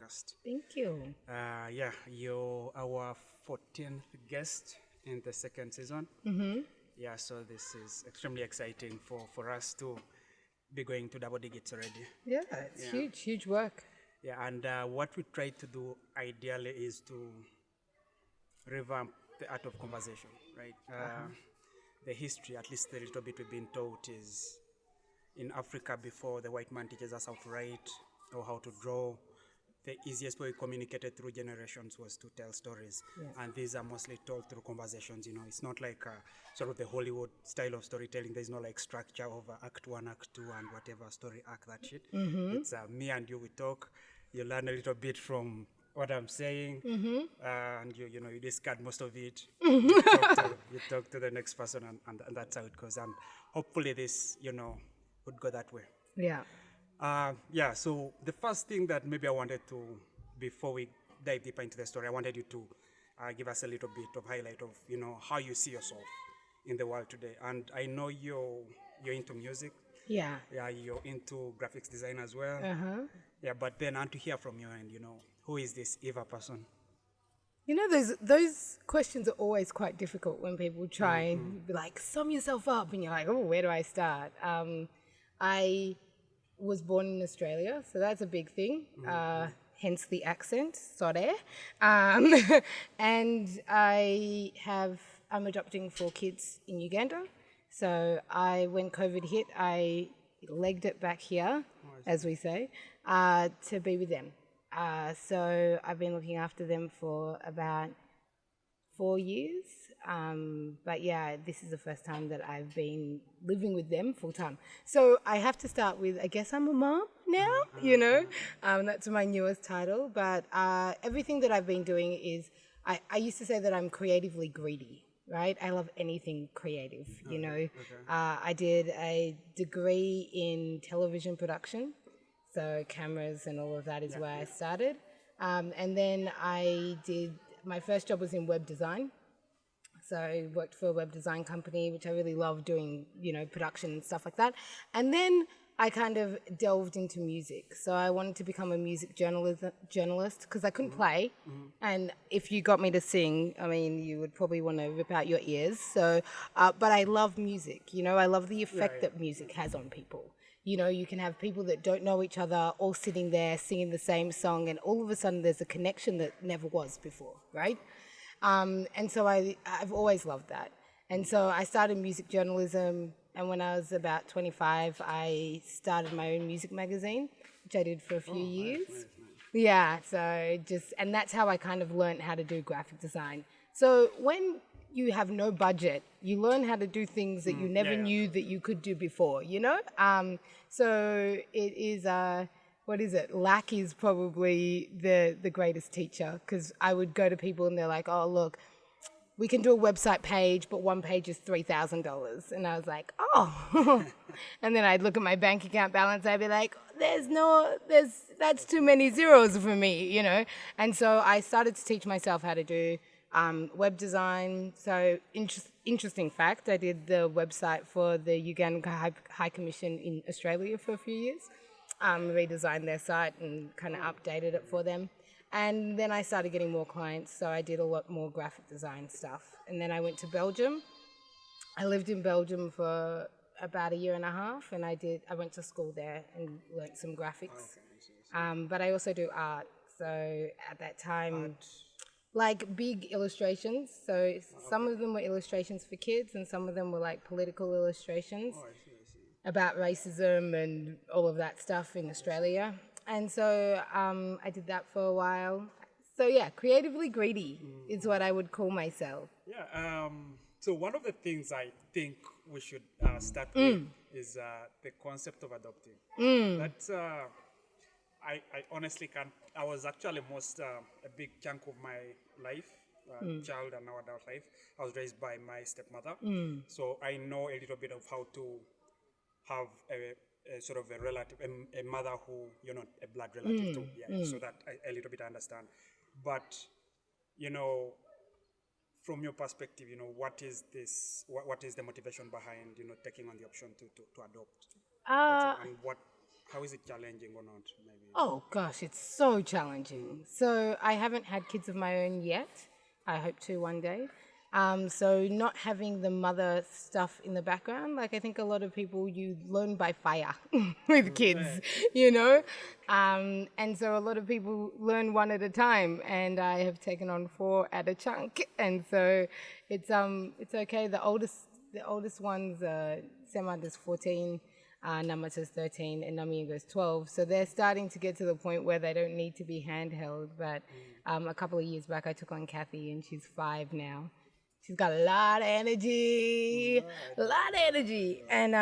podcast. Thank you. Yeah, you're our 14th guest in the second season. Yeah, so this is extremely exciting for us to be going to double digits already. Yeah, it's huge work. Yeah, and what we try to do ideally is to revamp the art of conversation, right? The history, at least the little bit we've been taught, is in Africa before the white man teaches us how to write or how to draw. The easiest way we communicated through generations was to tell stories. Yes. And these are mostly told through conversations, It's not like sort of the Hollywood style of storytelling. There's no like structure of act 1, act 2, and whatever story arc, that shit. It's me and you, we talk. You learn a little bit from what I'm saying, and you discard most of it. You talk to the next person, and that's how it goes. And hopefully this, would go that way. Yeah. So the first thing that maybe I wanted to, before we dive deeper into the story, I wanted you to give us a little bit of highlight of, how you see yourself in the world today. And I know you're into music. Yeah. Yeah, you're into graphics design as well. Yeah, but then I want to hear from you, and who is this Eva person? Those questions are always quite difficult when people try and be like, sum yourself up, and you're like, oh, where do I start? I was born in Australia, so that's a big thing. Hence the accent, sorry. And I'm adopting 4 kids in Uganda. So when COVID hit, I legged it back here, as we say, to be with them. So I've been looking after them for about 4 years. But yeah, this is the first time that I've been living with them full time. So I have to start with, I guess I'm a mom now, that's my newest title. But everything that I've been doing is, I used to say that I'm creatively greedy, right? I love anything creative, Okay. I did a degree in television production. So cameras and all of that is where I started. And then my first job was in web design. So I worked for a web design company, which I really loved doing, production and stuff like that. And then I kind of delved into music. So I wanted to become a music journalist because I couldn't play. And if you got me to sing, you would probably want to rip out your ears. So, but I love music, I love the effect that music has on people. You can have people that don't know each other all sitting there singing the same song, and all of a sudden there's a connection that never was before, right? And so I've always loved that. And so I started music journalism, and when I was about 25, I started my own music magazine, which I did for a few years. Nice. Yeah, and that's how I kind of learned how to do graphic design. So when you have no budget, you learn how to do things that you never knew that you could do before, So it is, lack is probably the greatest teacher, because I would go to people and they're like, oh, look, we can do a website page, but one page is $3,000. And I was like, oh. And then I'd look at my bank account balance, I'd be like, that's too many zeros for me, And so I started to teach myself how to do web design. So interesting fact, I did the website for the Ugandan High Commission in Australia for a few years. Redesigned their site and kind of updated it for them. And then I started getting more clients, so I did a lot more graphic design stuff. And then I went to Belgium. I lived in Belgium for about 1.5 years, and I went to school there and learnt some graphics. But I also do art. So at that time, like big illustrations. So some of them were illustrations for kids, and some of them were like political illustrations about racism and all of that stuff in Australia. And so I did that for a while. So yeah, creatively greedy is what I would call myself. Yeah. So one of the things I think we should start with is the concept of adopting. That's I honestly can't. I was actually most a big chunk of my life, child and now adult life, I was raised by my stepmother. So I know a little bit of how to have a sort of a relative, a mother who you're not a blood relative to, so that a little bit I understand. But, from your perspective, what is this? What is the motivation behind, taking on the option to adopt? And how is it challenging or not? Maybe. Oh gosh, it's so challenging. So I haven't had kids of my own yet. I hope to one day. So not having the mother stuff in the background, like I think a lot of people, you learn by fire with kids, you know? And so a lot of people learn one at a time, and I have taken on 4 at a chunk. And so it's okay. The oldest one's Semad is 14, Namata's 13, and Namiengo's 12. So they're starting to get to the point where they don't need to be handheld. But a couple of years back, I took on Kathy, and she's 5 now. She's got a lot of energy, And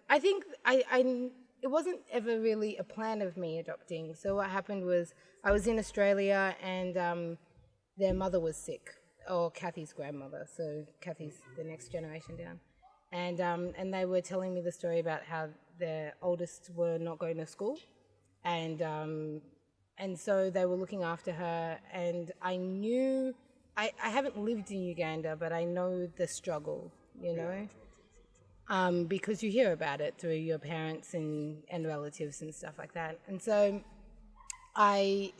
I think it wasn't ever really a plan of me adopting. So what happened was I was in Australia, and their mother was sick, or Kathy's grandmother. So Kathy's the next generation down. And they were telling me the story about how their oldest were not going to school. And so they were looking after her, and I knew... I haven't lived in Uganda, but I know the struggle, you know, because you hear about it through your parents and relatives and stuff like that. And so I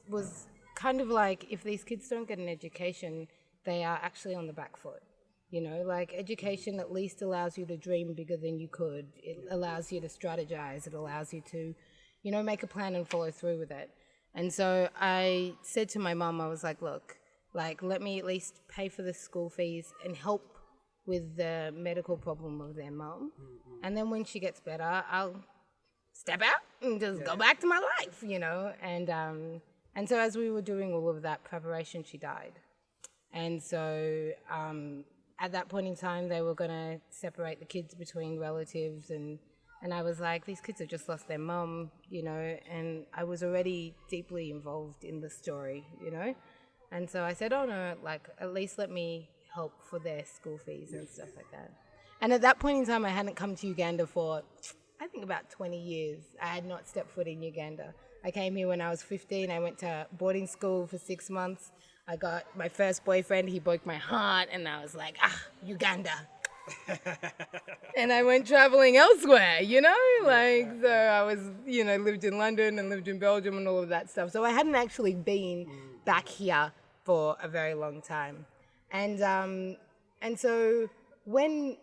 was kind of like, if these kids don't get an education, they are actually on the back foot. You know, like education at least allows you to dream bigger than you could. It allows you to strategize. It allows you to, you know, make a plan and follow through with it. And so I said to my mum, I was like, look, like, let me at least pay for the school fees and help with the medical problem of their mum. And then when she gets better, I'll step out and just go back to my life, you know. And so as we were doing all of that preparation, she died. And so at that point in time, they were going to separate the kids between relatives. And I was like, these kids have just lost their mum, you know. And I was already deeply involved in the story, you know. And so I said, oh no, like at least let me help for their school fees and stuff like that. And at that point in time, I hadn't come to Uganda for, I think, about 20 years. I had not stepped foot in Uganda. I came here when I was 15. I went to boarding school for 6 months. I got my first boyfriend. He broke my heart. And I was like, Uganda. And I went traveling elsewhere, you know? Like, so I was, you know, lived in London and lived in Belgium and all of that stuff. So I hadn't actually been back here for a very long time. And so when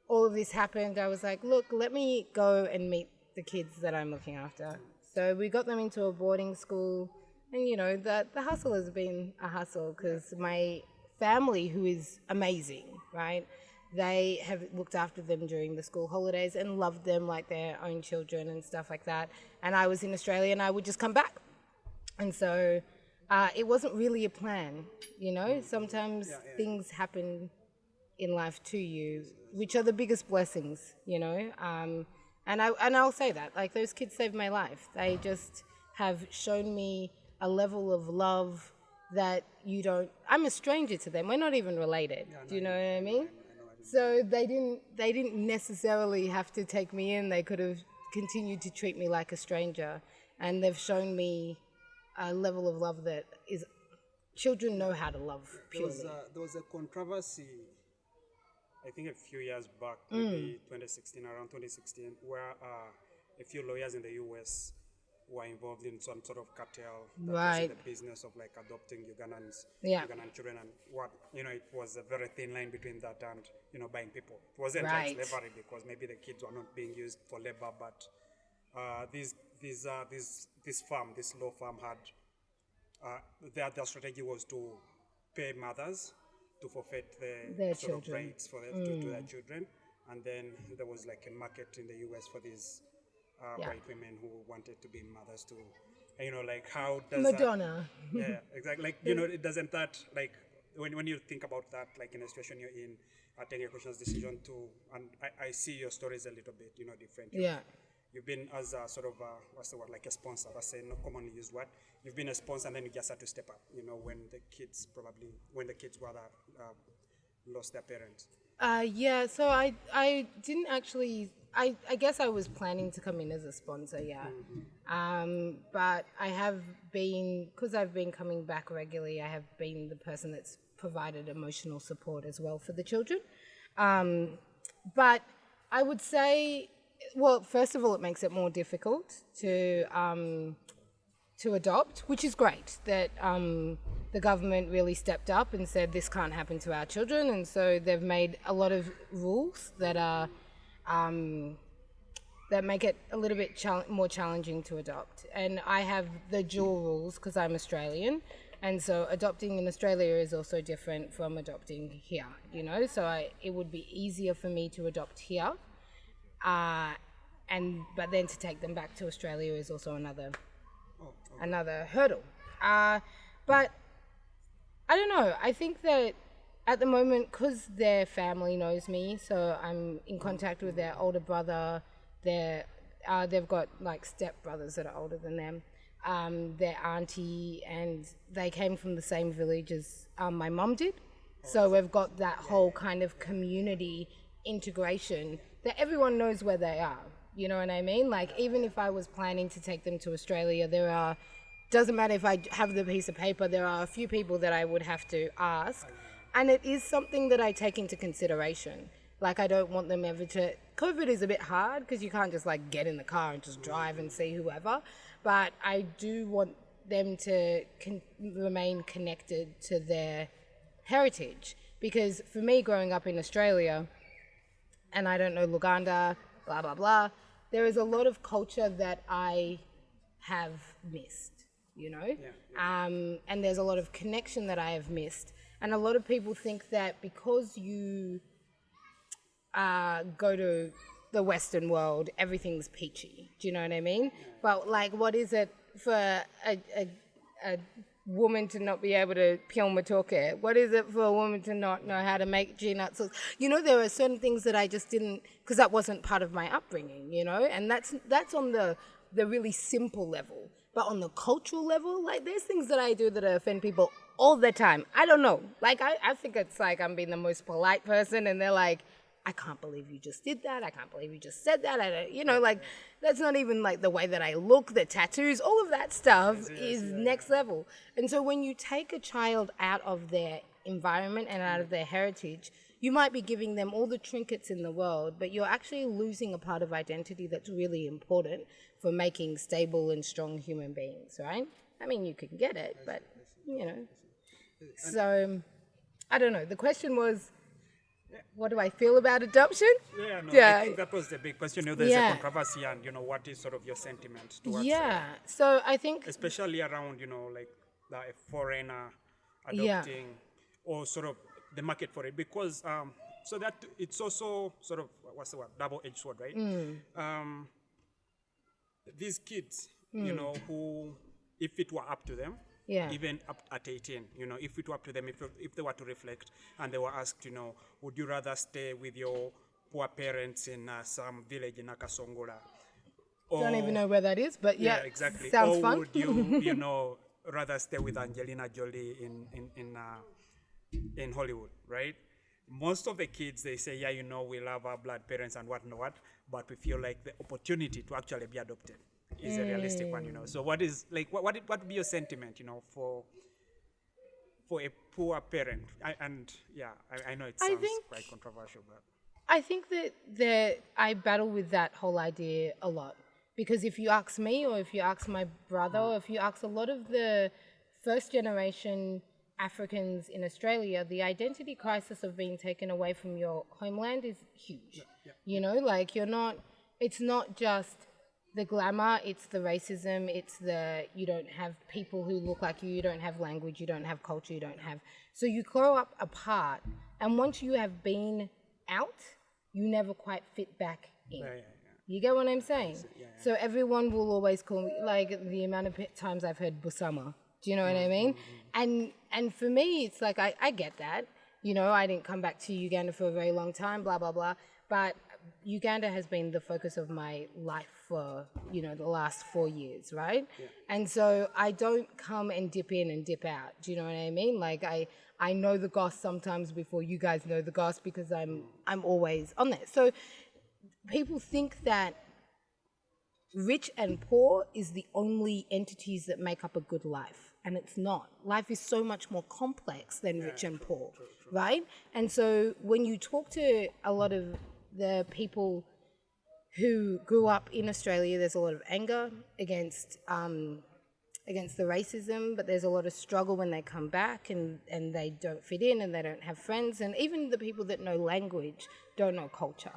all of this happened, I was like, look, let me go and meet the kids that I'm looking after. So we got them into a boarding school. And, you know, the hustle has been a hustle because my family, who is amazing, right? They have looked after them during the school holidays and loved them like their own children and stuff like that. And I was in Australia and I would just come back. And so it wasn't really a plan, you know? Sometimes things happen in life to you, which are the biggest blessings, you know? And I'll say that, like, those kids saved my life. They just have shown me a level of love that you don't... I'm a stranger to them. We're not even related. Do you know what I mean? So they didn't necessarily have to take me in. They could have continued to treat me like a stranger. And they've shown me a level of love that is... Children know how to love purely. There was a controversy, I think a few years back, maybe 2016, around 2016, where a few lawyers in the US were involved in some sort of cartel that was in the business of like adopting Ugandan children, and what, you know, it was a very thin line between that and, you know, buying people. It wasn't like slavery because maybe the kids were not being used for labor, but this law firm had their strategy was to pay mothers to forfeit their sort of rights for to their children, and then there was like a market in the US for these white women who wanted to be mothers too. And, you know, like, how does Madonna. Exactly. Like, you know, it doesn't that, like, when you think about that, like in a situation you're in, taking a conscious decision to, and I see your stories a little bit, you know, different. You've been as a sort of, what's the word, like a sponsor, let's say, not commonly used word. You've been a sponsor and then you just had to step up, you know, when the kids lost their parents. So I didn't actually, I guess I was planning to come in as a sponsor, but I have been, because I've been coming back regularly, I have been the person that's provided emotional support as well for the children. But I would say Well, first of all, it makes it more difficult to adopt, which is great that the government really stepped up and said this can't happen to our children, and so they've made a lot of rules that are that make it a little bit more challenging to adopt. And I have the dual rules because I'm Australian, and so adopting in Australia is also different from adopting here, you know, so it would be easier for me to adopt here, but then to take them back to Australia is also another hurdle. But I don't know, I think that at the moment, because their family knows me, so I'm in contact with their older brother, they've got like step brothers that are older than them, their auntie, and they came from the same village as my mum did. So we've got that whole kind of community integration that everyone knows where they are. You know what I mean? Like, even if I was planning to take them to Australia, doesn't matter if I have the piece of paper, there are a few people that I would have to ask. And it is something that I take into consideration. Like, I don't want them ever to... COVID is a bit hard because you can't just like get in the car and just drive and see whoever. But I do want them to remain connected to their heritage. Because for me, growing up in Australia, and I don't know Uganda, blah, blah, blah, there is a lot of culture that I have missed, you know? And there's a lot of connection that I have missed. And a lot of people think that because you go to the Western world, everything's peachy. Do you know what I mean? But like, what is it for a woman to not be able to peel matoke? What is it for a woman to not know how to make peanut sauce? You know, there are certain things that I just didn't, because that wasn't part of my upbringing, you know? And that's on the really simple level. But on the cultural level, like, there's things that I do that offend people all the time. I don't know. Like, I think it's like I'm being the most polite person, and they're like, I can't believe you just did that. I can't believe you just said that. I don't, you know, like, that's not even like the way that I look, the tattoos, all of that stuff is next level. And so when you take a child out of their environment and out of their heritage, you might be giving them all the trinkets in the world, but you're actually losing a part of identity that's really important for making stable and strong human beings, right? I mean, you can get it, but, you know. So, I don't know. The question was, what do I feel about adoption? I think that was the big question. You know, there's a controversy, and, you know, what is sort of your sentiment towards so I think... especially around, you know, like a foreigner adopting or sort of the market for it, because so that it's also sort of, what's the word, double-edged sword, right? These kids, you know, who, if it were up to them, even up at 18, you know, if it were up to them, if they were to reflect and they were asked, you know, would you rather stay with your poor parents in some village in Akasongola? Don't even know where that is, but exactly. Sounds or fun. Would you, you know, rather stay with Angelina Jolie in Hollywood, right? Most of the kids, they say, you know, we love our blood parents and whatnot, but we feel like the opportunity to actually be adopted is a realistic one, you know. So what is, like, what would be your sentiment, you know, for a poor parent? I know it sounds quite controversial, but... I think that I battle with that whole idea a lot. Because if you ask me, or if you ask my brother, or if you ask a lot of the first generation Africans in Australia, the identity crisis of being taken away from your homeland is huge. You know, like, it's not just the glamour, it's the racism, it's the, you don't have people who look like you don't have language, you don't have culture, you don't have... So you grow up apart, and once you have been out, you never quite fit back in. You get what I'm saying? So everyone will always call me, like, the amount of times I've heard Busama. Do you know what I mean? And for me, it's like, I get that. You know, I didn't come back to Uganda for a very long time, blah, blah, blah. But Uganda has been the focus of my life for, you know, the last 4 years, right? And so I don't come and dip in and dip out. Do you know what I mean? Like, I know the goss sometimes before you guys know the goss, because I'm always on there. So people think that rich and poor is the only entities that make up a good life. And it's not. Life is so much more complex than rich and poor, right? And so when you talk to a lot of the people who grew up in Australia, there's a lot of anger against the racism, but there's a lot of struggle when they come back and they don't fit in and they don't have friends. And even the people that know language don't know culture,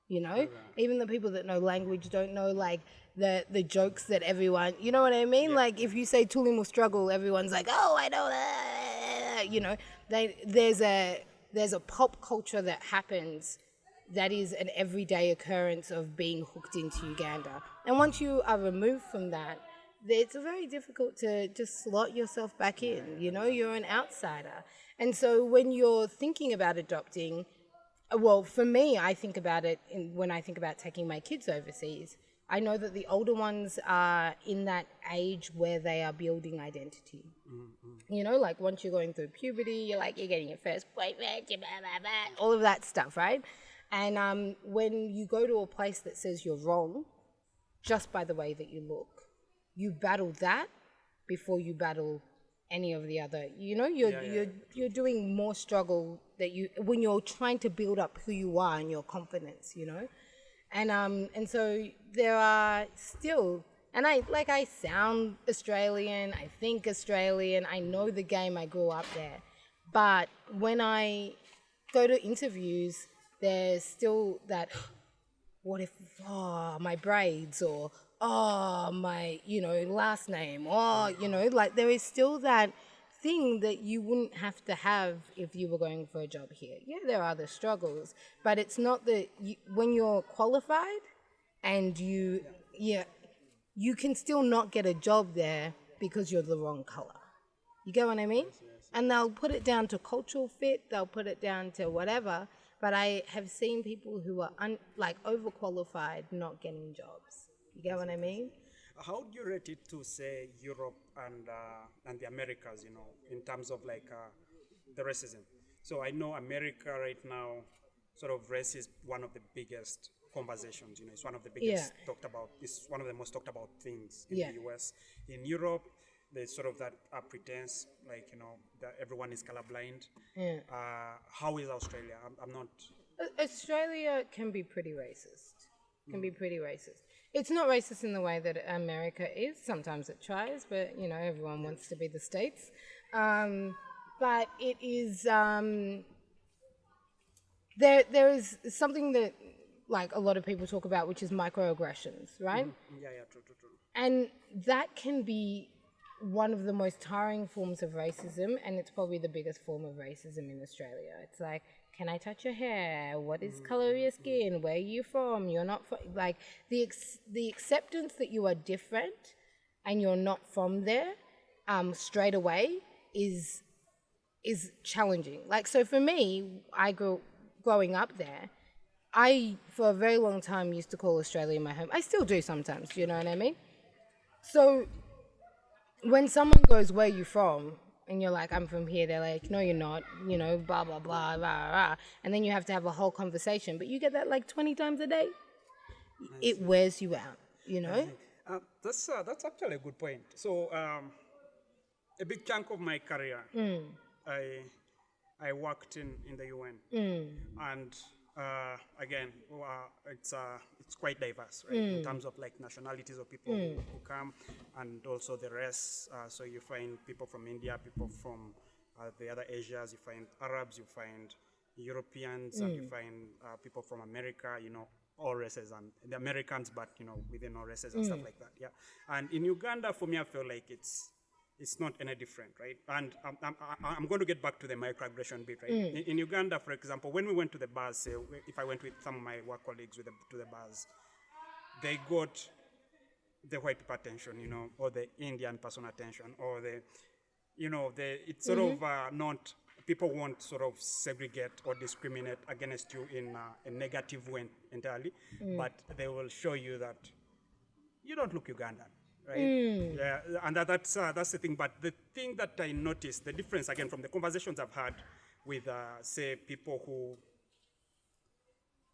you know? Right. Even the people that know language don't know, like, the jokes that everyone, you know what I mean? Yeah. Like, if you say Tulimu struggle, everyone's like, oh, I know that, you know? There's a pop culture that happens that is an everyday occurrence of being hooked into Uganda. And once you are removed from that, it's very difficult to just slot yourself back in, you know, you're an outsider. And so when you're thinking about adopting, well, for me, I think about it when I think about taking my kids overseas. I know that the older ones are in that age where they are building identity. Mm-hmm. You know, like once you're going through puberty, you're getting your first boyfriend, all of that stuff, right? And when you go to a place that says you're wrong, just by the way that you look, you battle that before you battle any of the other. You know, you're doing more struggle when you're trying to build up who you are and your confidence. You know, and so there are still, and I sound Australian, I think Australian, I know the game, I grew up there, but when I go to interviews, there's still that, what if, my braids, or my, last name, there is still that thing that you wouldn't have to have if you were going for a job here. Yeah, there are the struggles, but it's not that when you're qualified and you can still not get a job there because you're the wrong color. You get what I mean? Yes. And they'll put it down to cultural fit, they'll put it down to whatever, but I have seen people who are overqualified not getting jobs. You get what I mean? How do you rate it to, say, Europe and the Americas, in terms of the racism? So I know America right now, sort of race is one of the biggest conversations, it's one of the biggest talked about, it's one of the most talked about things in the US. In Europe, there's sort of that pretense, that everyone is colorblind. Yeah. How is Australia? I'm not... Australia can be pretty racist. It's not racist in the way that America is. Sometimes it tries, but, everyone wants to be the States. But it is... There is something that, a lot of people talk about, which is microaggressions, right? Mm-hmm. Yeah, true. And that can be one of the most tiring forms of racism, and it's probably the biggest form of racism in Australia. It's like, can I touch your hair? What is color of your skin? Where are you from? You're not from... the acceptance that you are different and you're not from there straight away is challenging. So for me, growing up there, I, for a very long time, used to call Australia my home. I still do sometimes, you know what I mean? So when someone goes, where are you from? And you're like, I'm from here. They're like, no, you're not, blah, blah, blah, blah, blah. And then you have to have a whole conversation. But you get that 20 times a day. It wears you out, That's actually a good point. So a big chunk of my career, I worked in the UN. And again, it's quite diverse, right? In terms of nationalities of people who come, and also the race. So you find people from India, people from the other Asias, you find Arabs, you find Europeans, and you find people from America, all races, and the Americans, but within all races and stuff like that. Yeah. And in Uganda, for me, I feel like it's not any different, right? And I'm going to get back to the microaggression bit, right? In Uganda, for example, when we went to the bars, say, if I went with some of my work colleagues to the bars, they got the white people attention, or the Indian person attention, or it's sort of not, people won't sort of segregate or discriminate against you in a negative way entirely, but they will show you that you don't look Ugandan. Right? Yeah, and that's the thing. But the thing that I noticed, the difference again from the conversations I've had with, say, people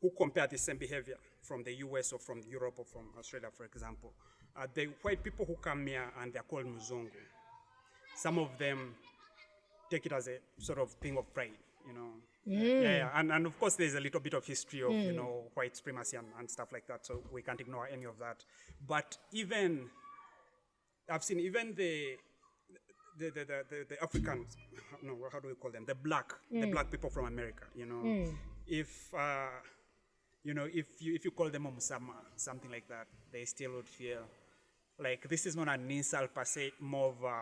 who compare the same behavior from the US or from Europe or from Australia, for example, the white people who come here and they're called Muzungu, some of them take it as a sort of thing of pride. you know. Yeah. And of course, there's a little bit of history of, you know, white supremacy and stuff like that, so we can't ignore any of that. But even, I've seen even the Africans, no, how do we call them? The black people from America, you know. If, you know, if you call them Musama, something like that, they still would feel like this is not an insult per se, more of a,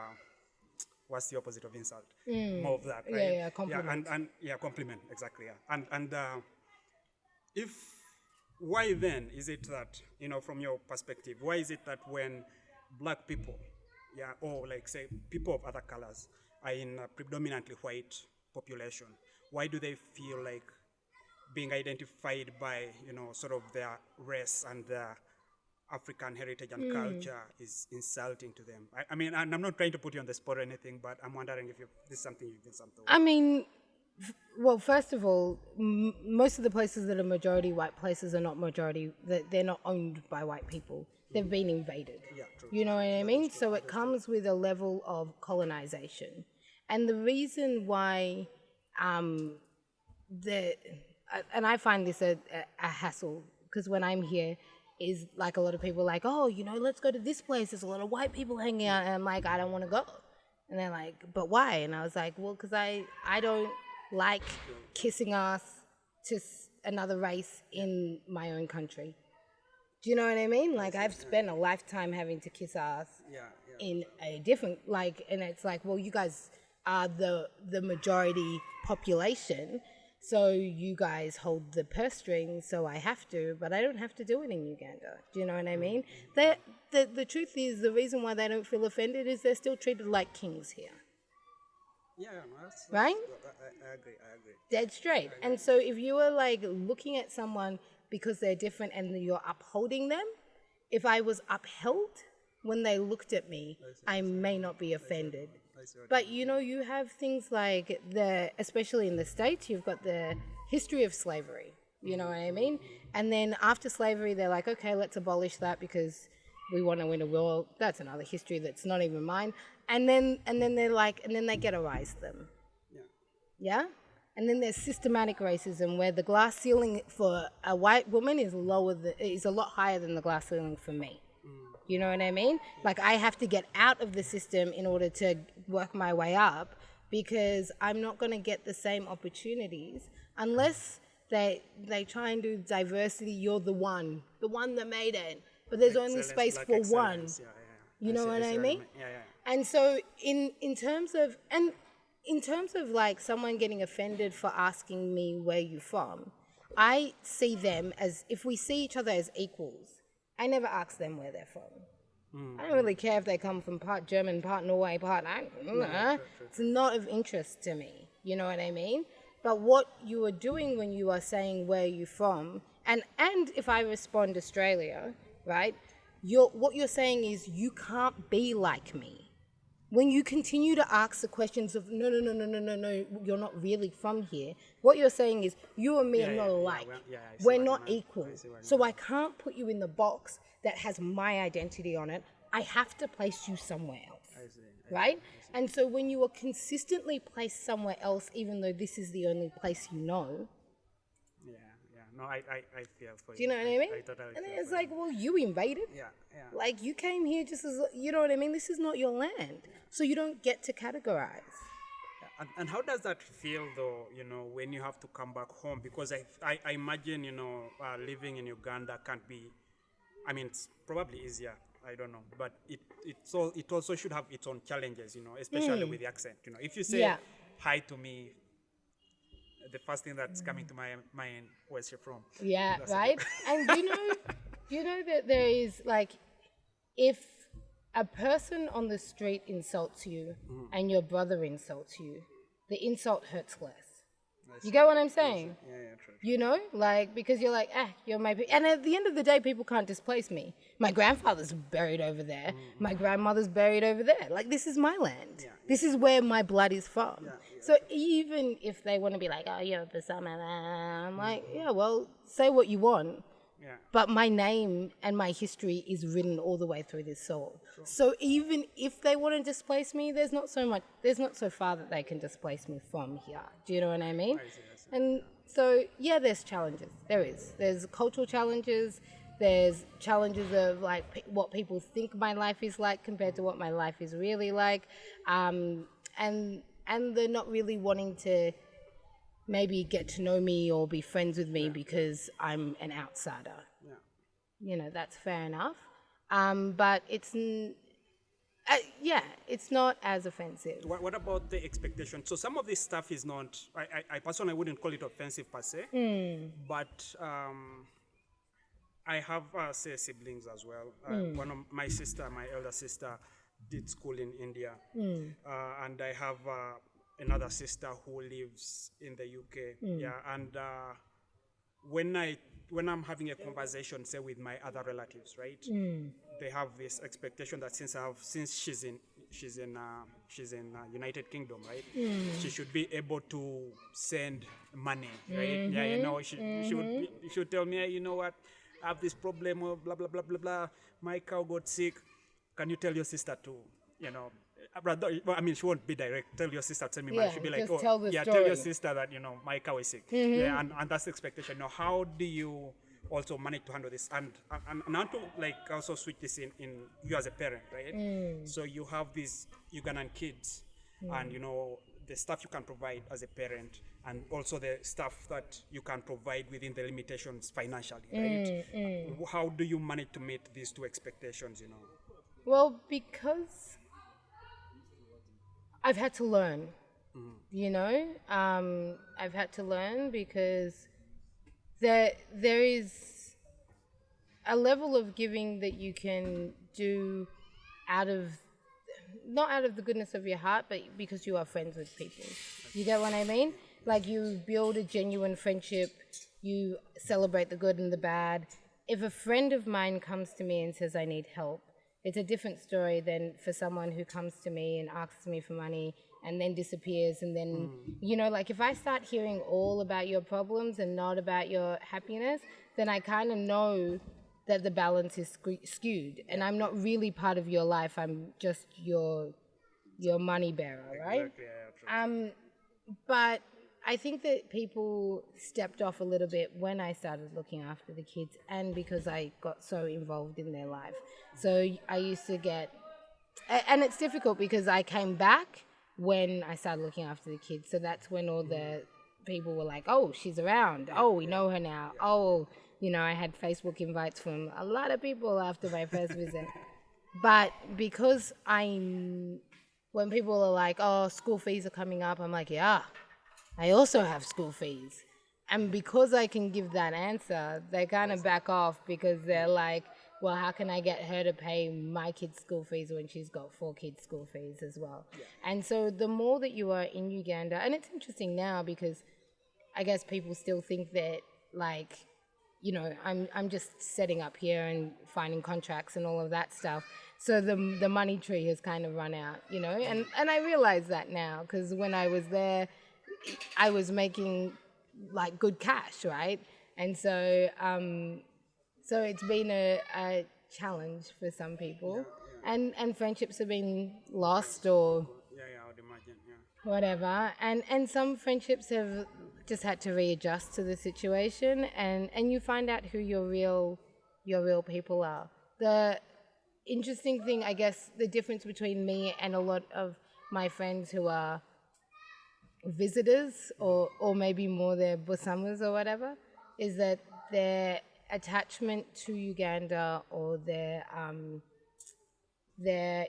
what's the opposite of insult? More of that, right? Yeah, compliment. Yeah, compliment, exactly, yeah. And why then is it that, you know, from your perspective, why is it that when black people, yeah, or like say people of other colors are in a predominantly white population, why do they feel like being identified by, you know, sort of their race and their African heritage and culture is insulting to them? I mean, and I'm not trying to put you on the spot or anything, but I'm wondering if this is something you've been something. I mean, well, first of all, most of the places that are majority white places are not majority, they're not owned by white people. They've been invaded. Yeah, true. You know what I mean? So it comes with a level of colonization. And the reason why and I find this a hassle, because when I'm here, is like a lot of people are like, oh, you know, let's go to this place. There's a lot of white people hanging out. And I'm like, I don't want to go. And they're like, but why? And I was like, well, because I don't like kissing ass to another race in my own country. Do you know what I mean? Like, I've spent a lifetime having to kiss ass in a different, like, and it's like, well, you guys are the majority population, so you guys hold the purse strings, so I have to, but I don't have to do it in Uganda. Do you know what I mean? The truth is, the reason why they don't feel offended is they're still treated like kings here. Yeah, that's right? I agree. Dead straight. And so if you are like looking at someone because they're different and you're upholding them, if I was upheld when they looked at me, I may not be offended. But you know, you have things like especially in the States, you've got the history of slavery. You know what I mean? And then after slavery, they're like, okay, let's abolish that because we want to win a war. That's another history that's not even mine. And then they're like, and then they ghettoize them. Yeah? And then there's systematic racism where the glass ceiling for a white woman is a lot higher than the glass ceiling for me. You know what I mean? Like, I have to get out of the system in order to work my way up because I'm not going to get the same opportunities unless they try and do diversity. You're the one that made it. But there's only space for one. You know what I mean? And so in terms of like someone getting offended for asking me where you're from, I see them as, if we see each other as equals, I never ask them where they're from. I don't really care if they come from part German, part Norway, part... It's not of interest to me. You know what I mean? But what you are doing when you are saying where you're from, and if I respond Australia, right, what you're saying is you can't be like me. When you continue to ask the questions of, no, you're not really from here, what you're saying is you and me are not alike. We're not equal. So I can't put you in the box that has my identity on it. I have to place you somewhere else. Right? And so when you are consistently placed somewhere else, even though this is the only place you know. No, I feel for you. Do you know what I mean? I totally and then feel it's for like, well, you invaded. Yeah. Like, you came here just as, you know what I mean? This is not your land. So you don't get to categorize. And how does that feel, though, you know, when you have to come back home? Because I imagine, you know, living in Uganda can't be, I mean, it's probably easier. I don't know. But it also should have its own challenges, you know, especially with the accent. You know, if you say hi to me, the first thing that's coming to my mind, where's you're from? Yeah, that's right? And you know that there is, like, if a person on the street insults you and your brother insults you, the insult hurts less. You get what I'm saying? Yeah, true. You know, like, because you're like, you're my... And at the end of the day, people can't displace me. My grandfather's buried over there. My grandmother's buried over there. Like, this is my land. This is where my blood is from. So even if they want to be like, oh, you're the son of... I'm like, yeah, well, say what you want. Yeah. But my name and my history is written all the way through this soul. Sure. So even if they want to displace me, there's not so far that they can displace me from here. Do you know what I mean? I see. And so, yeah, there's challenges. There's cultural challenges. There's challenges of like what people think my life is like compared to what my life is really like. And they're not really wanting to maybe get to know me or be friends with me because I'm an outsider. Yeah. You know, that's fair enough. But it's not as offensive. What about the expectation? So some of this stuff is not, I personally wouldn't call it offensive per se, but I have, say, siblings as well. One of my elder sister did school in India. And I have another sister who lives in the UK. Yeah, and when I'm having a conversation, say, with my other relatives, right? They have this expectation that since she's in United Kingdom, right? She should be able to send money, right? Yeah, you know, she would tell me, you know what, I have this problem, or blah blah blah blah blah. My cow got sick. Can you tell your sister to, you know? I mean, she won't be direct. Tell your sister, tell me, Yeah, she'll be like, tell the story. tell your sister that, you know, my cow is sick. Yeah, and that's the expectation. Now, how do you also manage to handle this? And not to like also switch this in you as a parent, right? So you have these Ugandan kids, and you know the stuff you can provide as a parent, and also the stuff that you can provide within the limitations financially, right? How do you manage to meet these two expectations? You know. Well, because I've had to learn, you know, I've had to learn because there is a level of giving that you can do not out of the goodness of your heart, but because you are friends with people. You get what I mean? Like you build a genuine friendship, you celebrate the good and the bad. If a friend of mine comes to me and says, I need help, it's a different story than for someone who comes to me and asks me for money and then disappears. And then, you know, like if I start hearing all about your problems and not about your happiness, then I kind of know that the balance is skewed and I'm not really part of your life. I'm just your money bearer, right? Exactly, yeah, but I think that people stepped off a little bit when I started looking after the kids and because I got so involved in their life. So I used to get, and it's difficult because I came back when I started looking after the kids. So that's when all the people were like, oh, she's around. Oh, we know her now. Oh, you know, I had Facebook invites from a lot of people after my first visit. But because when people are like, oh, school fees are coming up, I'm like, yeah, I also have school fees. And because I can give that answer, they kind of back off because they're like, well, how can I get her to pay my kids' school fees when she's got 4 kids' school fees as well? Yeah. And so the more that you are in Uganda, and it's interesting now because I guess people still think that, like, you know, I'm just setting up here and finding contracts and all of that stuff. So the money tree has kind of run out, you know, and I realize that now because when I was there, I was making like good cash, right? And so so it's been a challenge for some people, and friendships have been lost or I would imagine, whatever, and some friendships have just had to readjust to the situation, and you find out who your real people are. The interesting thing, I guess, the difference between me and a lot of my friends who are visitors or maybe more their busamas or whatever, is that their attachment to Uganda or their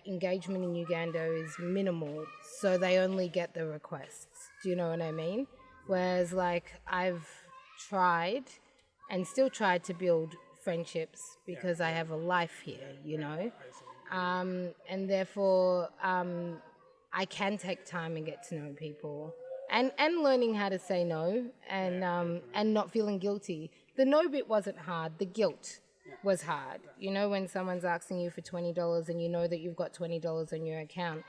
engagement in Uganda is minimal, so they only get the requests. Do you know what I mean? Whereas, like, I've tried and still tried to build friendships because I have a life here, you know? And therefore, I can take time and get to know people. And learning how to say no and not feeling guilty. The no bit wasn't hard. The guilt was hard. You know, when someone's asking you for $20 and you know that you've got $20 on your account,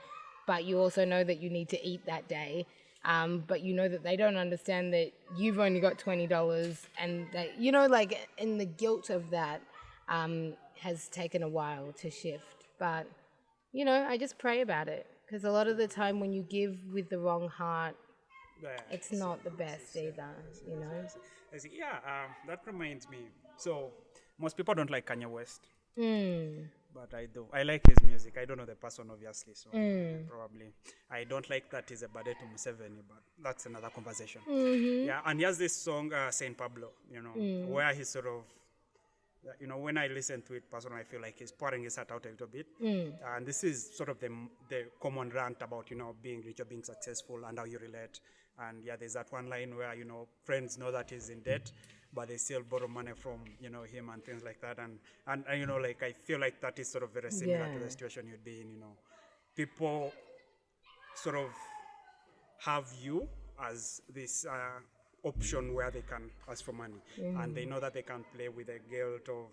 but you also know that you need to eat that day, but you know that they don't understand that you've only got $20, and that, you know, like, and the guilt of that has taken a while to shift. But, you know, I just pray about it, because a lot of the time when you give with the wrong heart, it's not the best either, you know. That reminds me. So most people don't like Kanye West, but I do. I like his music. I don't know the person, obviously, so probably I don't like that he's a bade to Museveni, but that's another conversation. Yeah, and he has this song, Saint Pablo, you know, where he's sort of, you know, when I listen to it personally, I feel like he's pouring his heart out a little bit. And this is sort of the common rant about, you know, being rich or being successful and how you relate. And yeah, there's that one line where, you know, friends know that he's in debt, but they still borrow money from, you know, him and things like that. And you know, like, I feel like that is sort of very similar to the situation you'd be in, you know. People sort of have you as this option where they can ask for money, and they know that they can play with the guilt of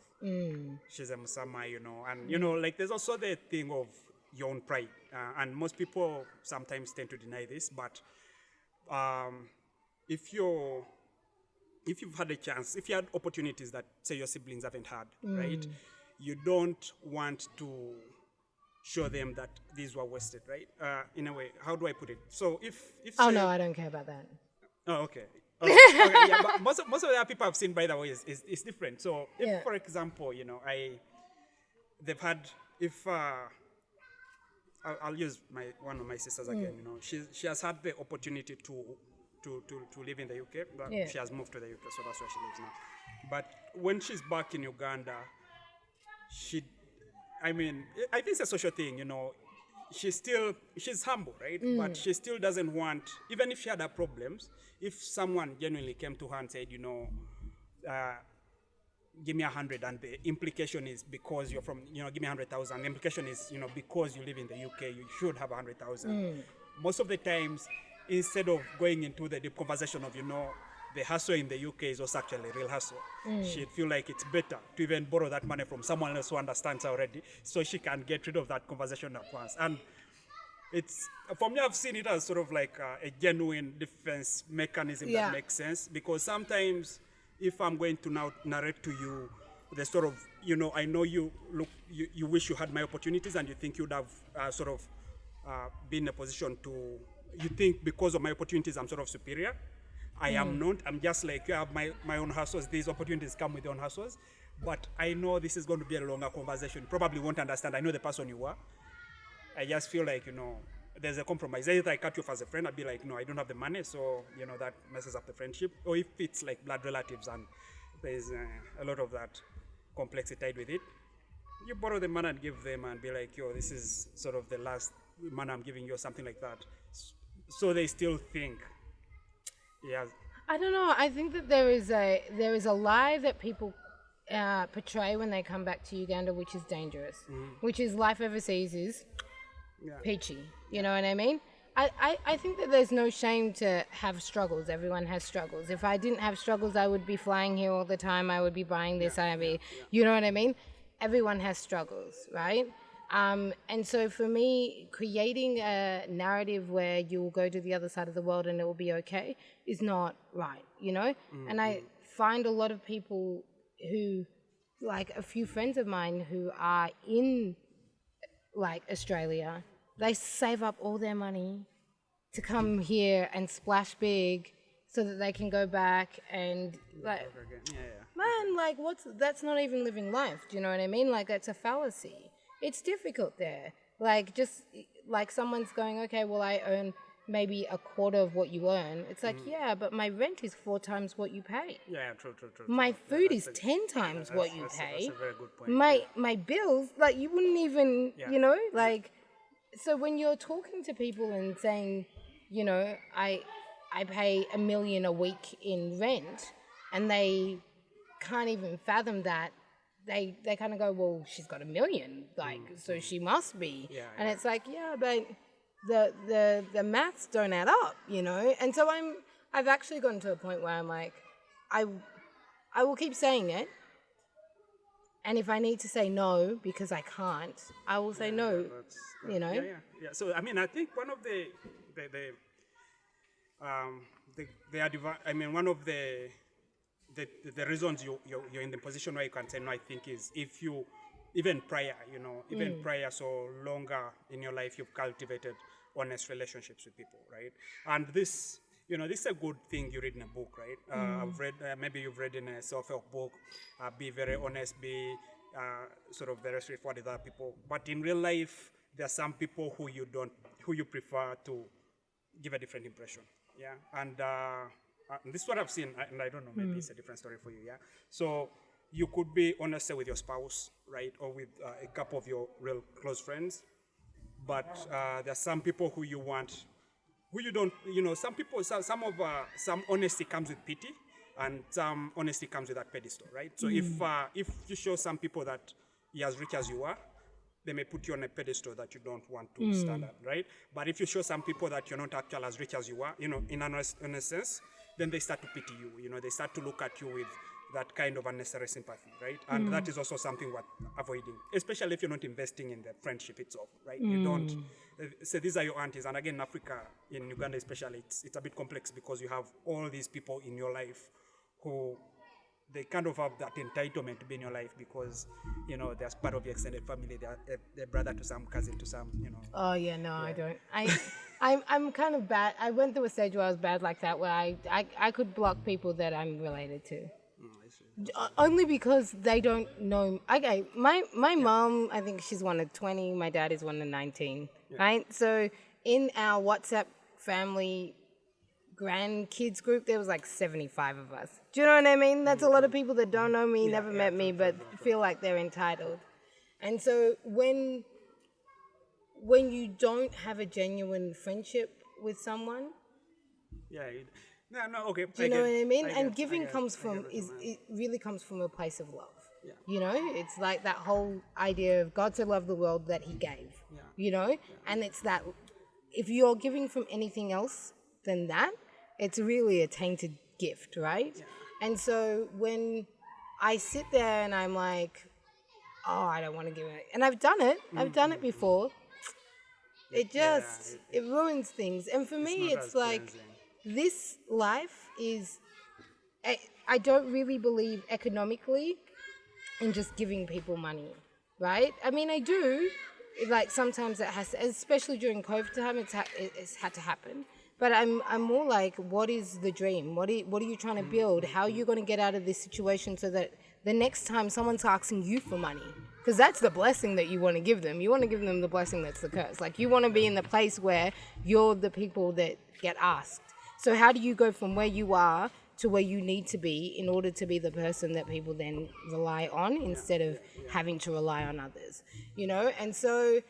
she's a Musama, you know, and you know, like, there's also the thing of your own pride, and most people sometimes tend to deny this, but if you've had a chance, if you had opportunities that, say, your siblings haven't had, right, you don't want to show them that these were wasted, right? In a way, how do I put it? So if oh, no, I don't care about that. Oh, okay. Okay, yeah, but most of the other people I've seen, by the way, is different. So if, for example, you know, they've had, if I'll use one of my sisters again, you know, she has had the opportunity to live in the UK, but she has moved to the UK, so that's where she lives now. But when she's back in Uganda, I think it's a social thing, you know. She's humble, right? But she still doesn't want, even if she had her problems, if someone genuinely came to her and said, you know, give me 100, and the implication is because you're from, you know, give me 100,000. The implication is, you know, because you live in the UK, you should have 100,000. Most of the times, instead of going into the deep conversation of, you know, the hustle in the UK is also actually real hustle, she'd feel like it's better to even borrow that money from someone else who understands already, so she can get rid of that conversation at once. And it's, for me, I've seen it as sort of like a genuine defense mechanism that makes sense, because sometimes if I'm going to now narrate to you the sort of, you know, I know you wish you had my opportunities, and you think you'd have sort of been in a position to, you think because of my opportunities I'm sort of superior. I am not. I'm just like, you have my own hustles. These opportunities come with their own hustles. But I know this is going to be a longer conversation. You probably won't understand. I know the person you are. I just feel like, you know, there's a compromise. Either I cut you off as a friend, I'd be like, no, I don't have the money, so, you know, that messes up the friendship. Or if it's like blood relatives and there's a lot of that complexity tied with it, you borrow the money and give them and be like, yo, this is sort of the last money I'm giving you, or something like that. So they still think. Yeah. I don't know. I think that there is a lie that people portray when they come back to Uganda, which is dangerous, which is life overseas is peachy. You know what I mean? I think that there's no shame to have struggles. Everyone has struggles. If I didn't have struggles, I would be flying here all the time. I would be buying this. You know what I mean? Everyone has struggles, right? And so for me, creating a narrative where you will go to the other side of the world and it will be okay is not right, you know? And I find a lot of people who, like a few friends of mine who are in, like, Australia, they save up all their money to come here and splash big so that they can go back and, like, man, like, that's not even living life, do you know what I mean? Like, that's a fallacy. It's difficult there. Like, just like someone's going, okay, well, I earn maybe a quarter of what you earn. It's like, yeah, but my rent is 4 times what you pay. Yeah, true. My food is 10 times what you pay. That's a very good point. My bills, like, you wouldn't even, you know, like, so when you're talking to people and saying, you know, I pay $1 million a week in rent, and they can't even fathom that, they kind of go, well, she's got $1 million, like, so she must be. And it's like, yeah, but the maths don't add up, you know? And so I've actually gotten to a point where I'm like, I will keep saying it. And if I need to say no because I can't, I will say no, you know? Yeah. So, I mean, I think one of the they are I mean, one of the reasons you're in the position where you can say no, I think, is if you, even prior, even prior, so longer in your life, you've cultivated honest relationships with people, right? And this, this is a good thing you read in a book, right? I've read, maybe you've read in a self-help book, be very honest, be sort of very straightforward with other people. But in real life, there are some people who you prefer to give a different impression, yeah? And this is what I've seen, and I don't know, maybe it's a different story for you, yeah? So you could be honest, say, with your spouse, right? Or with a couple of your real close friends. But there are some people who you want, who you don't, some people, some honesty comes with pity, and some honesty comes with that pedestal, right? So if you show some people that you're as rich as you are, they may put you on a pedestal that you don't want to stand at, right? But if you show some people that you're not actually as rich as you are, in a sense, then they start to pity you. They start to look at you with that kind of unnecessary sympathy, right? And that is also something worth avoiding, especially if you're not investing in the friendship itself, right? You don't say these are your aunties. And again, in Africa, in Uganda especially, it's a bit complex because you have all these people in your life who they kind of have that entitlement to be in your life because, they're part of your extended family. They're brother to some, cousin to some, Oh, yeah, no, I don't. I'm kind of bad. I went through a stage where I was bad like that, where I could block people that I'm related to. Only because they don't know. Okay, my mom, I think she's one of 20. My dad is one of 19, right? So in our WhatsApp family grandkids group, there was like 75 of us. Do you know what I mean? That's a lot of people that don't know me, never met me, but feel like they're entitled. And so when you don't have a genuine friendship with someone, okay. do you know what I mean? And giving comes from it really comes from a place of love. Yeah. It's like that whole idea of God so loved the world that He gave. Yeah. And it's that if you're giving from anything else than that, it's really a tainted gift, right? Yeah. And so when I sit there and I'm like, oh, I don't want to give it, and I've done it. I've done it before. It just it ruins things. And for me, it's like. Cleansing. This life is, I don't really believe economically in just giving people money, right? I mean, I do. Like sometimes it has to, especially during COVID time, it's had to happen. But I'm more like, what is the dream? What are you trying to build? How are you going to get out of this situation so that the next time someone's asking you for money? Because that's the blessing that you want to give them. You want to give them the blessing that's the curse. Like you want to be in the place where you're the people that get asked. So how do you go from where you are to where you need to be in order to be the person that people then rely on instead of having to rely on others, And so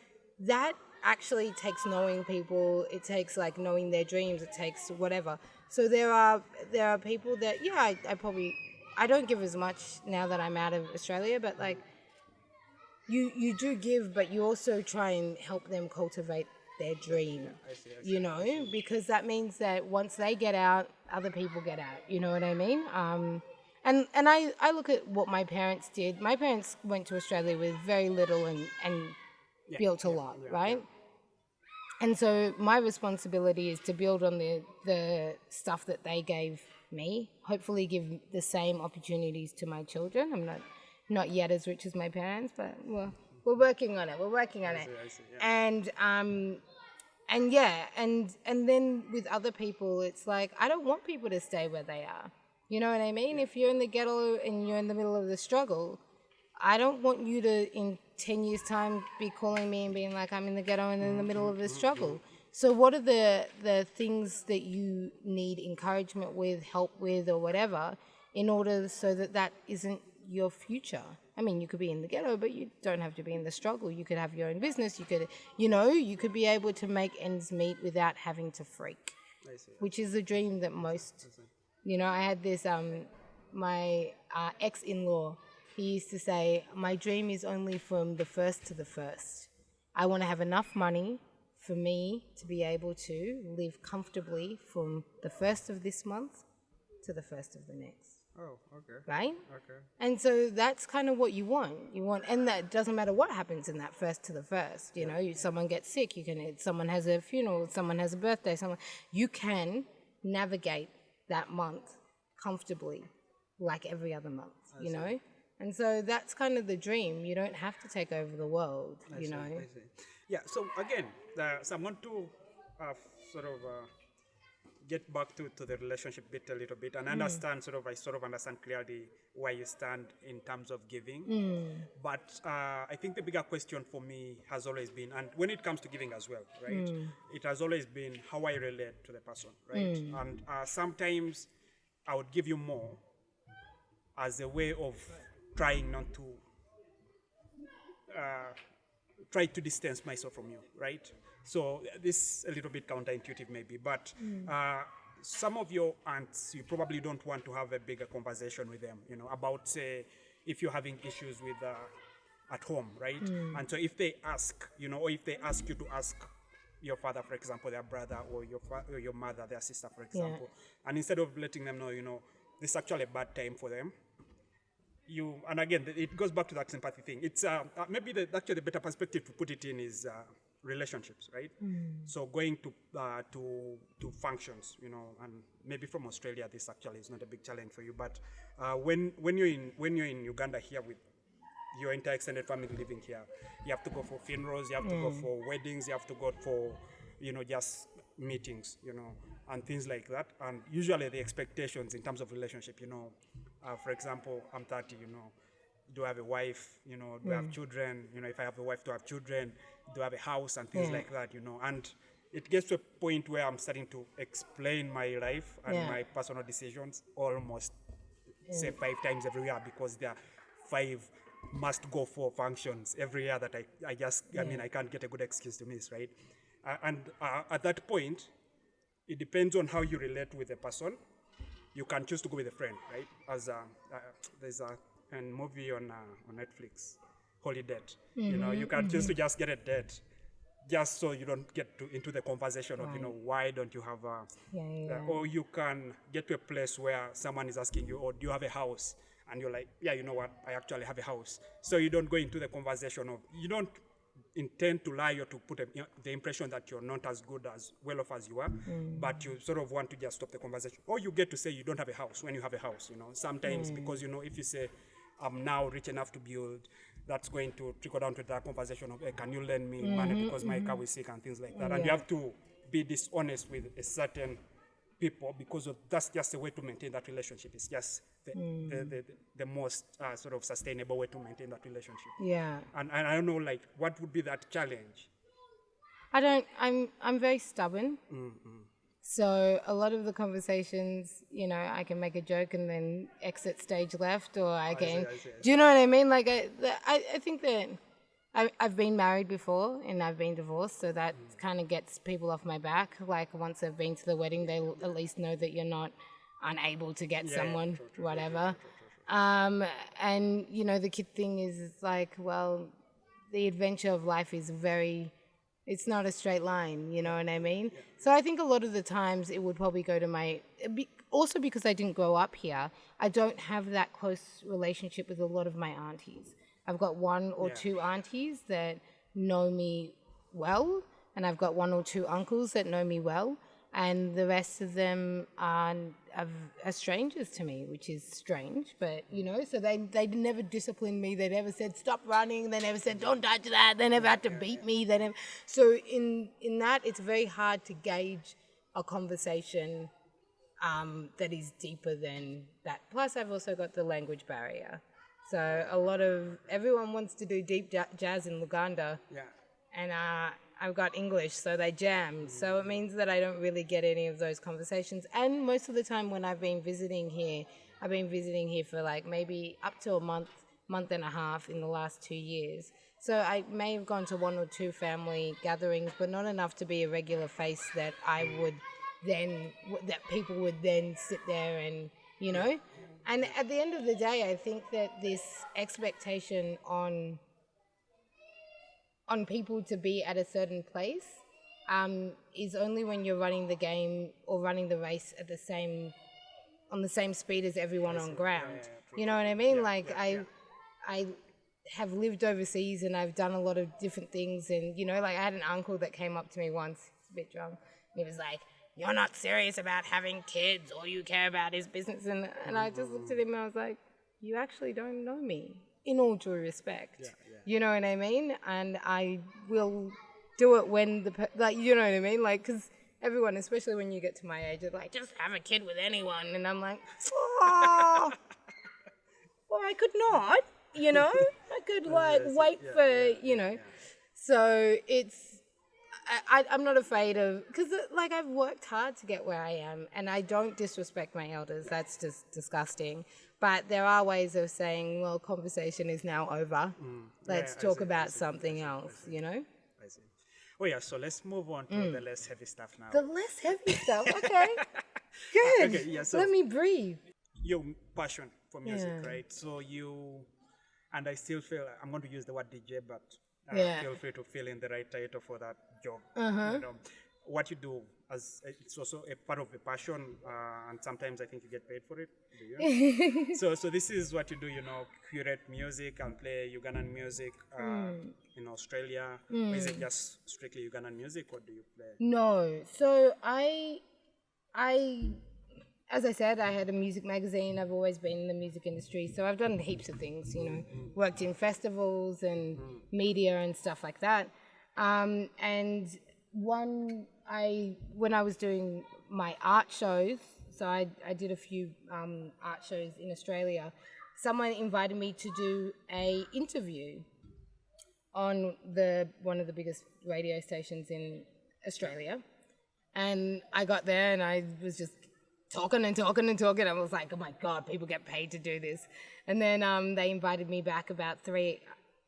that actually takes knowing people. It takes like knowing their dreams. It takes whatever. So there are people that, I don't give as much now that I'm out of Australia, but like you do give, but you also try and help them cultivate their dream, because that means that once they get out, other people get out. You know what I mean? And I look at what my parents did. My parents went to Australia with very little and built a lot, right? And so my responsibility is to build on the stuff that they gave me. Hopefully, give the same opportunities to my children. I'm not yet as rich as my parents, but we're working on it. I see, yeah. And then with other people, it's like, I don't want people to stay where they are. You know what I mean? If you're in the ghetto and you're in the middle of the struggle, I don't want you to, in 10 years' time, be calling me and being like, I'm in the ghetto and in the middle of the struggle. So what are the things that you need encouragement with, help with, or whatever, in order so that isn't your future? I mean, you could be in the ghetto, but you don't have to be in the struggle. You could have your own business. You could, you could be able to make ends meet without having to freak, which is a dream that most, I had this, my ex-in-law, he used to say, my dream is only from the first to the first. I want to have enough money for me to be able to live comfortably from the first of this month to the first of the next. Oh, okay. Right? Okay. And so that's kind of what you want. And that doesn't matter what happens in that first to the first. Someone gets sick, someone has a funeral, someone has a birthday, you can navigate that month comfortably like every other month, you know? And so that's kind of the dream. You don't have to take over the world, you know? I see. Yeah, so again, so I want to sort of get back to the relationship bit a little bit and understand I understand clearly where you stand in terms of giving. But I think the bigger question for me has always been, and when it comes to giving as well, right, it has always been how I relate to the person, right? And sometimes I would give you more as a way of trying not to try to distance myself from you, right? So this is a little bit counterintuitive maybe, but some of your aunts, you probably don't want to have a bigger conversation with them, you know, about, say, if you're having issues with at home, right? And so if they ask, you know, or if they ask you to ask your father, for example, their brother, or your mother, their sister, for example, and instead of letting them know, you know, this is actually a bad time for them, and again, it goes back to that sympathy thing. It's maybe actually the better perspective to put it in is relationships, right? So going to functions, you know, and maybe from Australia, this actually is not a big challenge for you. But when you're in Uganda here with your entire extended family living here, you have to go for funerals, you have to go for weddings, you have to go for, you know, just meetings, you know, and things like that. And usually the expectations in terms of relationship, you know, for example, I'm 30, you know, do I have a wife, you know, do I have children, you know, if I have a wife, do I have children, do I have a house and things like that, you know. And it gets to a point where I'm starting to explain my life and my personal decisions almost, say, 5 times every year, because there are 5 must go for functions every year that I mean, I can't get a good excuse to miss, right? And at that point, it depends on how you relate with the person. You can choose to go with a friend, right? As there's a movie on Netflix, Holy Date. You know, you can choose to just get a date, just so you don't get into the conversation of, you know, why don't you have or you can get to a place where someone is asking you, oh, do you have a house? And you're like, yeah, you know what, I actually have a house. So you don't go into the conversation of, you don't intend to lie or to put the impression that you're not as good, as well off as you are, but you sort of want to just stop the conversation. Or you get to say you don't have a house when you have a house, you know, sometimes because, you know, if you say, I'm now rich enough to build, that's going to trickle down to that conversation of, hey, can you lend me money because my car is sick and things like that. And you have to be dishonest with a certain people, because that's just a way to maintain that relationship. It's just the most sort of sustainable way to maintain that relationship. Yeah. And I don't know, like, what would be that challenge? I'm very stubborn. So a lot of the conversations, you know, I can make a joke and then exit stage left, or I can. Do you know what I mean? Like, I think that I've been married before and I've been divorced, so that kind of gets people off my back. Like, once they've been to the wedding, they at least know that you're not unable to get someone, whatever. And, you know, the kid thing is like, well, the adventure of life is it's not a straight line, you know what I mean? So I think a lot of the times it would probably go to also because I didn't grow up here, I don't have that close relationship with a lot of my aunties. I've got 1 or 2 aunties that know me well, and I've got 1 or 2 uncles that know me well, and the rest of them are strangers to me, which is strange. But, you know, so they never disciplined me. They never said, stop running. They never said, don't touch that. They never had to beat me. So in that, it's very hard to gauge a conversation that is deeper than that. Plus, I've also got the language barrier. So everyone wants to do deep jazz in Uganda. Yeah. And I've got English, so they jam. So it means that I don't really get any of those conversations. And most of the time when I've been visiting here for like maybe up to a month and a half in the last 2 years. So I may have gone to 1 or 2 family gatherings, but not enough to be a regular face that that people would then sit there and, you know. And at the end of the day, I think that this expectation on people to be at a certain place is only when you're running the game or running the race on the same speed as everyone on ground. You know what I mean? I have lived overseas and I've done a lot of different things, and, you know, like I had an uncle that came up to me once, he's a bit drunk, and he was like, you're not serious about having kids. All you care about is business. And I just looked at him and I was like, you actually don't know me, in all due respect. Yeah. You know what I mean? And I will do it when you know what I mean? Like, because everyone, especially when you get to my age, is like, just have a kid with anyone. And I'm like, oh, well, I could not, you know? I could, wait for, you know. So I'm not afraid of, because, like, I've worked hard to get where I am, and I don't disrespect my elders. That's just disgusting. But there are ways of saying, well, conversation is now over. Let's talk about something else, you know? I see. Oh, yeah, so let's move on to the less heavy stuff now. The less heavy stuff, okay. Good. Okay, yeah, so let me breathe. Your passion for music, right? So and I still feel, I'm going to use the word DJ, but feel free to fill in the right title for that job. You know, what you do, it's also a part of the passion, and sometimes I think you get paid for it. Do you? so this is what you do, you know, curate music and play Ugandan music in Australia. Or is it just strictly Ugandan music? What do you play? No. So I as I said, I had a music magazine. I've always been in the music industry. So I've done heaps of things, you know, worked in festivals and media and stuff like that. And when I was doing my art shows, so I did a few art shows in Australia, someone invited me to do a interview on one of the biggest radio stations in Australia. And I got there and I was just talking. I was like, oh my God, people get paid to do this. And then they invited me back about 3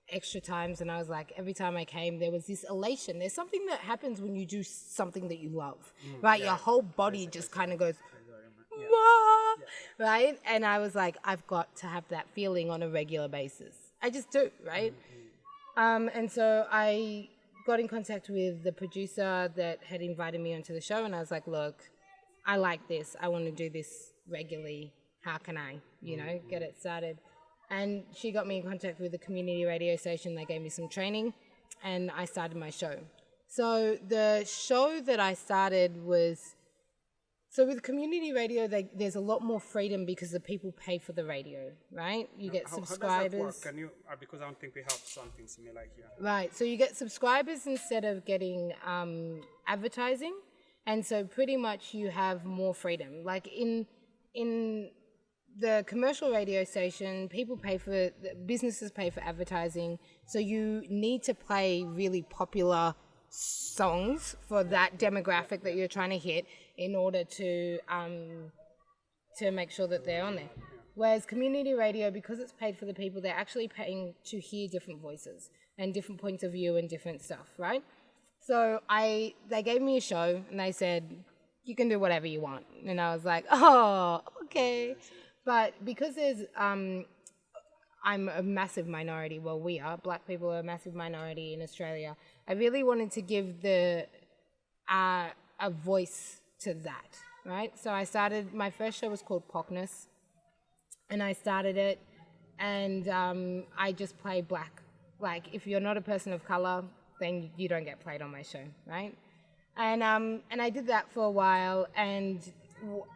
extra times, and I was like, every time I came, there was this elation. There's something that happens when you do something that you love, right? Your whole body just kind of goes, right? And I was like, I've got to have that feeling on a regular basis. I just do, right? And so I got in contact with the producer that had invited me onto the show, and I was like, look, I like this. I want to do this regularly. How can I, you know, get it started? And she got me in contact with a community radio station. They gave me some training, and I started my show. So the show that I started was, so with community radio, there's a lot more freedom because the people pay for the radio, right? You get subscribers. How does that work? Can you, because I don't think we have something similar here. Right, so you get subscribers instead of getting advertising. And so pretty much you have more freedom. Like in the commercial radio station, businesses pay for advertising. So you need to play really popular songs for that demographic that you're trying to hit in order to make sure that they're on there. Whereas community radio, because it's paid for the people, they're actually paying to hear different voices and different points of view and different stuff, right? So they gave me a show and they said, you can do whatever you want. And I was like, oh, okay. But because I'm a massive minority, well, we are, black people are a massive minority in Australia, I really wanted to give a voice to that, right? So my first show was called Parkness, and I started it, and I just play black. Like, if you're not a person of color, then you don't get played on my show, right? And I did that for a while, and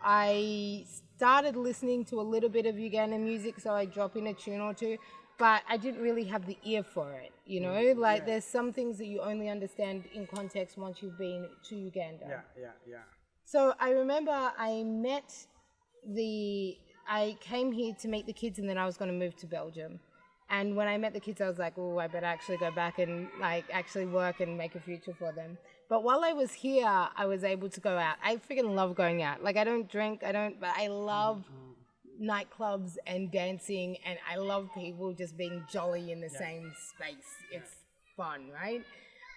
I started listening to a little bit of Ugandan music, so I drop in a tune or two, but I didn't really have the ear for it, you know? There's some things that you only understand in context once you've been to Uganda. Yeah. So I remember I came here to meet the kids, and then I was going to move to Belgium. And when I met the kids, I was like, oh, I better actually go back and actually work and make a future for them. But while I was here, I was able to go out. I freaking love going out. Like, I don't drink, but I love nightclubs and dancing, and I love people just being jolly in the same space. It's fun, right?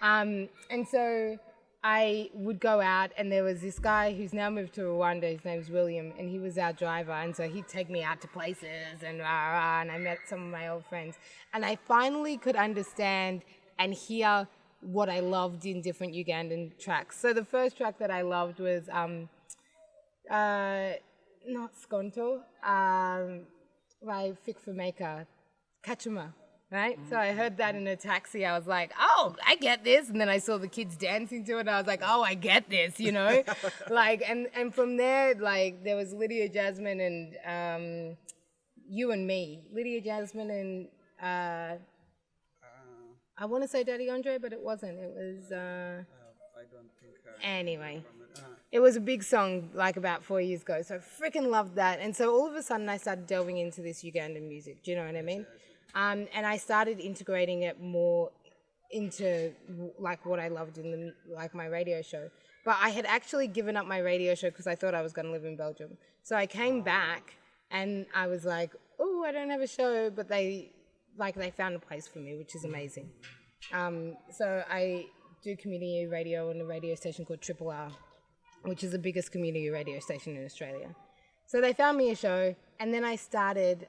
And so I would go out, and there was this guy who's now moved to Rwanda. His name's William, and he was our driver. And so he'd take me out to places and and I met some of my old friends. And I finally could understand and hear what I loved in different Ugandan tracks. So the first track that I loved was not Skonto, by Fikfumeka, Kachuma. right? So I heard that in a taxi. I was like, oh, I get this. And then I saw the kids dancing to it. And I was like, oh, I get this, you know? Like, and from there, like, there was Lydia Jasmine and you and me. Lydia Jasmine and I want to say Daddy Andre, but it wasn't. It was... I don't think... Anyway, it was a big song like about 4 years ago. So I freaking loved that. And so all of a sudden I started delving into this Ugandan music. Do you know what I mean? And I started integrating it more into like what I loved in the, like my radio show. But I had actually given up my radio show because I thought I was going to live in Belgium. So I came back and I was like, oh, I don't have a show. But they found a place for me, which is amazing. So I do community radio on a radio station called Triple R, which is the biggest community radio station in Australia. So they found me a show, and then I started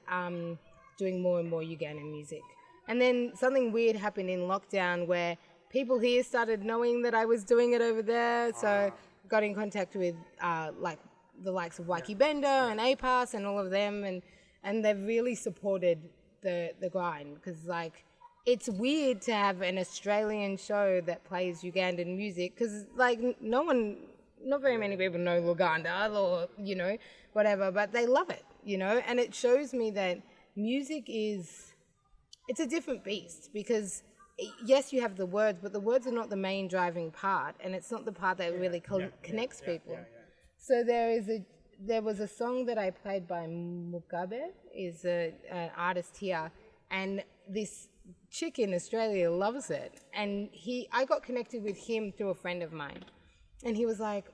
doing more and more Ugandan music. And then something weird happened in lockdown where people here started knowing that I was doing it over there. So got in contact with like the likes of Waiki Bender and APAS and all of them, and they've really supported the grind because like it's weird to have an Australian show that plays Ugandan music because like not very many people know Uganda or, you know, whatever, but they love it, you know, and it shows me that music it's a different beast because yes, you have the words, but the words are not the main driving part and it's not the part that really connects people. So there was a song that I played by Mugabe, is an artist here, and this chick in Australia loves it. And I got connected with him through a friend of mine. And he was like,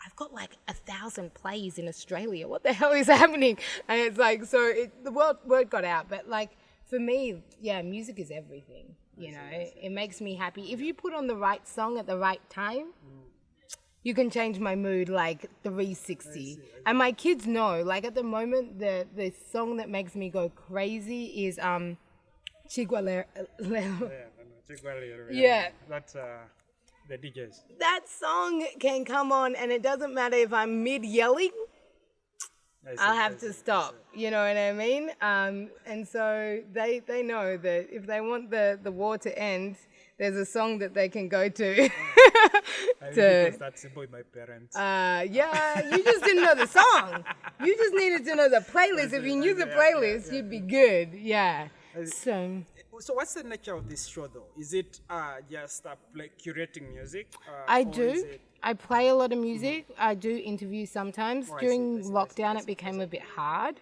I've got like 1,000 plays in Australia. What the hell is happening? And it's like, so the word got out. But like, for me, yeah, music is everything. You know, it makes me happy. If you put on the right song at the right time, you can change my mood like 360. And my kids know, like at the moment, the song that makes me go crazy is Chigwalero. Yeah. That's the DJs. That song can come on and it doesn't matter if I'm mid-yelling. I'll have to stop, you know what I mean? And so they know that if they want the war to end, there's a song that they can go to. That's simple with my parents. Yeah, you just didn't know the song. You just needed to know the playlist. If you knew the playlist, you'd be good. Yeah. So what's the nature of this show, though? Is it just curating music? I do. I play a lot of music. I do interviews sometimes. During lockdown, it became a bit hard.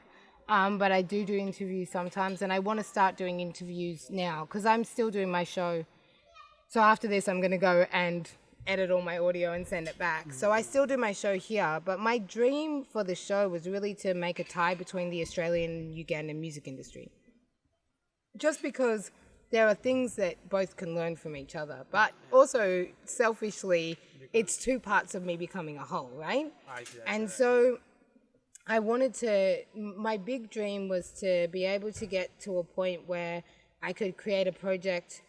But I do interviews sometimes. And I want to start doing interviews now because I'm still doing my show. So after this, I'm going to go and edit all my audio and send it back. So I still do my show here. But my dream for the show was really to make a tie between the Australian and Ugandan music industry. Just because there are things that both can learn from each other. But also, selfishly, it's two parts of me becoming a whole, right? And so I wanted my big dream was to be able to get to a point where I could create a project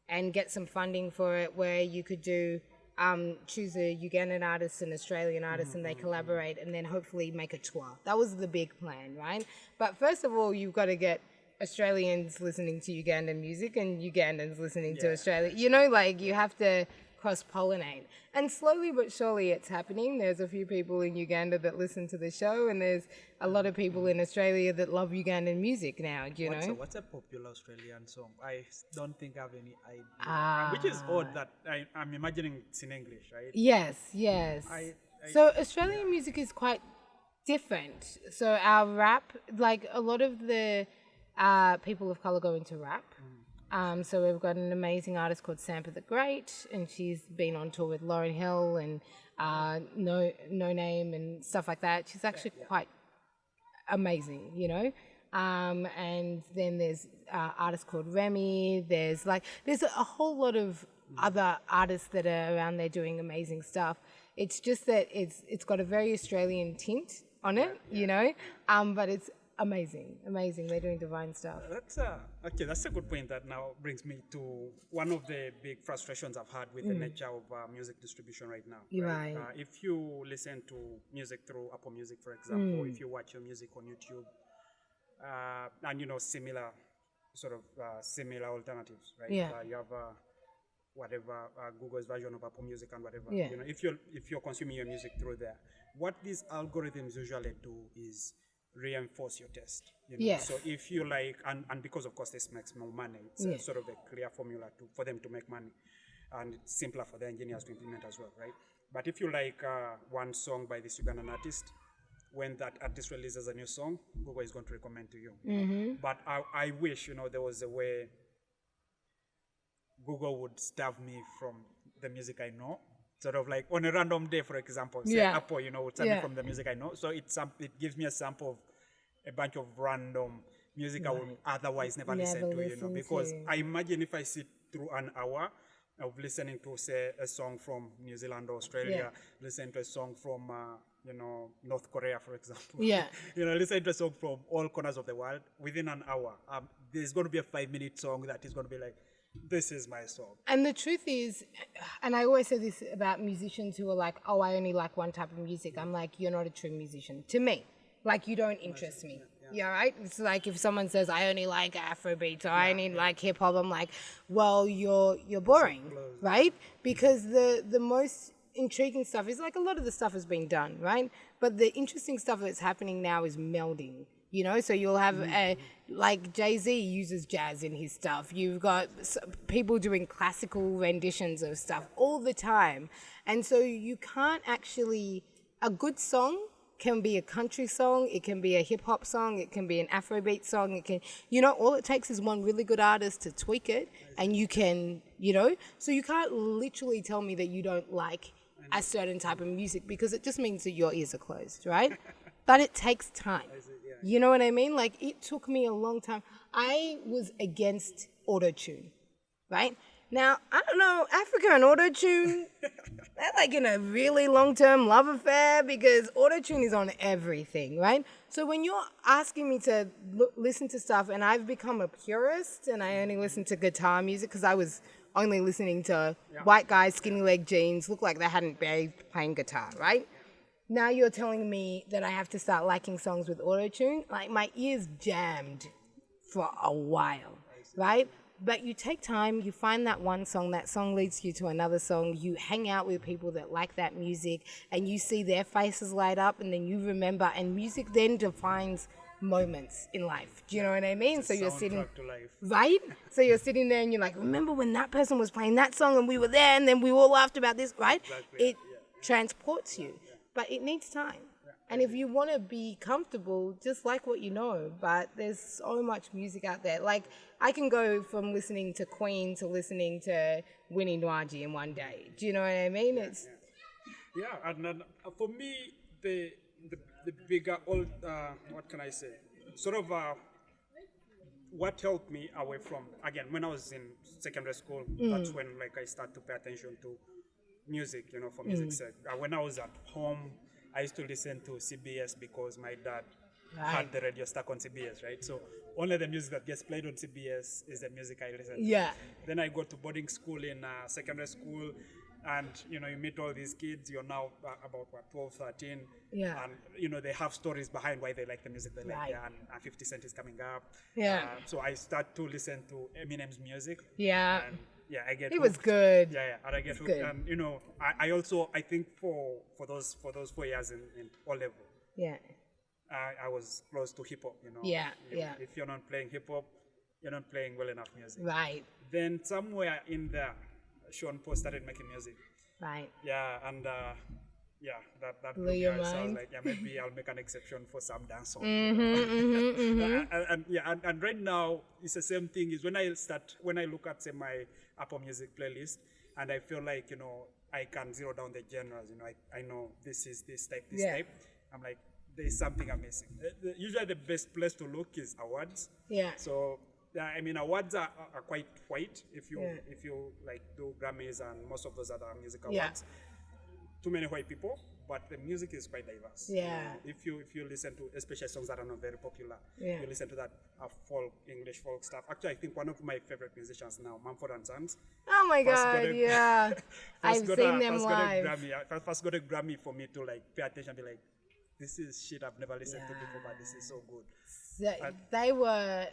and get some funding for it where you could choose a Ugandan artist and Australian artist and they collaborate and then hopefully make a tour. That was the big plan, right? But first of all, you've got to get Australians listening to Ugandan music and Ugandans listening to Australia. You know, like you have to cross-pollinate. And slowly but surely it's happening. There's a few people in Uganda that listen to the show and there's a lot of people in Australia that love Ugandan music now, you know. What's a popular Australian song? I don't think I have any idea. Which is odd that I'm imagining it's in English, right? Yes. So Australian music is quite different. So our rap, like a lot of the people of colour go into rap. So we've got an amazing artist called Sampa the Great, and she's been on tour with Lauryn Hill and No Name and stuff like that. She's actually quite amazing, you know. And then there's artists called Remy. There's a whole lot of other artists that are around there doing amazing stuff. It's just that it's got a very Australian tint on it, you know. But it's amazing. They're doing divine stuff. That's a good point. That now brings me to one of the big frustrations I've had with the nature of music distribution right now. Right. If you listen to music through Apple Music, for example, if you watch your music on YouTube, and similar sort of similar alternatives, right? Yeah. You have whatever Google's version of Apple Music and whatever. Yeah. You know, if you're consuming your music through there, what these algorithms usually do is reinforce your taste. You know? Yes. So if you like, and because of course this makes more money, it's sort of a clear formula for them to make money, and it's simpler for the engineers to implement as well, right? But if you like one song by this Ugandan artist, when that artist releases a new song, Google is going to recommend to you. Mm-hmm. But I wish, you know, there was a way Google would starve me from the music I know. Sort of like on a random day, for example, say Apple, you know, would starve me from the music I know. So it gives me a sample of a bunch of random music I would otherwise never listen to, you know, because I imagine if I sit through an hour of listening to, say, a song from New Zealand or Australia, listening to a song from, you know, North Korea, for example. Yeah. You know, listening to a song from all corners of the world within an hour. There's going to be a 5-minute song that is going to be like, this is my song. And the truth is, and I always say this about musicians who are like, oh, I only like one type of music. I'm like, you're not a true musician. To me, like, you don't interest me. Yeah, right? It's like if someone says, I only like Afrobeats or I only like hip hop, I'm like, well, you're boring, right? Because the most intriguing stuff is like a lot of the stuff has been done, right? But the interesting stuff that's happening now is melding. You know, so you'll have like Jay-Z uses jazz in his stuff. You've got people doing classical renditions of stuff all the time. And so you can't actually, a good song can be a country song, it can be a hip hop song, it can be an Afrobeat song, it can, you know, all it takes is one really good artist to tweak it and you can, you know, so you can't literally tell me that you don't like a certain type of music because it just means that your ears are closed, right? But it takes time. You know what I mean? Like, it took me a long time. I was against auto-tune, right? Now, I don't know, Africa and auto-tune, they're like in a really long-term love affair because auto-tune is on everything, right? So when you're asking me to listen to stuff and I've become a purist and I only listen to guitar music because I was only listening to white guys, skinny leg jeans, look like they hadn't bathed playing guitar, right? Now you're telling me that I have to start liking songs with auto-tune? Like, my ears jammed for a while, right? But you take time, you find that one song, that song leads you to another song, you hang out with people that like that music, and you see their faces light up, and then you remember, and music then defines moments in life. Do you know what I mean? So you're sitting, right? So you're sitting there and you're like, remember when that person was playing that song and we were there and then we all laughed about this, right? It transports you. But it needs time. And if you want to be comfortable, just like what you know. But there's so much music out there. Like, I can go from listening to Queen to listening to Winnie Nwaji in one day. Do you know what I mean? And for me, the bigger, what can I say? Sort of what helped me away from, again, when I was in secondary school, that's when like I started to pay attention to music, you know, for music's sake. When I was at home, I used to listen to CBS because my dad had the radio stuck on CBS, right? So only the music that gets played on CBS is the music I listen to. Yeah. Then I go to boarding school in secondary school, and, you know, you meet all these kids, you're now about, 12, 13, and, you know, they have stories behind why they like the music they like, and 50 Cent is coming up. So I start to listen to Eminem's music. And, I get. It was good. And I get hooked. And, you know, I also, I think for those 4 years in O level, I was close to hip hop. You know, if you're not playing hip hop, you're not playing well enough music. Right. Then somewhere in there, Sean Paul started making music. Right. And that blew your mind. So I was like, maybe I'll make an exception for some dance song. And right now it's the same thing. Is when I look at, say, my Apple Music playlist, and I feel like, you know, I can zero down the genres. You know, I know this is this type. I'm like, there's something I'm missing. Usually the best place to look is awards. So I mean, awards are quite white if you like do Grammys and most of those other music awards. Too many white people, but the music is quite diverse. If you listen to, especially songs that are not very popular, you listen to that folk, English folk stuff. Actually, I think one of my favorite musicians now, Mumford and Sons. Oh my God, I've seen them live. First got a Grammy for me to like pay attention, be like, this is shit I've never listened to before, but this is so good. They were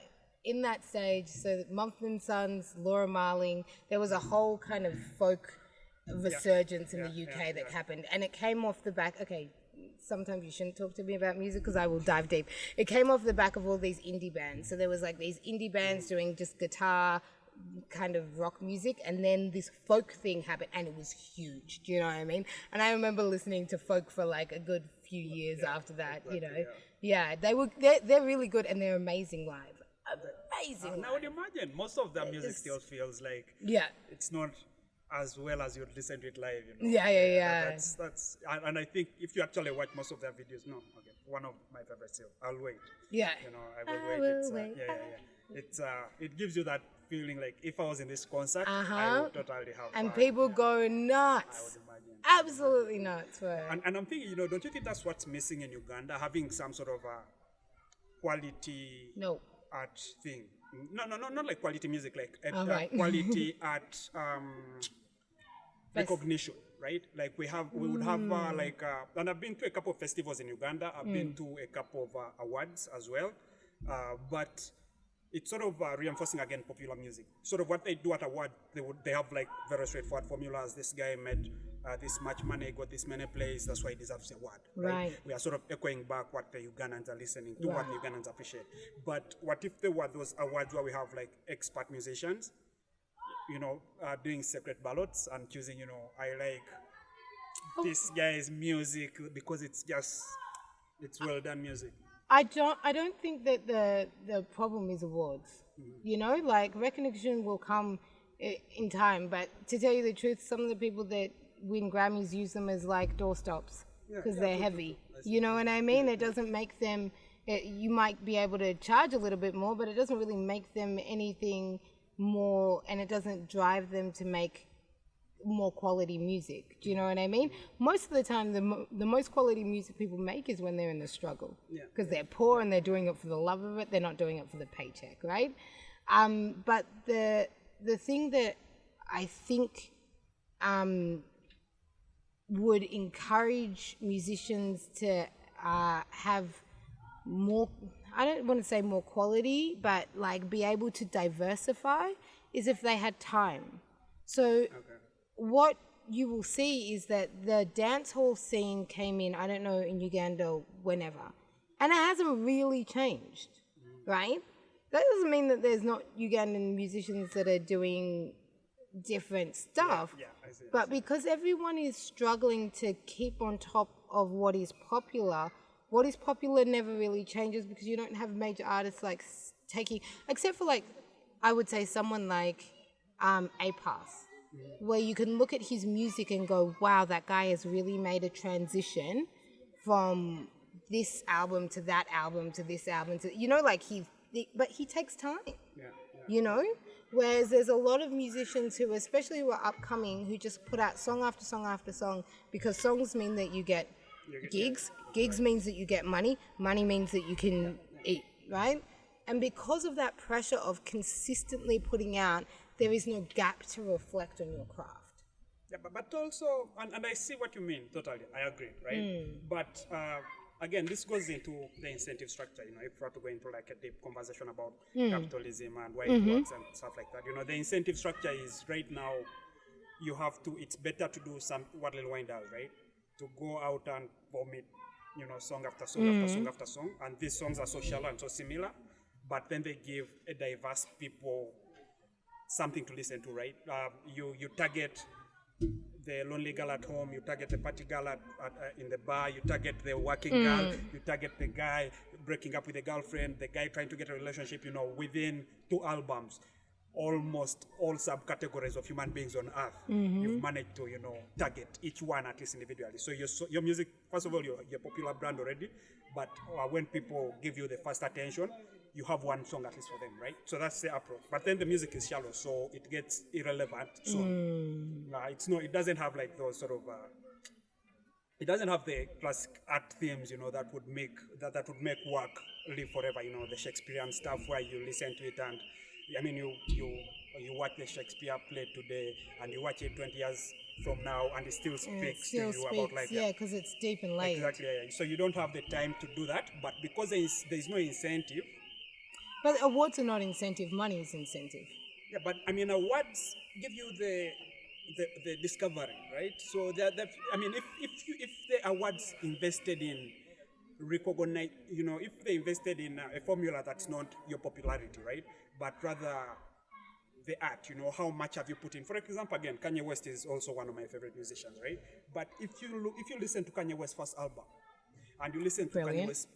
in that stage, so Mumford & Sons, Laura Marling, there was a whole kind of folk resurgence in the UK that happened, and it came off the back. Okay, sometimes you shouldn't talk to me about music because I will dive deep. It came off the back of all these indie bands. So there was like these indie bands doing just guitar kind of rock music, and then this folk thing happened, and it was huge. Do you know what I mean? And I remember listening to folk for like a good few years after that. Exactly, you know, they're really good, and they're amazing live. Amazing. I would imagine most of their music still feels like it's not as well as you'd listen to it live. You know? That's and I think if you actually watch most of their videos, one of my favorites still. I'll wait. Yeah. You know, I will wait. It's it gives you that feeling like if I was in this concert, I would totally have and fun. People go nuts. I would imagine. Absolutely nuts. And I'm thinking, you know, don't you think that's what's missing in Uganda, having some sort of a quality art thing? No, not like quality music, like quality art recognition, right? Like we would have and I've been to a couple of festivals in Uganda. I've been to a couple of awards as well, but it's sort of reinforcing again popular music. Sort of what they do at award, they have like very straightforward formulas. This guy made this much money, got this many plays, that's why he deserves the award. Right? We are sort of echoing back what the Ugandans are listening to, what the Ugandans appreciate. But what if there were those awards where we have like expert musicians, you know, doing separate ballots and choosing, you know, I like this guy's music because it's well done music. I don't think that the problem is awards. You know, like recognition will come in time, but to tell you the truth, some of the people that win Grammys use them as like doorstops because they're heavy. You know what I mean? It doesn't make them. You might be able to charge a little bit more, but it doesn't really make them anything more, and it doesn't drive them to make more quality music. Do you know what I mean? Most of the time, the most quality music people make is when they're in the struggle, because they're poor and they're doing it for the love of it. They're not doing it for the paycheck, right? But the thing that I think would encourage musicians to have more, I don't want to say more quality, but like be able to diversify, is if they had time. So what you will see is that the dance hall scene came in, I don't know, in Uganda whenever, and it hasn't really changed, right? That doesn't mean that there's not Ugandan musicians that are doing different stuff, but because everyone is struggling to keep on top of what is popular never really changes, because you don't have major artists like taking, except for like, I would say someone like A-Pass, where you can look at his music and go, wow, that guy has really made a transition from this album to that album to this album to, you know, like but he takes time, you know? Whereas there's a lot of musicians who, especially who are upcoming, who just put out song after song after song, because songs mean that you get gigs, gigs means that you get money, money means that you can eat, right? And because of that pressure of consistently putting out, there is no gap to reflect on your craft. Yeah, but also, and I see what you mean, totally, I agree, right? But again, this goes into the incentive structure, you know, if we have to go into like a deep conversation about capitalism and why it works and stuff like that. You know, the incentive structure is right now, it's better to do what Lil Wayne does, right? To go out and vomit, you know, song after song after song after song. And these songs are so shallow and so similar, but then they give a diverse people something to listen to, right? You target the lonely girl at home, you target the party girl in the bar, you target the working girl, you target the guy breaking up with a girlfriend, the guy trying to get a relationship, you know, within 2 albums. Almost all subcategories of human beings on earth, you've managed to, you know, target each one at least individually. So your music, first of all, you're a popular brand already, but when people give you the first attention, you have one song at least for them, right? So that's the approach. But then the music is shallow, so it gets irrelevant. So it doesn't have like those sort of, it doesn't have the classic art themes, you know, that would make work live forever. You know, the Shakespearean stuff where you listen to it and, I mean, you watch the Shakespeare play today and you watch it 20 years from now and it still speaks to you about like that. Yeah, because it's deep and layered. Exactly, yeah. So you don't have the time to do that, but because there is no incentive. But awards are not incentive. Money is incentive. Yeah, but I mean, awards give you the discovery, right? So if the awards invested in recognize, if they invested in a formula that's not your popularity, right, but rather the art, how much have you put in? For example, again, Kanye West is also one of my favorite musicians, right? But if you listen to Kanye West's first album, and you listen to Brilliant. Kanye West,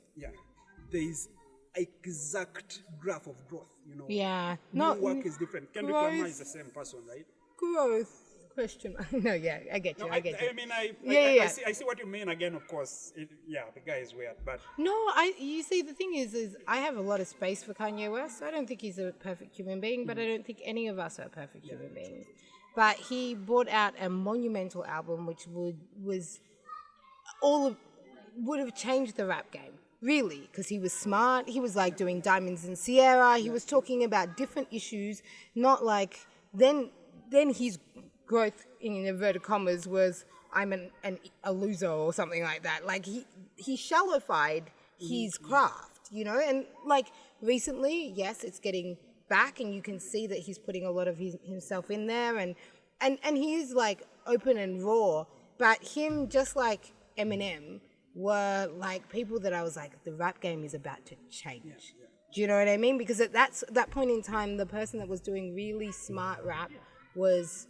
there is exact graph of growth, Yeah. New work is different. Kendrick Lamar is the same person, right? Growth. Question. No, yeah, I get you. No, I get you. I mean, Yeah. I see what you mean. Again, of course, the guy is weird, but No, you see, the thing is I have a lot of space for Kanye West. I don't think he's a perfect human being, but I don't think any of us are perfect human beings. But he brought out a monumental album which would have changed the rap game, really, because he was smart. He was like doing Diamonds in Sierra. He was talking about different issues, not like then his growth in inverted commas was I'm a loser or something like that. Like he shallowified his craft, and like recently, yes, it's getting back and you can see that he's putting a lot of himself in there and he is like open and raw, but him, just like Eminem, were like people that I was like, the rap game is about to change. Do you know what I mean? Because at that point in time, the person that was doing really smart rap was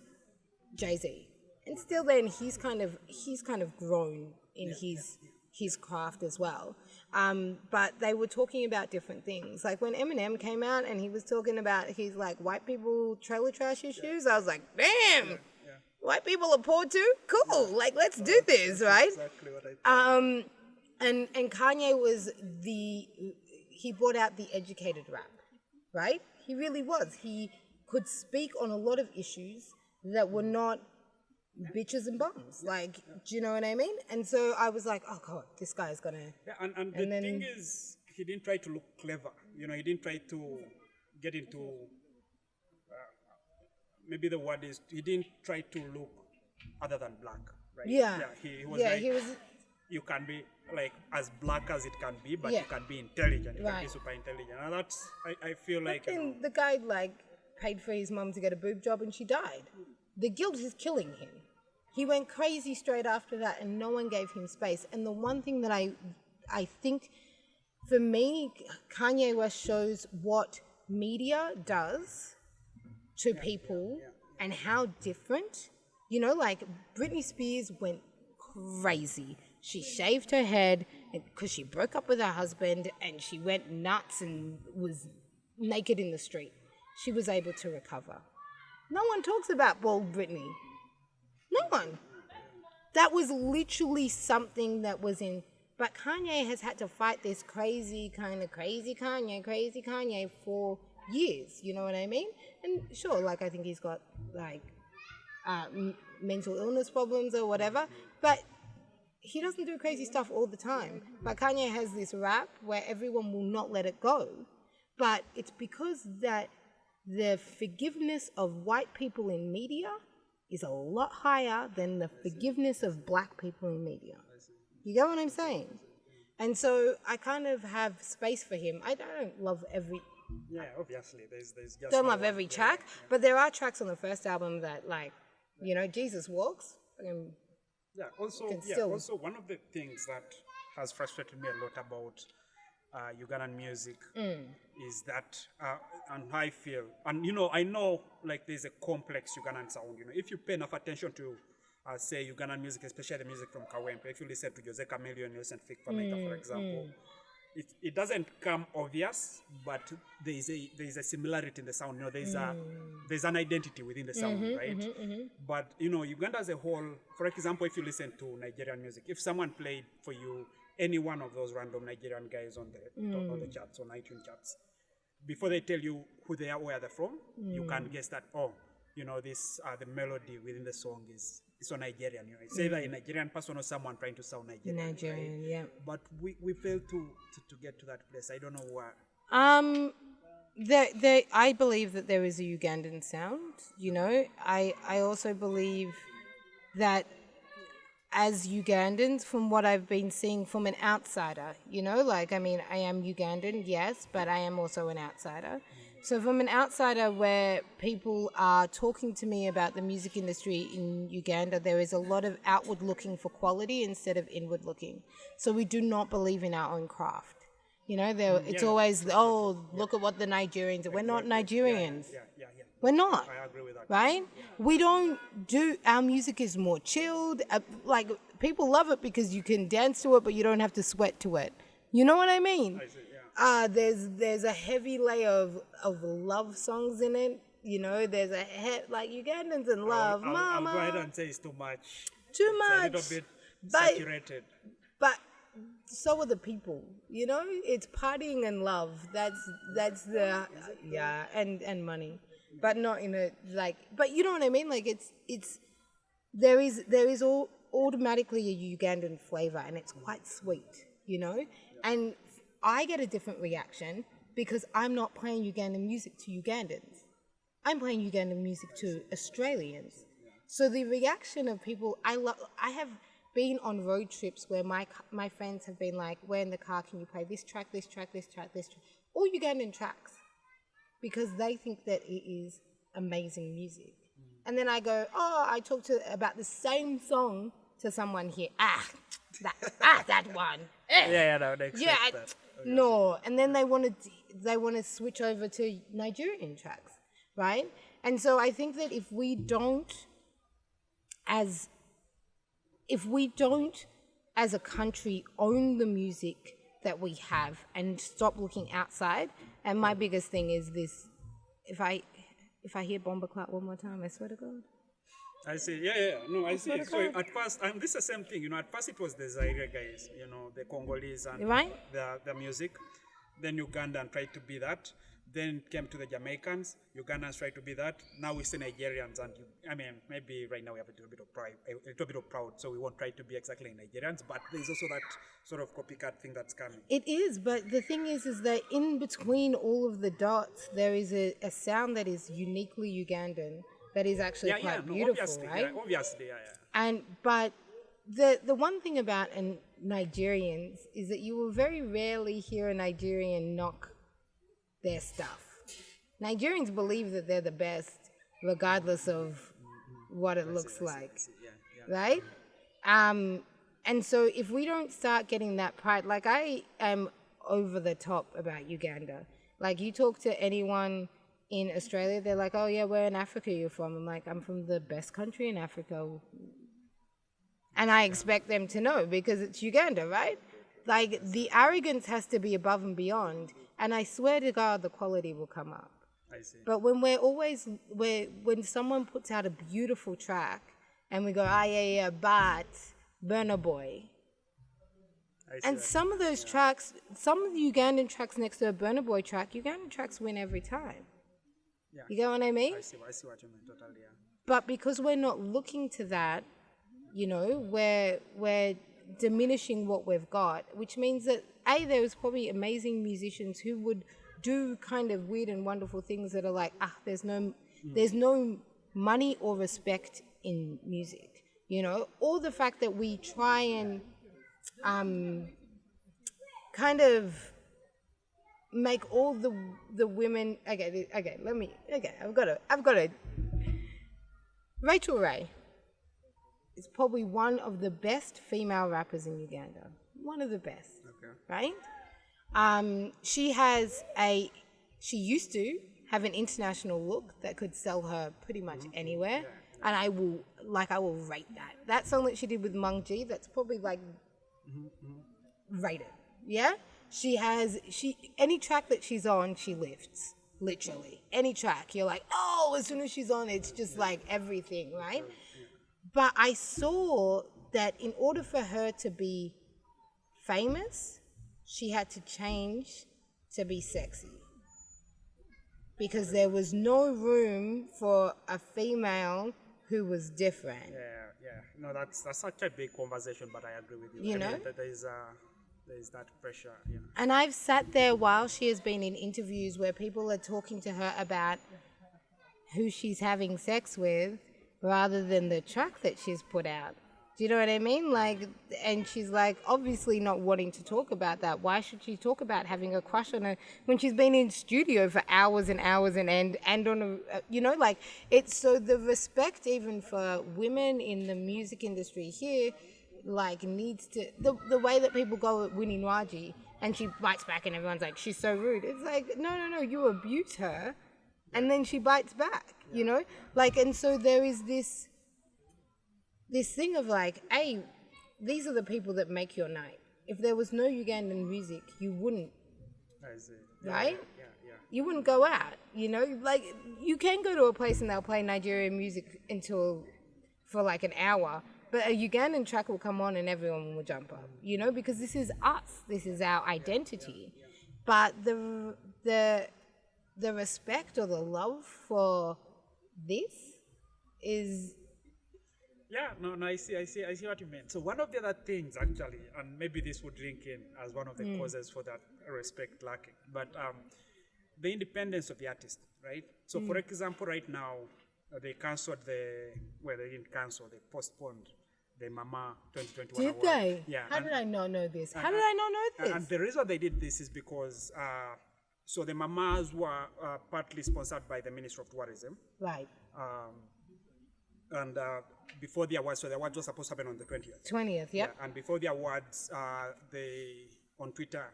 Jay-Z, and still then he's kind of grown in his craft as well. But they were talking about different things. Like when Eminem came out and he was talking about his like white people trailer trash issues, I was like, damn, white people are poor too? Cool, like let's do this, right? Exactly what I thought. And Kanye he brought out the educated rap, right? He really was. He could speak on a lot of issues that were not bitches and bums. Like, do you know what I mean? And so I was like, oh God, this guy's gonna... Yeah, and the thing is, he didn't try to look clever. He didn't try to get into... maybe the word is, he didn't try to look other than black, right? Yeah. He was you can be like as black as it can be, but you can be intelligent. You can be super intelligent. And that's, I feel like... the guy, like, paid for his mum to get a boob job and she died. The guilt is killing him. He went crazy straight after that and no one gave him space. And the one thing that I think, for me, Kanye West shows what media does to people and how different. Like Britney Spears went crazy. She shaved her head because she broke up with her husband and she went nuts and was naked in the street. She was able to recover. No one talks about bald Britney. No one. That was literally something that was in... But Kanye has had to fight this crazy Kanye for years. You know what I mean? And sure, like I think he's got like mental illness problems or whatever. But he doesn't do crazy stuff all the time. But Kanye has this rap where everyone will not let it go. But it's because that the forgiveness of white people in media is a lot higher than the forgiveness of black people in media. You get what I'm saying? And so I kind of have space for him. I don't love every... Yeah, obviously. There's just... Don't love every track, but there are tracks on the first album that, like, Jesus Walks. Also one of the things that has frustrated me a lot about Ugandan music is that, and I feel, and I know like there's a complex Ugandan sound. If you pay enough attention to, say, Ugandan music, especially the music from Kawempe, if you listen to Jose Chameleon, you listen to Fik Fameka, for example, it doesn't come obvious, but there is a similarity in the sound. There's an identity within the sound, right? But Uganda as a whole, for example, if you listen to Nigerian music, if someone played for you any one of those random Nigerian guys on the charts, on iTunes charts, before they tell you who they are, where they're from, you can guess that, this the melody within the song is so Nigerian. It's either a Nigerian person or someone trying to sound Nigerian. Nigerian, right? Yeah. But we fail to get to that place. I don't know why. I believe that there is a Ugandan sound. I also believe that as Ugandans, from what I've been seeing from an outsider, you know, like, I mean, I am Ugandan, yes, but I am also an outsider. So from an outsider where people are talking to me about the music industry in Uganda, there is a lot of outward looking for quality instead of inward looking. So we do not believe in our own craft. You know, it's always, look at what the Nigerians are. We're not Nigerians. We're not. I agree with that. Right? We don't do, our music is more chilled. Like, people love it because you can dance to it, but you don't have to sweat to it. You know what I mean? I see, yeah. There's a heavy layer of love songs in it. You know, there's like Ugandans in love. I'll go ahead and say it's too much. Too much. It's a little bit saturated. But so are the people, you know? It's partying and love. That's the, yeah, and money. But not in a, like, but you know what I mean? Like, there is automatically a Ugandan flavor, and it's quite sweet, you know? And I get a different reaction because I'm not playing Ugandan music to Ugandans. I'm playing Ugandan music to Australians. So the reaction of people, I have been on road trips where my friends have been like, we're in the car, can you play this track, this track, this track, this track? All Ugandan tracks. Because they think that it is amazing music. And then I go, I talked about the same song to someone here. That one. No, they accept that. No. And then they want to switch over to Nigerian tracks, right? And so I think that if we don't, as a country, own the music that we have and stop looking outside. And my biggest thing is this: if I hear Bomba Clat one more time, I swear to God. I see. No, I see. So at first, this is the same thing. You know, at first it was the Zaire guys, you know, the Congolese and right? the music. Then Ugandan tried to be that. Then it came to the Jamaicans. Ugandans tried to be that. Now we see Nigerians, and maybe right now we have a little bit of pride, so we won't try to be exactly Nigerians. But there's also that sort of copycat thing that's coming. It is, but the thing is that in between all of the dots, there is a sound that is uniquely Ugandan that is actually quite beautiful, right? Obviously. But the one thing about Nigerians is that you will very rarely hear a Nigerian knock their stuff. Nigerians believe that they're the best, regardless of what it looks like, right? And so if we don't start getting that pride, like I am over the top about Uganda. Like, you talk to anyone in Australia, they're like, oh yeah, where in Africa are you from? I'm like, I'm from the best country in Africa. And I expect them to know because it's Uganda, right? Like, the arrogance has to be above and beyond. And I swear to God, the quality will come up. I see. But when someone puts out a beautiful track and we go, but Burna Boy. And some of those tracks, some of the Ugandan tracks next to a Burna Boy track, Ugandan tracks win every time. Yeah. You get what I mean? I see what you mean, totally, yeah. But because we're not looking to that, you know, we're diminishing what we've got, which means that there was probably amazing musicians who would do kind of weird and wonderful things that are like, there's no money or respect in music, you know, or the fact that we try and kind of make all the women I've got to Rachel Ray is probably one of the best female rappers in Uganda. One of the best. Okay. Right? She used to have an international look that could sell her pretty much anywhere. And I will rate that. That song that she did with Mung G, that's probably like rated. Yeah? Any track that she's on, she lifts. Literally. Any track. You're like, as soon as she's on, it's just like everything, right? But I saw that in order for her to be famous, she had to change to be sexy. Because there was no room for a female who was different. Yeah. No, that's such a big conversation, but I agree with you. You know? There is that pressure. You know? And I've sat there while she has been in interviews where people are talking to her about who she's having sex with, rather than the track that she's put out. Do you know what I mean? Like, and she's like obviously not wanting to talk about that. Why should she talk about having a crush on her when she's been in studio for hours and hours and on a, you know, like it's so the respect even for women in the music industry here, like needs to, the way that people go at Winnie Nwaji and she bites back and everyone's like, she's so rude. It's like, no, you abuse her and then she bites back, you know? Like, and so there is this thing of like, hey, these are the people that make your night. If there was no Ugandan music, you wouldn't, right? Yeah. You wouldn't go out, you know? Like, you can go to a place and they'll play Nigerian music for like an hour, but a Ugandan track will come on and everyone will jump up, you know? Because this is us. This is our identity. But the respect or the love for this is... Yeah, no, I see what you mean. So one of the other things, actually, and maybe this would link in as one of the causes for that respect lacking, but the independence of the artist, right? So, for example, right now, they cancelled they didn't cancel, they postponed the Mama 2021 Did award. they? Yeah. How did I not know this? How did I not know this? And the reason they did this is because, so the Mamas were partly sponsored by the Ministry of Tourism. Right. And before the awards, so the awards was supposed to happen on the 20th. 20th, yeah. And before the awards, on Twitter,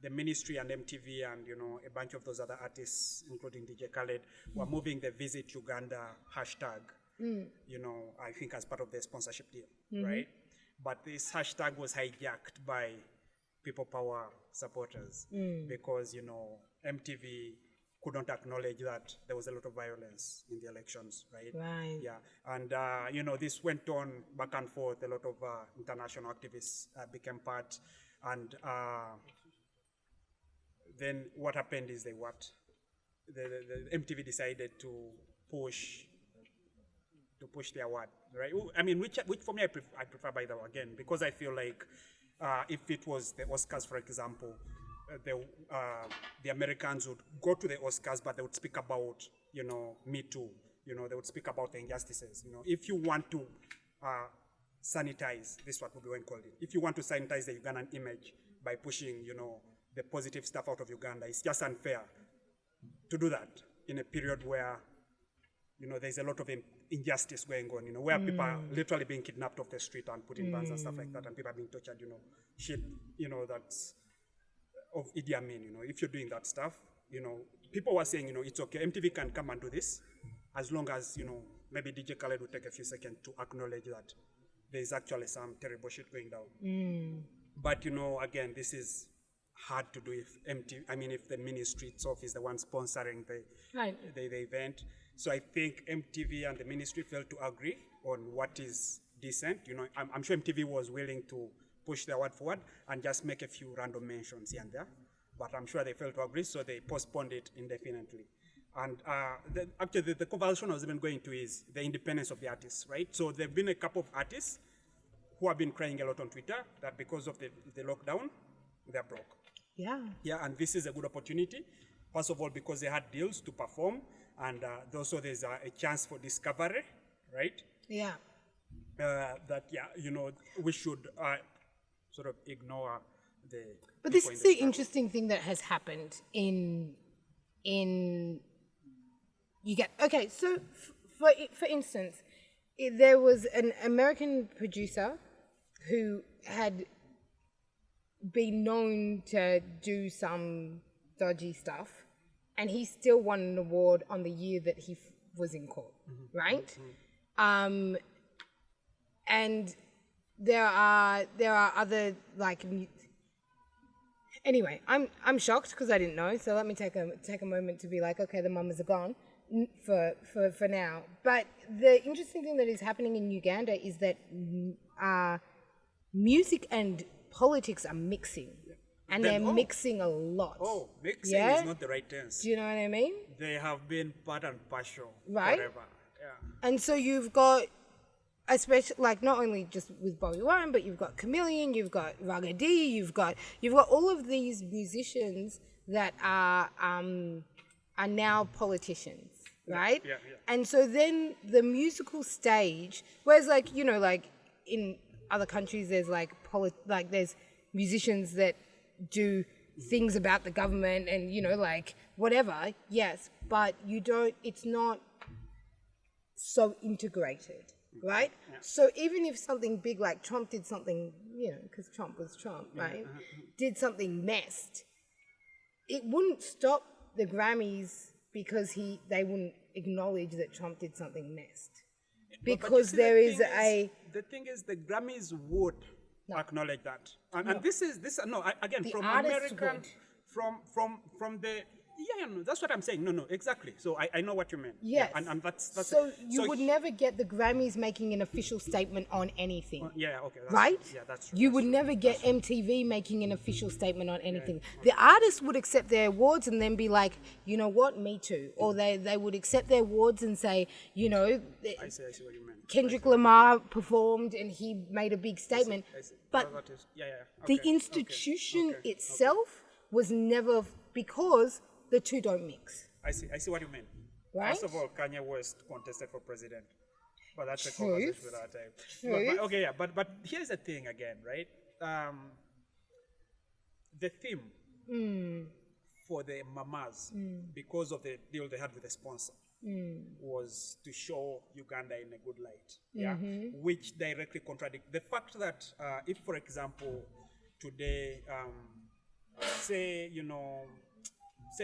the ministry and MTV and, you know, a bunch of those other artists, including DJ Khaled, were moving the Visit Uganda hashtag, you know, I think as part of the sponsorship deal, right? But this hashtag was hijacked by People Power supporters because, you know, MTV couldn't acknowledge that there was a lot of violence in the elections, right? Right. Yeah, and you know, this went on back and forth. A lot of international activists became part, and then what happened is the MTV decided to push the award, right? I mean, which for me I prefer by the way, again, because I feel like if it was the Oscars, for example, the Americans would go to the Oscars, but they would speak about, you know, Me Too. You know, they would speak about the injustices. You know, if you want to sanitize, this is what we going to call it. If you want to sanitize the Ugandan image by pushing, you know, the positive stuff out of Uganda, it's just unfair to do that in a period where, you know, there's a lot of injustice going on, you know, where people are literally being kidnapped off the street and put in bans and stuff like that, and people are being tortured, you know, shit, you know, that's of Idi Amin, you know, if you're doing that stuff, you know, people were saying, you know, it's okay, MTV can come and do this, as long as, you know, maybe DJ Khaled will take a few seconds to acknowledge that there's actually some terrible shit going down. But, you know, again, this is hard to do if if the ministry itself is the one sponsoring the event. So I think MTV and the ministry failed to agree on what is decent. You know, I'm sure MTV was willing to push the award forward and just make a few random mentions here and there, but I'm sure they failed to agree, so they postponed it indefinitely. And actually, the conversation I was even going to is the independence of the artists, right? So there have been a couple of artists who have been crying a lot on Twitter that because of the lockdown, they're broke. Yeah. Yeah, and this is a good opportunity. First of all, because they had deals to perform, and also there's a chance for discovery, right? Yeah. You know, we should sort of ignore the... But this is the interesting thing that has happened in you get... Okay, so for instance, there was an American producer who had been known to do some dodgy stuff, and he still won an award on the year that he was in court, right? And there are other like. Anyway, I'm shocked because I didn't know. So let me take a moment to be like, okay, the mamas are gone for now. But the interesting thing that is happening in Uganda is that music and politics are mixing. And they're mixing a lot. Oh, mixing is not the right tense. Do you know what I mean? They have been part and parcel forever. Yeah. And so you've got, especially like not only just with Bobby Warren, but you've got Chameleon, you've got Raga D, you've got all of these musicians that are now politicians, right? Yeah. And so then the musical stage, whereas like, you know, like in other countries there's like there's musicians that do things about the government and, you know, like whatever, yes, but it's not so integrated, right? Yeah. So even if something big like Trump did something, you know, because Trump was Trump, right, did something messed, it wouldn't stop the Grammys because they wouldn't acknowledge that Trump did something messed. Because the thing is the Grammys would acknowledge that, and this again the from artists American would. from the that's what I'm saying. No, exactly. So I know what you mean. Yes. Yeah, and that's so you would never get the Grammys making an official statement on anything. Okay. Right? Yeah, that's true. You would never get MTV making an official statement on anything. The artists would accept their awards and then be like, you know what, me too. Or they would accept their awards and say, you know, I see what you mean. Kendrick Lamar performed and he made a big statement. I see. But Okay. the institution itself was never, because the two don't mix. I see what you mean. Right? First of all, Kanye West contested for president, but that's a Truth. conversation with our time. But here's the thing again, right? The theme for the Mamas, because of the deal they had with the sponsor, was to show Uganda in a good light, which directly contradicts the fact that if, for example, today, say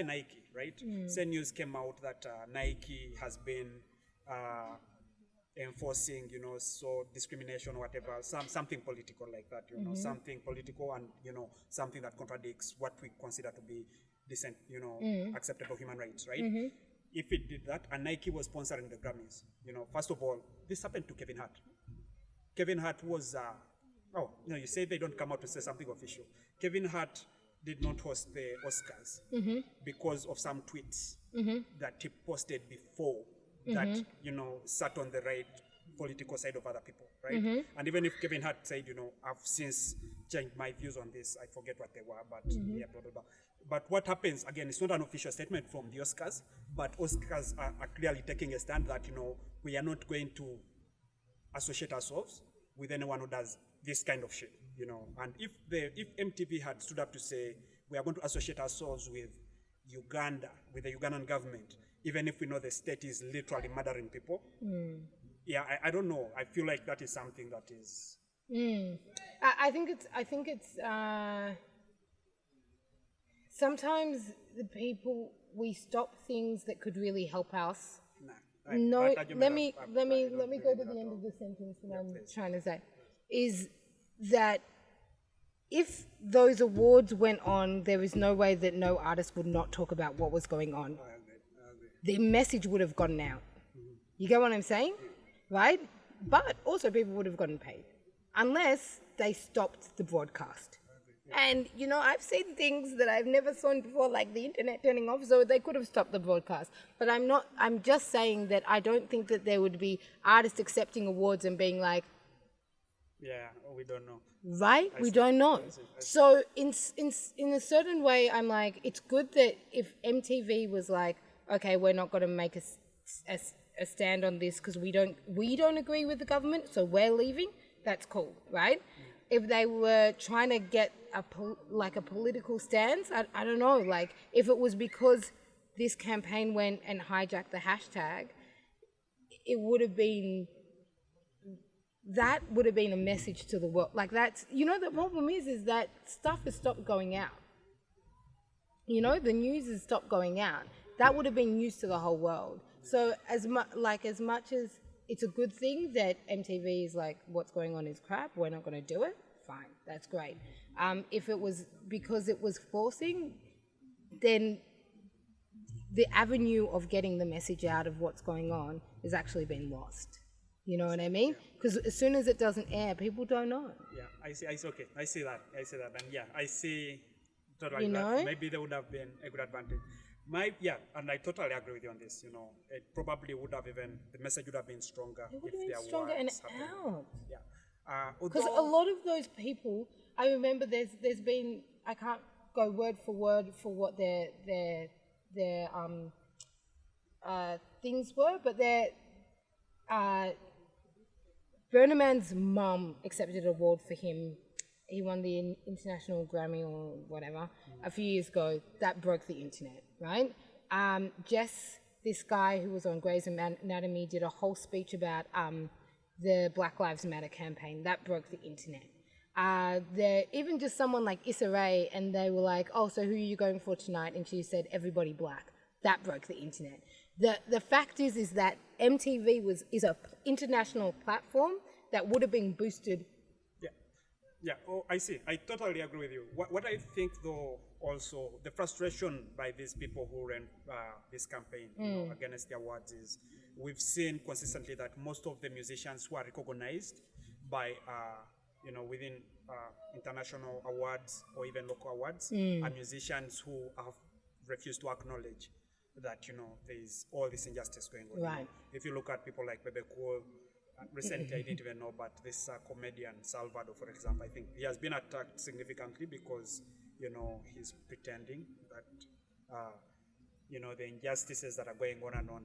Nike, right? Say news came out that Nike has been enforcing, so discrimination or whatever, something political like that, something political and, something that contradicts what we consider to be decent, acceptable human rights, right? If it did that, and Nike was sponsoring the Grammys, first of all, this happened to Kevin Hart. Kevin Hart was, you say they don't come out to say something official. Kevin Hart did not host the Oscars because of some tweets that he posted before that, sat on the right political side of other people, right? And even if Kevin Hart said, I've since changed my views on this, I forget what they were, but yeah, blah, blah, blah. But what happens, again, it's not an official statement from the Oscars, but Oscars are clearly taking a stand that, we are not going to associate ourselves with anyone who does this kind of shit, And if MTV had stood up to say, we are going to associate ourselves with Uganda, with the Ugandan government, even if we know the state is literally murdering people, I don't know. I feel like that is something that is. I think it's. Sometimes the people, we stop things that could really help us. Let me go to the end of the sentence that I'm trying to say. Is that if those awards went on, there is no way that no artist would not talk about what was going on. I agree. The message would have gotten out. You get what I'm saying? Right? But also people would have gotten paid. Unless they stopped the broadcast. And, I've seen things that I've never seen before, like the internet turning off, so they could have stopped the broadcast. But I'm just saying that I don't think that there would be artists accepting awards and being like, yeah, we don't know. Right? We don't know. So in a certain way, I'm like, it's good that if MTV was like, okay, we're not going to make a stand on this because we don't agree with the government, so we're leaving, that's cool, right? If they were trying to get a political stance, I don't know, like if it was because this campaign went and hijacked the hashtag, it would have been, that would have been a message to the world. Like that's, the problem is that stuff has stopped going out. The news has stopped going out. That would have been news to the whole world. So as much as it's a good thing that MTV is like, what's going on is crap, we're not going to do it, fine, that's great. If it was because it was forcing, then the avenue of getting the message out of what's going on has actually been lost. You know what I mean? Because as soon as it doesn't air, people don't know. Yeah, I see, okay, I see that, and yeah, I see totally that. Maybe there would have been a good advantage. And I totally agree with you on this. It probably would have the message would have been stronger if there were stronger and out. Yeah, because a lot of those people, I remember there's been, I can't go word for word for what their things were, but their Burna Man's mum accepted an award for him. He won the International Grammy or whatever a few years ago. That broke the internet, right? Jess, this guy who was on Grey's Anatomy, did a whole speech about the Black Lives Matter campaign. That broke the internet. Even just someone like Issa Rae, and they were like, oh, so who are you going for tonight? And she said, everybody black. That broke the internet. The fact is that MTV is an international platform that would have been boosted. Yeah, oh, I see. I totally agree with you. What I think, though, also, the frustration by these people who ran this campaign against the awards is we've seen consistently that most of the musicians who are recognized by, within international awards or even local awards are musicians who have refused to acknowledge that, there's all this injustice going on. Right. If you look at people like Bebe Cool, recently I didn't even know, but this comedian Salvador, for example, I think he has been attacked significantly because, he's pretending that, the injustices that are going on and on,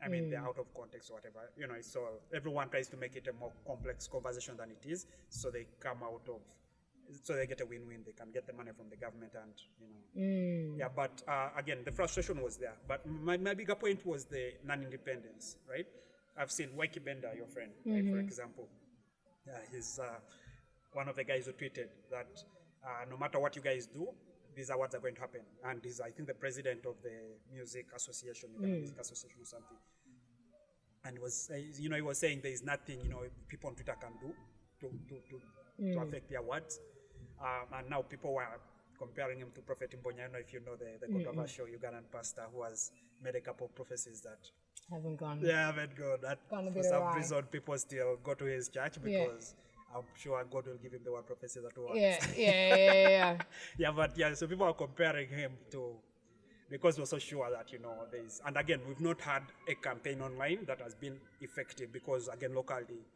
I mean, they're out of context or whatever, so everyone tries to make it a more complex conversation than it is, so they get a win-win, they can get the money from the government and, yeah, but again, the frustration was there. But my bigger point was the non-independence, right? I've seen Waiki Benda, your friend, right, for example. He's one of the guys who tweeted that no matter what you guys do, these awards are going to happen. And he's, I think, the president of the Music Association, Uganda Music Association or something. And he was saying there is nothing, people on Twitter can do to affect the awards. And now people were comparing him to Prophet Mbonya. I don't know if you know the controversial Ugandan pastor who has made a couple of prophecies that haven't gone. Yeah, haven't gone. That for some reason people still go to his church because I'm sure God will give him the word prophecy that works. Yeah. So people are comparing him to, because we're so sure that, there's, and again, we've not had a campaign online that has been effective because, again, locally,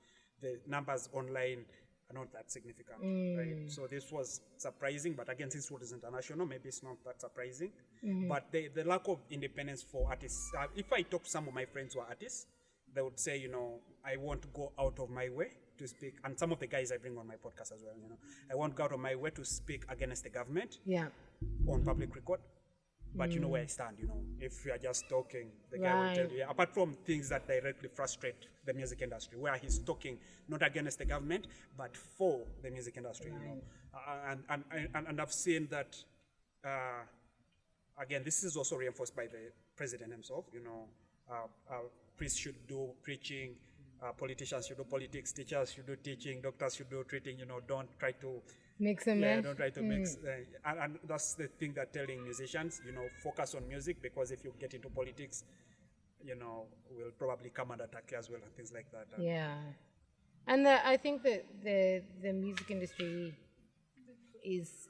the numbers online are not that significant, right? So this was surprising, but again, since it is international, maybe it's not that surprising. But the lack of independence for artists, if I talk to some of my friends who are artists, they would say, I won't go out of my way to speak, and some of the guys I bring on my podcast as well, I won't go out of my way to speak against the government on public record. But you know where I stand, if we are just talking, the guy will tell you, apart from things that directly frustrate the music industry, where he's talking not against the government, but for the music industry, and I've seen that, again, this is also reinforced by the president himself, priests should do preaching, politicians should do politics, teachers should do teaching, doctors should do treating, don't try to mix and match. Don't try to mix. And that's the thing they're telling musicians, focus on music, because if you get into politics, we'll probably come and attack you as well and things like that. And I think that the music industry is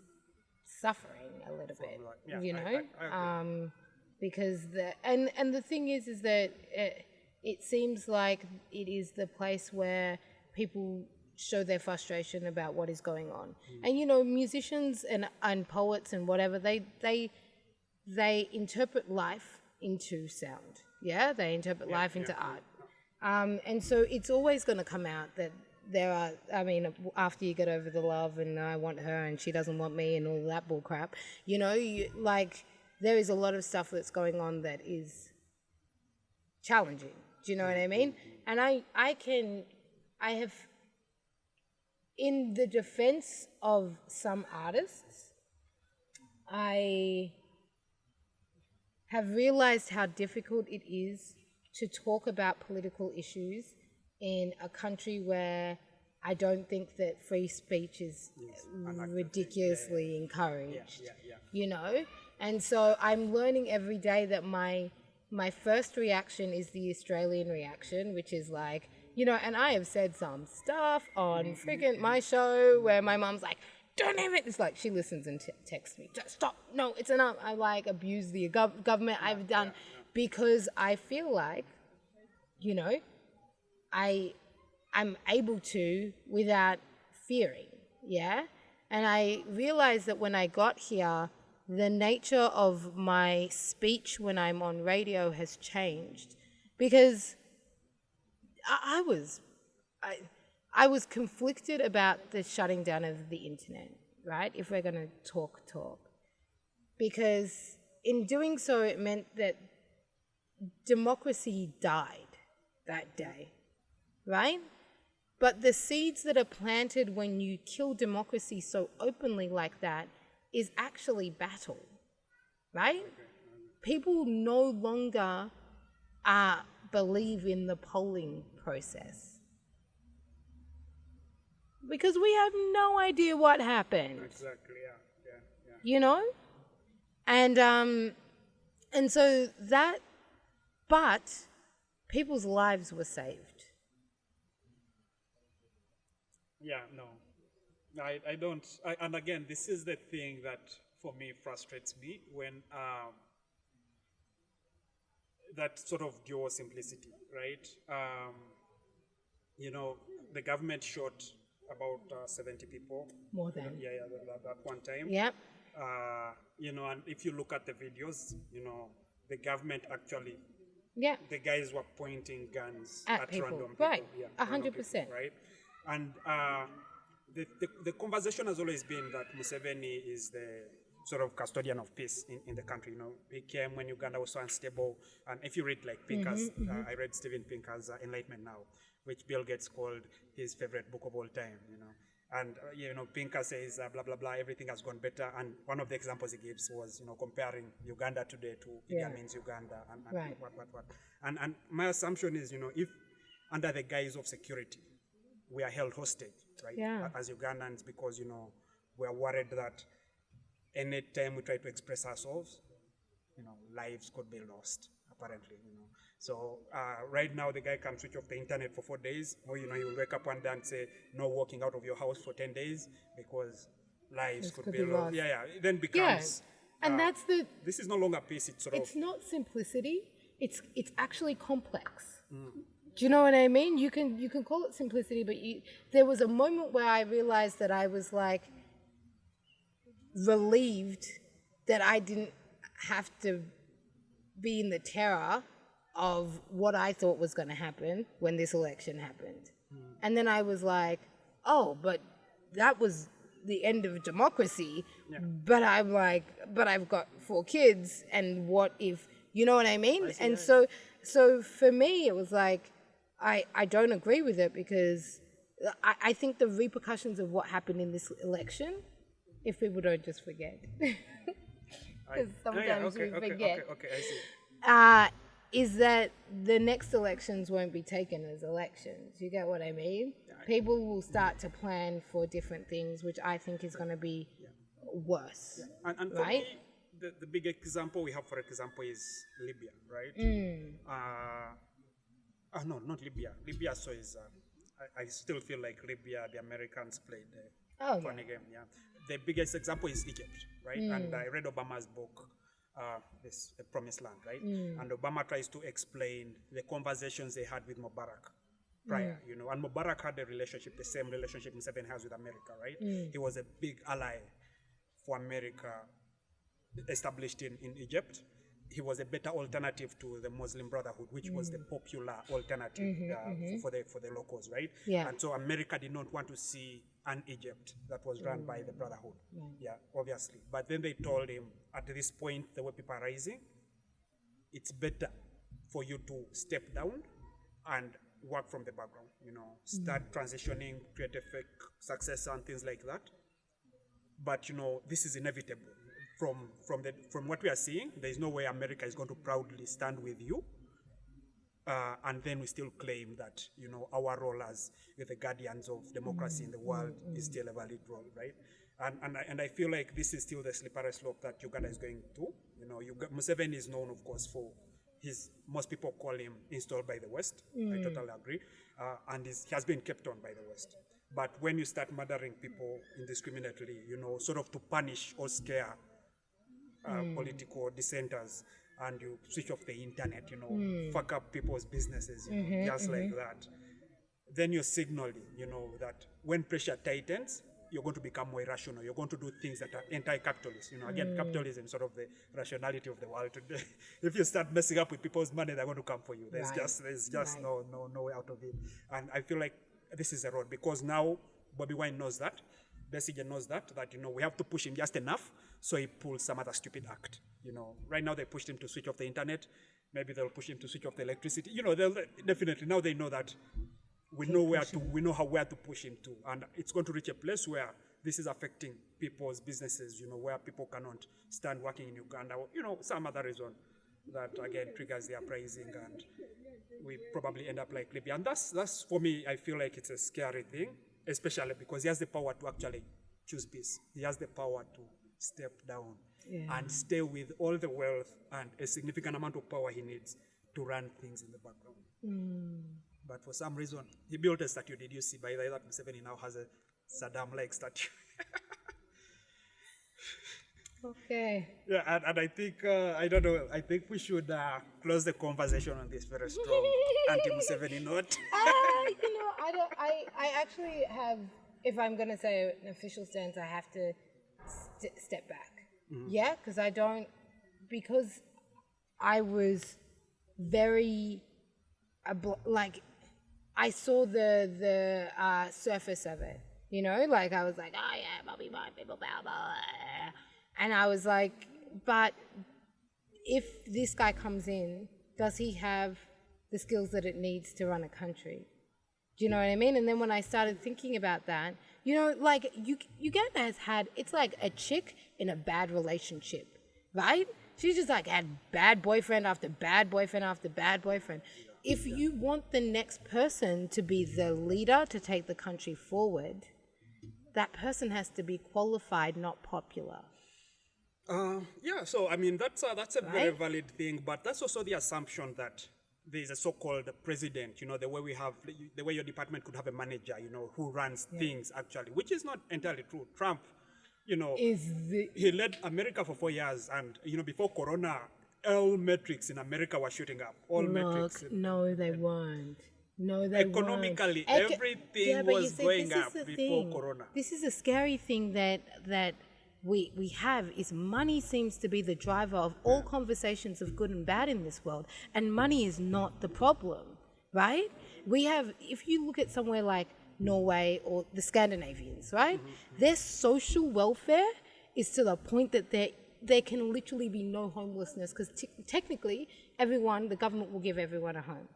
suffering a little bit, I agree. Because the thing is that it seems like it is the place where people show their frustration about what is going on. And musicians and poets and whatever, they interpret life into sound. They interpret life into art. And so it's always going to come out that there are, after you get over the love and I want her and she doesn't want me and all that bull crap, there is a lot of stuff that's going on that is challenging. Do you know what I mean? And I have, in the defense of some artists, I have realized how difficult it is to talk about political issues in a country where I don't think that free speech is ridiculously encouraged, And so I'm learning every day that my first reaction is the Australian reaction, which is like, and I have said some stuff on freaking my show where my mom's like, don't even, it's like she listens and texts me, just stop, no, it's enough. I abuse the government I've done because I feel like, I'm able to without fearing, And I realized that when I got here, the nature of my speech when I'm on radio has I was conflicted about the shutting down of the internet, right? If we're going to talk. Because in doing so, it meant that democracy died that day, right? But the seeds that are planted when you kill democracy so openly like that is actually battle, right? People no longer believe in the polling process because we have no idea what happened. Exactly. Yeah. You know, and so that, but people's lives were saved. Yeah. No. I don't. And again, this is the thing that for me frustrates me when that sort of dual simplicity, right? You know, the government shot about 70 people. More than. Yeah, that one time. Yep. You know, and if you look at the videos, you know, the government actually, Yeah. the guys were pointing guns At at people. random people. Right. Yeah, 100%. right? And the conversation has always been that Museveni is the sort of custodian of peace in the country. You know, he came when Uganda was so unstable. And if you read like Pinker's, I read Steven Pinker's Enlightenment Now, which Bill Gates called his favorite book of all time, you know. And, you know, Pinker says, blah, blah, blah, everything has gone better. And one of the examples he gives was, you know, comparing Uganda today to Idi Amin's Uganda and Right. what. And my assumption is, you know, if under the guise of security, we are held hostage, right, as Ugandans, because, you know, we are worried that any time we try to express ourselves, you know, lives could be lost, apparently, you know. So right now, the guy can switch off the internet for 4 days, or, you know, he will wake up one day and say, no walking out of your house for 10 days because lives could be lost. Yeah. It then becomes... And that's the... This is no longer peace, it's sort of... It's not simplicity. It's actually complex. Do you know what I mean? You can call it simplicity, but there was a moment where I realized that I was like relieved that I didn't have to be in the terror of what I thought was going to happen when this election happened. And then I was like, oh, but that was the end of democracy. Yeah. But I'm like, but I've got 4 kids, and what if, you know what I mean? And so for me, it was like, I don't agree with it because I think the repercussions of what happened in this election, if people don't just forget, because sometimes we forget, I see. Is that the next elections won't be taken as elections. You get what I mean? People will start to plan for different things, which I think is going to be worse. Yeah. And for right? me, the big example we have, for example, is Libya, right? No, not Libya. Libya, so is... I still feel like Libya, the Americans played the funny game, yeah. The biggest example is Egypt, right? And I read Obama's book, The Promised Land, right? And Obama tries to explain the conversations they had with Mubarak prior, you know. And Mubarak had a relationship, the same relationship Museveni has with America, right? He was a big ally for America established in Egypt. He was a better alternative to the Muslim Brotherhood, which was the popular alternative for the locals, right? Yeah. And so America did not want to see an Egypt that was run by the Brotherhood. Yeah, obviously. But then they told him, at this point, the way people are rising, it's better for you to step down and work from the background, you know, start transitioning, create a fake successor and things like that. But, you know, this is inevitable. From what we are seeing, there is no way America is going to proudly stand with you, and then we still claim that, you know, our role as the guardians of democracy in the world is still a valid role, right? And I feel like this is still the slippery slope that Uganda is going to. You know, Museveni is known, of course, for most people call him installed by the West. I totally agree, and he has been kept on by the West. But when you start murdering people indiscriminately, you know, sort of to punish or scare political dissenters, and you switch off the internet, you know, fuck up people's businesses, you know, just like that, then you're signaling, you know, that when pressure tightens, you're going to become more irrational. You're going to do things that are anti-capitalist. You know, again, capitalism, sort of the rationality of the world today. If you start messing up with people's money, they're going to come for you. There's just no way out of it. And I feel like this is a road, because now Bobby Wine knows that, Besigye knows that, we have to push him just enough, so he pulls some other stupid act. Right now they pushed him to switch off the internet. Maybe they'll push him to switch off the electricity. They'll definitely, now they know that we know where to push him to, and it's going to reach a place where this is affecting people's businesses, where people cannot stand working in Uganda, some other reason that again triggers their pricing, and we probably end up like Libya. And that's for me, I feel like it's a scary thing, especially because he has the power to actually choose peace. He has the power to step down and stay with all the wealth and a significant amount of power he needs to run things in the background. But for some reason, he built a statue. Did you see? By the way, that Museveni now has a Saddam-like statue. Okay. Yeah, and I think, I don't know, I think we should close the conversation on this very strong anti-Museveni note. I actually have, if I'm going to say an official stance, I have to step back. Yeah, because I was very, I saw the surface of it, I was like, oh yeah, Bobby Wine, people, blah, blah. And I was like, but if this guy comes in, does he have the skills that it needs to run a country? Do you know what I mean? And then when I started thinking about that, Uganda has had, it's like a chick in a bad relationship, right? She's just like had bad boyfriend after bad boyfriend after bad boyfriend. If you want the next person to be the leader to take the country forward, that person has to be qualified, not popular. So I mean that's a very valid thing, but that's also the assumption that there is a so-called president. The way your department could have a manager, who runs things actually, which is not entirely true. Trump, he led America for 4 years, and before Corona, all metrics in America were shooting up. No, they weren't. Economically, everything was going up before Corona. This is a scary thing that we have, is money seems to be the driver of all conversations of good and bad in this world, and money is not the problem, right? We have, if you look at somewhere like Norway or the Scandinavians, right? Their social welfare is to the point that there can literally be no homelessness, because technically the government will give everyone a home.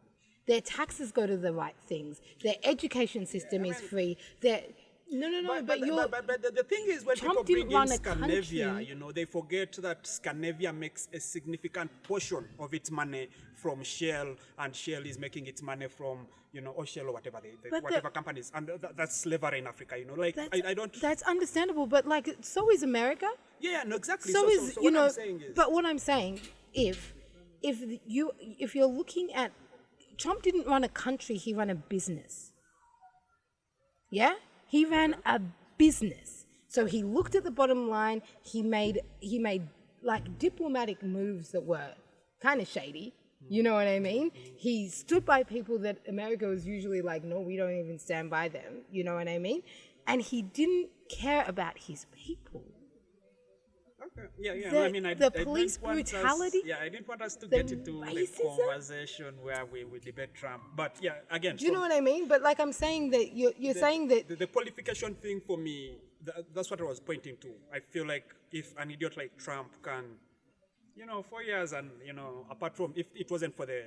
Their taxes go to the right things. Their education system is free. But the thing is, when Trump people bring in didn't run a Scandinavia, they forget that Scandinavia makes a significant portion of its money from Shell, and Shell is making its money from, or Shell or whatever, whatever companies, and that's slavery in Africa, I don't... That's understandable, but so is America. Yeah, no, exactly. So what I'm saying is... But what I'm saying, if you're looking at, Trump didn't run a country, he ran a business. Yeah? He ran a business. So he looked at the bottom line, he made diplomatic moves that were kind of shady. You know what I mean? He stood by people that America was usually like, no, we don't even stand by them. You know what I mean? And he didn't care about his people. Okay. Yeah. The police brutality. I didn't want us to get into the conversation where we debate Trump. But yeah, again. Do you know what I mean? But I'm saying that you're saying that the qualification thing for me, that's what I was pointing to. I feel like if an idiot like Trump can, 4 years, and apart from, if it wasn't for the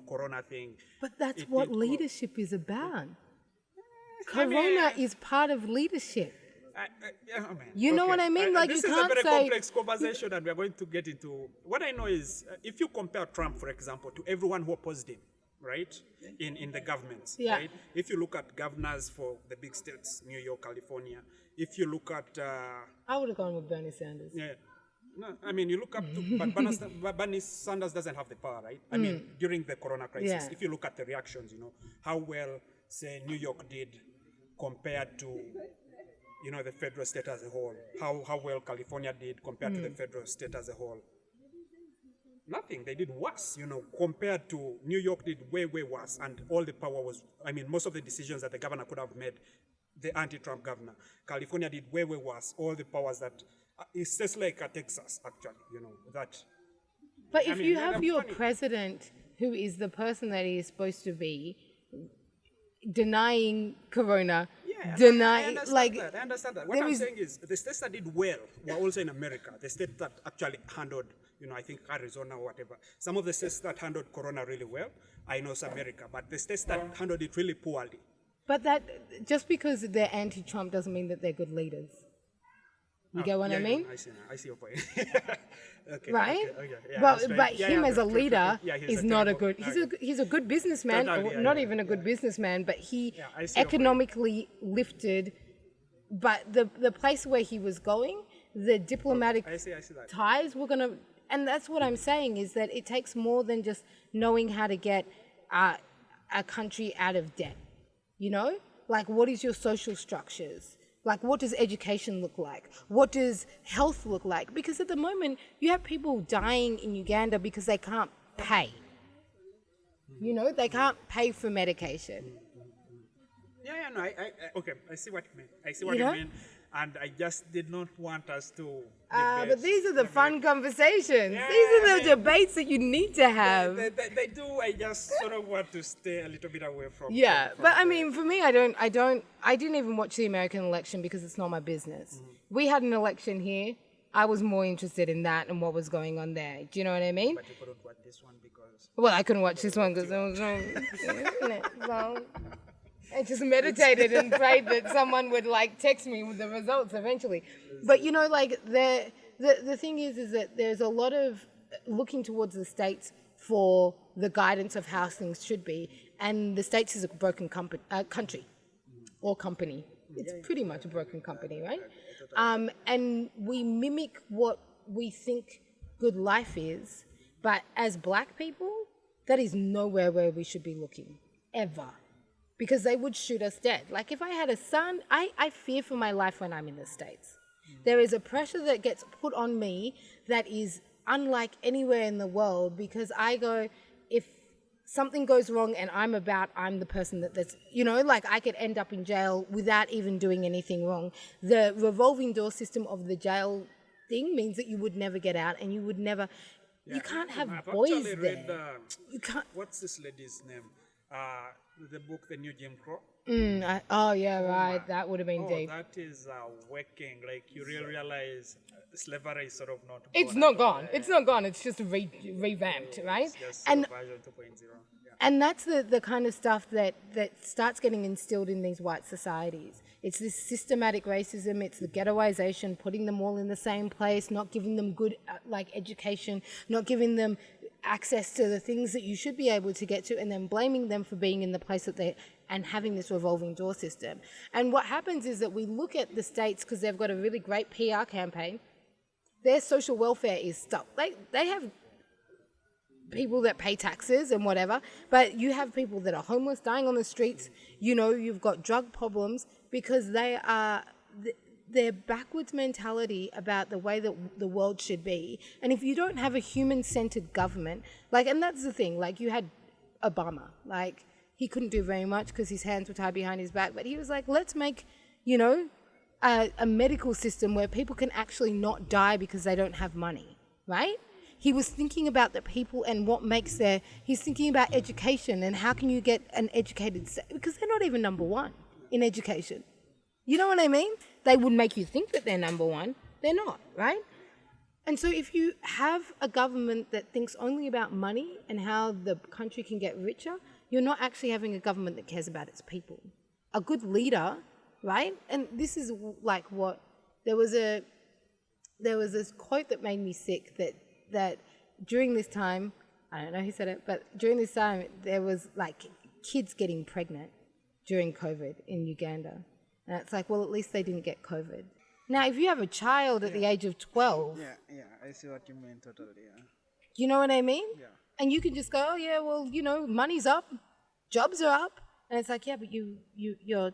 Corona thing. But that's what leadership is about. Corona is part of leadership. You know what I mean? This you is can't a very say complex conversation, and we are going to get into. What I know is, if you compare Trump, for example, to everyone who opposed him, right, in the governments, right? If you look at governors for the big states, New York, California. If you look at, I would have gone with Bernie Sanders. Yeah. No, I mean, you look up to, but Bernie Sanders doesn't have the power, right? I mean, during the Corona crisis, if you look at the reactions, how well, say, New York did compared to, the federal state as a whole, how well California did compared to the federal state as a whole. Nothing. They did worse, compared to New York did way, way worse. And all the power was, most of the decisions that the governor could have made, the anti-Trump governor. California did way, way worse. All the powers that, it's just like Texas, actually, that. But if you have your president, who is the person that he is supposed to be, denying corona, I denying understand that. I understand that. What I'm saying is the states that did well were also in America. The states that actually handled, I think Arizona or whatever. Some of the states that handled corona really well, I know it's America, but the states that handled it really poorly. But that just because they're anti-Trump doesn't mean that they're good leaders. You get what I mean? I see your point. Okay, right? Okay, yeah, but him as a leader is not a good. He's a good businessman, Totally, or not even a good businessman, but he I see your economically lifted. But the place where he was going, the diplomatic I see that. ties were gonna, and that's what I'm saying is that it takes more than just knowing how to get a country out of debt. Like what is your social structures? Like, what does education look like? What does health look like? Because at the moment, you have people dying in Uganda because they can't pay. They can't pay for medication. No, okay, I see what you mean. I see what you mean. And I just did not want us to but these are the fun conversations. These are the debates that you need to have. They do. I just sort of want to stay a little bit away from. But I mean, for me, I didn't even watch the American election because it's not my business. We had an election here. I was more interested in that and what was going on there. Do you know what I mean? But you couldn't watch this one because. Well, I couldn't watch this one because I was wrong. I just meditated and prayed that someone would text me with the results eventually. But the thing is that there's a lot of looking towards the states for the guidance of how things should be, and the states is a broken country or company. It's pretty much a broken company, right? And we mimic what we think good life is, but as black people, that is nowhere where we should be looking ever. Because they would shoot us dead. Like if I had a son, I fear for my life when I'm in the States. There is a pressure that gets put on me that is unlike anywhere in the world because I go, if something goes wrong and I'm the person that's, I could end up in jail without even doing anything wrong. The revolving door system of the jail thing means that you would never get out and you would never, you can't have boys there. You can't. What's this lady's name? The book, The New Jim Crow. Right. That would have been deep. That is working. Like you realize slavery is sort of not. It's not gone. It's not gone. It's just revamped, right? It's just and version 2.0. And that's the kind of stuff that starts getting instilled in these white societies. It's this systematic racism. It's the ghettoization, putting them all in the same place, not giving them good education, not giving them access to the things that you should be able to get to, and then blaming them for being in the place that they and having this revolving door system. And what happens is that we look at the states because they've got a really great PR campaign. Their social welfare is stuck. They have people that pay taxes and whatever, but you have people that are homeless, dying on the streets. You've got drug problems because their backwards mentality about the way that the world should be. And if you don't have a human-centered government, and that's the thing, you had Obama, he couldn't do very much because his hands were tied behind his back, but he was like, let's make, a medical system where people can actually not die because they don't have money, right? He was thinking about the people and what makes he's thinking about education and how can you get an educated, because they're not even number one in education. You know what I mean? They would make you think that they're number one. They're not, right? And so if you have a government that thinks only about money and how the country can get richer, you're not actually having a government that cares about its people. A good leader, right? And this is what there was this quote that made me sick that during this time, I don't know who said it, but during this time there was kids getting pregnant during COVID in Uganda. And it's well, at least they didn't get COVID. Now, if you have a child at the age of 12... Yeah, I see what you mean totally, yeah. You know what I mean? Yeah. And you can just go, oh, yeah, well, money's up, jobs are up. And it's yeah, but you're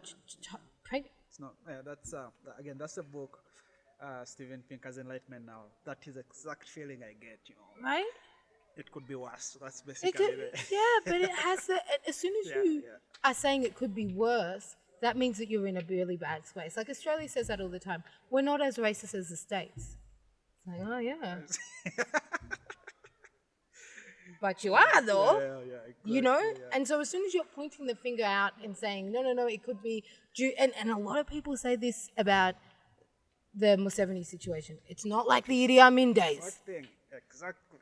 pregnant. It's not, that's, again, that's a book, Steven Pinker's Enlightenment Now. That is the exact feeling I get, Right? It could be worse. That's basically it. Yeah, but it has as soon as you are saying it could be worse, that means that you're in a really bad space. Australia says that all the time. We're not as racist as the States. It's oh, yeah. but you are though. Yeah, exactly, You know, yeah. and so as soon as you're pointing the finger out and saying no, it could be due, and a lot of people say this about the Museveni situation. It's not like the Idi Amin What days, thing? Exactly.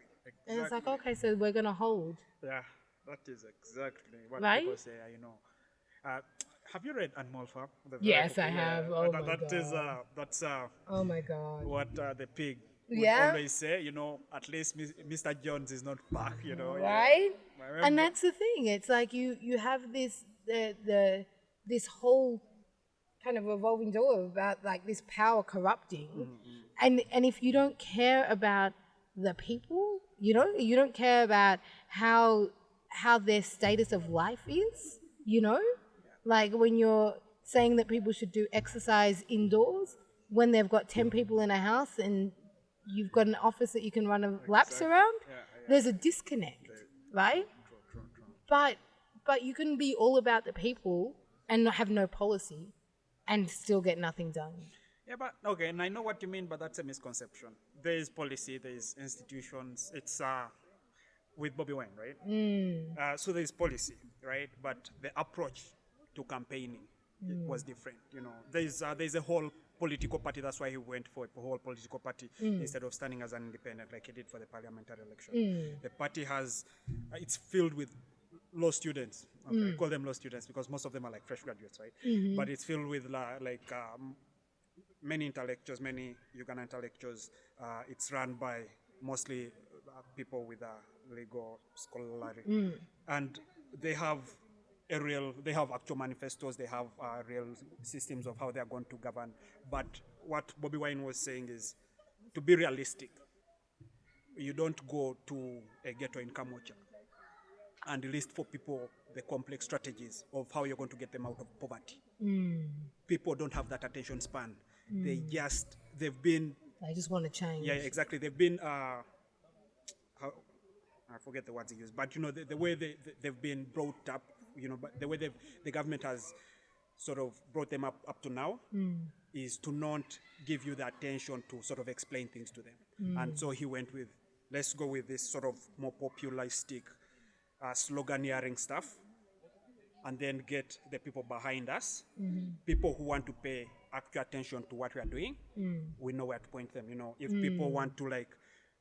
and it's like, okay, so we're gonna hold. Yeah, that is exactly what Right? people say. Have you read Anmolfa? Yes, I have. Oh my That's Oh my God. what the pig would Yeah. always say. At least Mr. Jones is not back. Right? I remember. And that's the thing. It's like you have this this whole kind of revolving door about like this power corrupting, and if you don't care about the people, you don't care about how their status of life is, like when you're saying that people should do exercise indoors when they've got 10 people in a house and you've got an office that you can run laps around, there's a disconnect, right? True. But you can be all about the people and not have no policy and still get nothing done. Yeah, but okay, and I know what you mean, but that's a misconception. There is policy, there is institutions. It's with Bobby Wine, right? So there is policy, right? But the approach to campaigning was different. There's a whole political party. That's why he went for a whole political party instead of standing as an independent like he did for the parliamentary election. The party it's filled with law students. Okay, I call them law students because most of them are like fresh graduates, right? But it's filled with many intellectuals, many Ugandan intellectuals. It's run by mostly people with legal scholarly, and they have actual manifestos. They have real systems of how they are going to govern. But what Bobby Wine was saying is, to be realistic, you don't go to a ghetto in Kamocha and list for people the complex strategies of how you're going to get them out of poverty. People don't have that attention span. They've been... I just want to change. Yeah, exactly. They've been... I forget the words he used, but the way they've been brought up, but the way the government has sort of brought them up to now is to not give you the attention to sort of explain things to them. And so he went with, let's go with this sort of more populistic sloganeering stuff, and then get the people behind us, people who want to pay actual attention to what we are doing. We know where to point them. If people want to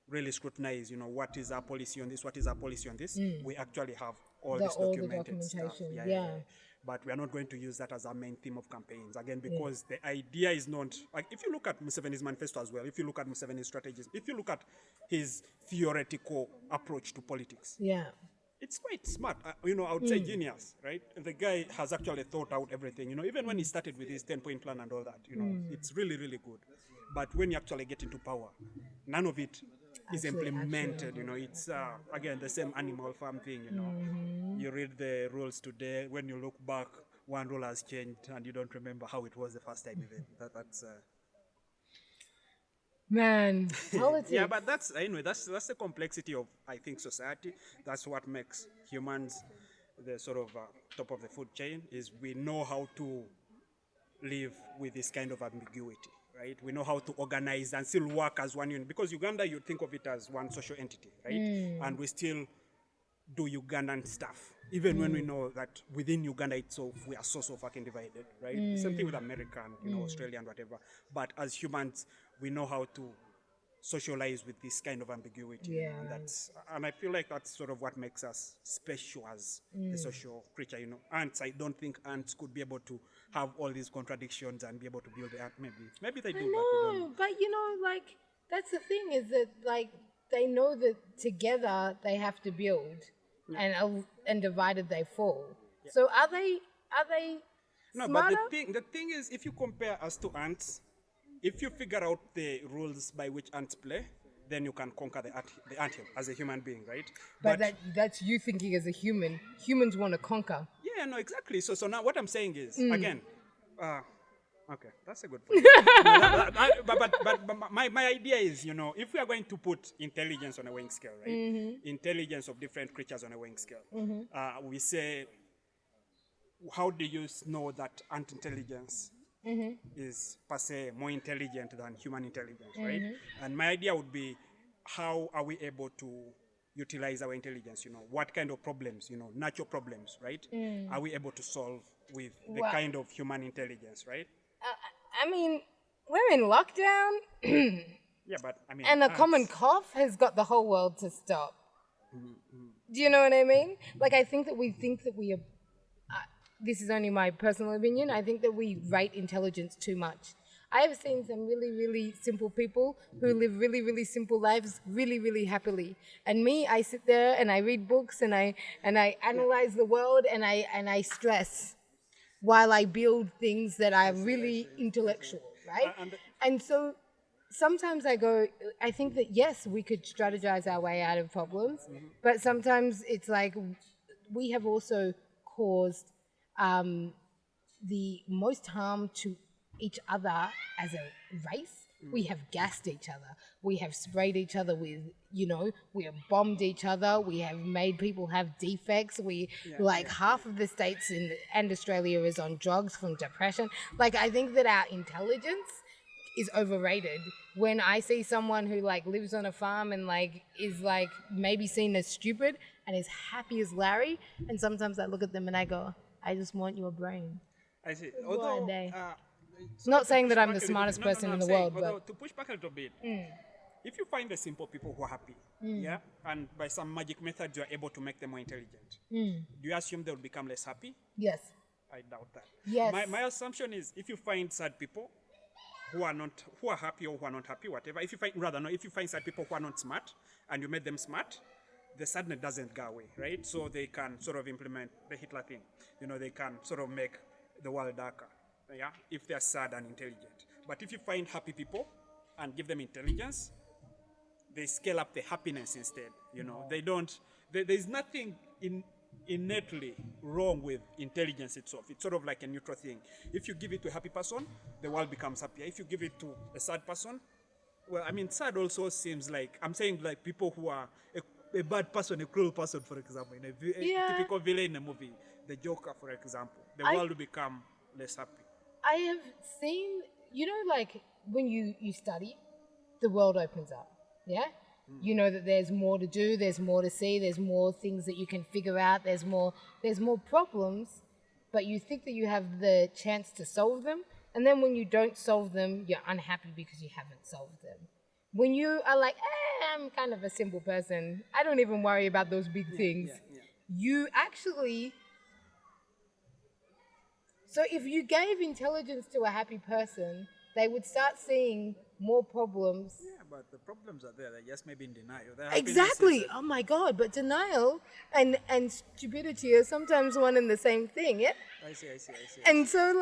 really scrutinize, what is our policy on this, we actually have all this documented stuff. Yeah. But we are not going to use that as our main theme of campaigns, again, because the idea is not, like, if you look at Museveni's manifesto as well, if you look at Museveni's strategies, if you look at his theoretical approach to politics, it's quite smart. I would say genius, right? And the guy has actually thought out everything, even when he started with his 10-point plan and all that, it's really, really good. But when you actually get into power, none of it is implemented. It's again the same animal farm thing. You read the rules today, when you look back, one rule has changed and you don't remember how it was the first time even. That's man, politics. Yeah, but that's the complexity of, I think, society. That's what makes humans the sort of top of the food chain, is we know how to live with this kind of ambiguity. Right? We know how to organize and still work as one unit. Because Uganda, you think of it as one social entity, right? And we still do Ugandan stuff, even when we know that within Uganda itself, we are so fucking divided, right? Same thing with America and Australia and whatever. But as humans, we know how to socialize with this kind of ambiguity. Yeah. And I feel like that's sort of what makes us special as a social creature. Ants, I don't think ants could be able to have all these contradictions and be able to build the ant. Maybe they do, but we don't. But that's the thing, is that they know that together they have to build, and divided they fall. Yeah. So are they No, smarter? but the thing is, if you compare us to ants, if you figure out the rules by which ants play, then you can conquer the anthill as a human being, right? But that's you thinking as a human. Humans want to conquer. Yeah, no, exactly. So now what I'm saying is, again, okay, that's a good point. but my idea is, if we are going to put intelligence on a weighing scale, right? Intelligence of different creatures on a weighing scale, we say, how do you know that ant intelligence is per se more intelligent than human intelligence, right? And my idea would be, how are we able to utilize our intelligence? What kind of problems, natural problems, right? Are we able to solve with the kind of human intelligence, right? I mean, we're in lockdown. Yeah, but I mean, and a common cough has got the whole world to stop. Do you know what I mean? Like, I think that we are, this is only my personal opinion, I think that we rate intelligence too much. I have seen some really, really simple people who live really, really simple lives really, really happily. And me, I sit there and I read books and I analyze the world and I stress while I build things that are really intellectual, right? And so sometimes I think that yes, we could strategize our way out of problems, but sometimes it's like we have also caused the most harm to each other as a race. We have gassed each other. We have sprayed each other with, we have bombed each other. We have made people have defects. Half of the states and Australia is on drugs from depression. Like, I think that our intelligence is overrated. When I see someone who lives on a farm and is maybe seen as stupid and is happy as Larry, and sometimes I look at them and I go, I just want your brain. I see. Although, not saying that I'm the smartest person in the world, but to push back a little bit, if you find the simple people who are happy, and by some magic method you are able to make them more intelligent, do you assume they will become less happy? Yes. I doubt that. Yes. My assumption is if you find sad people who are happy or who are not happy, whatever. If you find sad people who are not smart and you make them smart, the sadness doesn't go away, right? So they can sort of implement the Hitler thing. They can sort of make the world darker, if they are sad and intelligent. But if you find happy people and give them intelligence, they scale up the happiness instead. They don't. There's nothing innately wrong with intelligence itself. It's sort of like a neutral thing. If you give it to a happy person, the world becomes happier. If you give it to a sad person, well, I mean, sad also seems like, I'm saying like people who are a bad person, a cruel person, for example, in a typical villain in a movie, the Joker, for example, the world will become less happy. I have seen, when you study, the world opens up, yeah? You know that there's more to do, there's more to see, there's more things that you can figure out, there's more problems, but you think that you have the chance to solve them, and then when you don't solve them, you're unhappy because you haven't solved them. When you are like, I'm kind of a simple person, I don't even worry about those big things, you actually... So if you gave intelligence to a happy person, they would start seeing more problems. Yeah, but the problems are there. They're just maybe in denial. Exactly. Oh my God. But denial and stupidity are sometimes one and the same thing, yeah? I see. And so,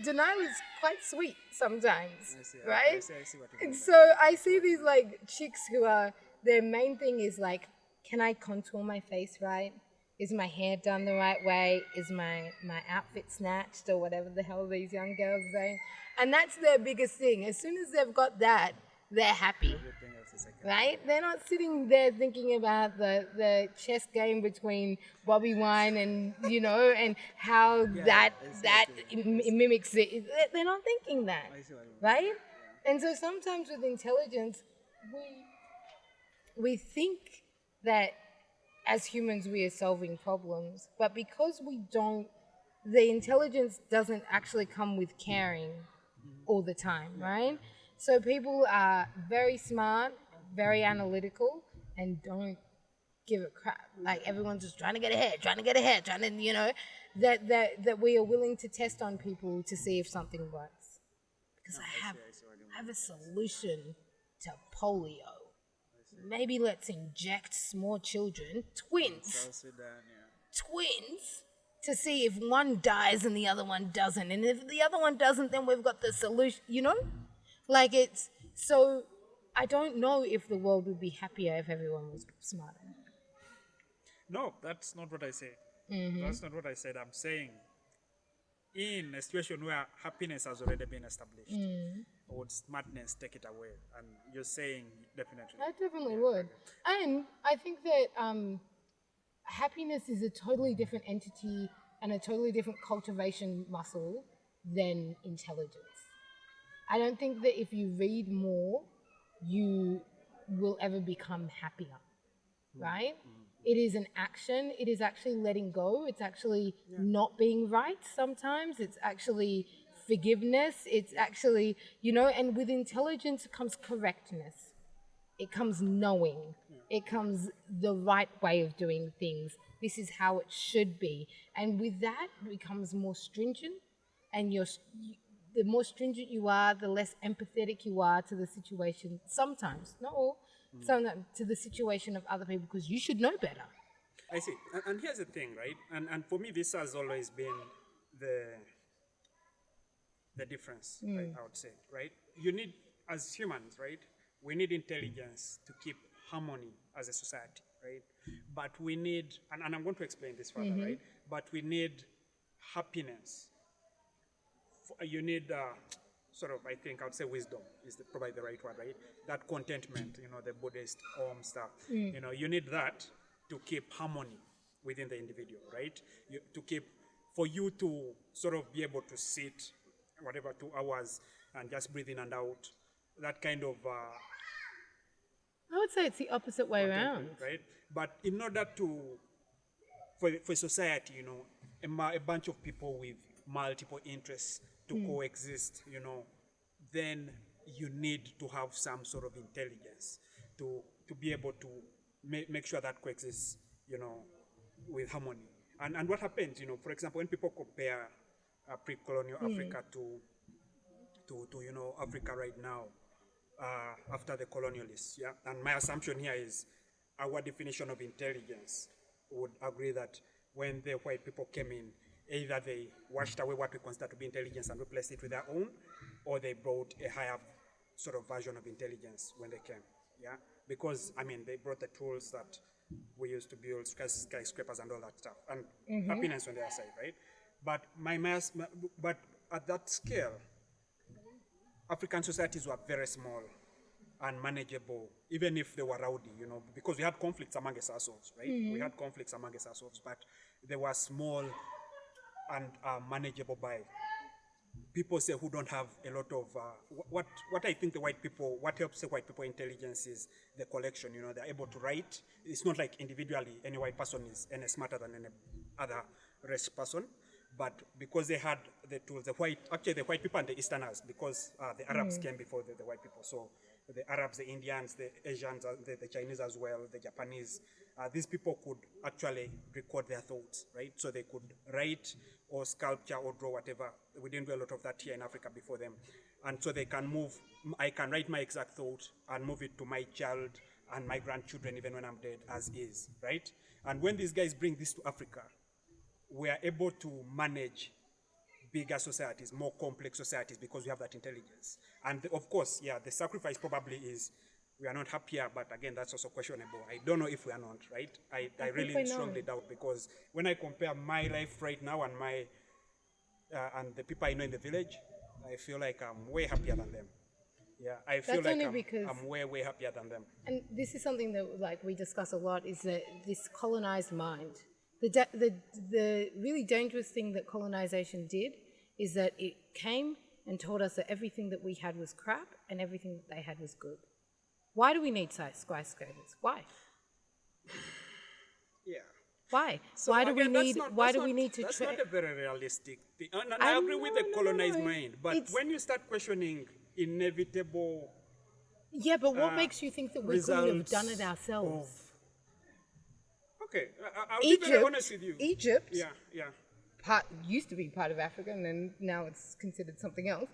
denial is quite sweet sometimes, right? I see what you mean. And so I see these, chicks who are, their main thing is, can I contour my face right? Is my hair done the right way? Is my outfit snatched or whatever the hell these young girls are saying? And that's their biggest thing. As soon as they've got that, they're happy, right? They're not sitting there thinking about the chess game between Bobby Wine and, and how that mimics it. They're not thinking that, right? And so sometimes with intelligence, we think that as humans, we are solving problems, but because we don't, the intelligence doesn't actually come with caring all the time, right? So people are very smart, very analytical, and don't give a crap. Like, everyone's just trying to get ahead, that we are willing to test on people to see if something works. Because I have a solution to polio. Maybe let's inject small children, twins, to see if one dies and the other one doesn't. And if the other one doesn't, then we've got the solution, so I don't know if the world would be happier if everyone was smarter. No, that's not what I said. That's not what I said. I'm saying in a situation where happiness has already been established, would smartness take it away? And you're saying definitely. I definitely would. And I think that happiness is a totally different entity and a totally different cultivation muscle than intelligence. I don't think that if you read more, you will ever become happier. right? It is an action. It is actually letting go. It's actually not being right sometimes. It's actually forgiveness. It's actually, and with intelligence comes correctness. It comes knowing. It comes the right way of doing things. This is how it should be. And with that, it becomes more stringent. And the more stringent you are, the less empathetic you are to the situation. Sometimes, not all, sometimes to the situation of other people, because you should know better. I see. And here's the thing, right? And for me, this has always been the difference, right, I would say, right? You need, as humans, right, we need intelligence to keep harmony as a society, right? But we need, and I'm going to explain this further, right? But we need happiness. You need sort of, I think I would say wisdom is probably the right word, right? That contentment, the Buddhist Om stuff. You need that to keep harmony within the individual, right? For you to sort of be able to sit, 2 hours and just breathe in and out, that kind of... I would say it's the opposite way around. Right? But in order for society, a bunch of people with multiple interests to coexist, then you need to have some sort of intelligence to be able to make sure that coexists, with harmony. And what happens, for example, when people compare pre-colonial Africa to Africa right now, after the colonialists, and my assumption here is our definition of intelligence would agree that when the white people came in, either they washed away what we consider to be intelligence and replaced it with their own, or they brought a higher sort of version of intelligence when they came, because they brought the tools that we used to build skyscrapers and all that stuff, and happiness on their side, right? But but at that scale, African societies were very small and manageable, even if they were rowdy, because we had conflicts among ourselves, right? We had conflicts among ourselves, but they were small and manageable by people say who don't have a lot of what I think what helps the white people intelligence is the collection. They're able to write. It's not like individually any white person is any smarter than any other race person, but because they had the tools, the white people and the Easterners, because the Arabs came before the white people. So the Arabs, the Indians, the Asians, the Chinese as well, the Japanese, these people could actually record their thoughts, right? So they could write or sculpture or draw whatever. We didn't do a lot of that here in Africa before them. And so they can I can write my exact thought and move it to my child and my grandchildren even when I'm dead as is, right? And when these guys bring this to Africa, we are able to manage bigger societies, more complex societies, because we have that intelligence. And of course, the sacrifice probably is we are not happier, but again, that's also questionable. I don't know if we are not, right? I really strongly doubt, because when I compare my life right now and and the people I know in the village, I feel like I'm way happier than them. I feel like I'm way, way happier than them. And this is something that we discuss a lot, is that this colonized mind. The really dangerous thing that colonization did is that it came and told us that everything that we had was crap and everything that they had was good. Why do we need skyscrapers? Why? Why? So why do we need? That's not a very realistic thing. And I agree with the colonized mind, but when you start questioning inevitable, but what makes you think that we couldn't have done it ourselves? Okay, I'll be very honest with you. Egypt, used to be part of Africa, and then now it's considered something else.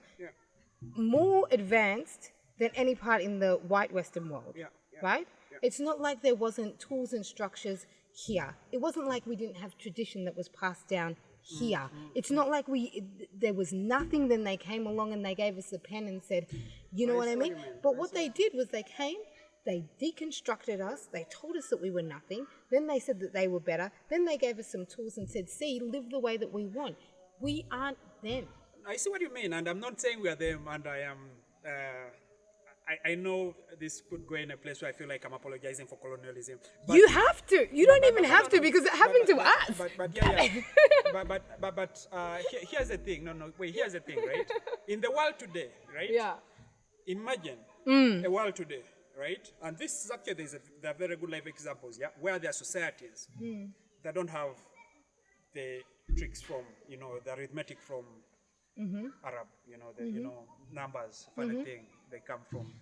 More advanced than any part in the white Western world, right? It's not like there wasn't tools and structures here. It wasn't like we didn't have tradition that was passed down here. It's not like there was nothing, then they came along and they gave us a pen and said, you know what I mean? But what they did was they came, they deconstructed us, they told us that we were nothing, then they said that they were better, then they gave us some tools and said, see, live the way that we want. We aren't them. I see what you mean, and I'm not saying we are them, and I am... I know this could go in a place where I feel like I'm apologizing for colonialism. But you have to. You don't even have to, because it happened to us. But here's the thing. Here's the thing, right? In the world today, right? Yeah. Imagine a world today right? And this is actually, there are very good life examples, yeah, where there are societies that don't have the tricks from, the arithmetic from Arab, the numbers for the thing, they come from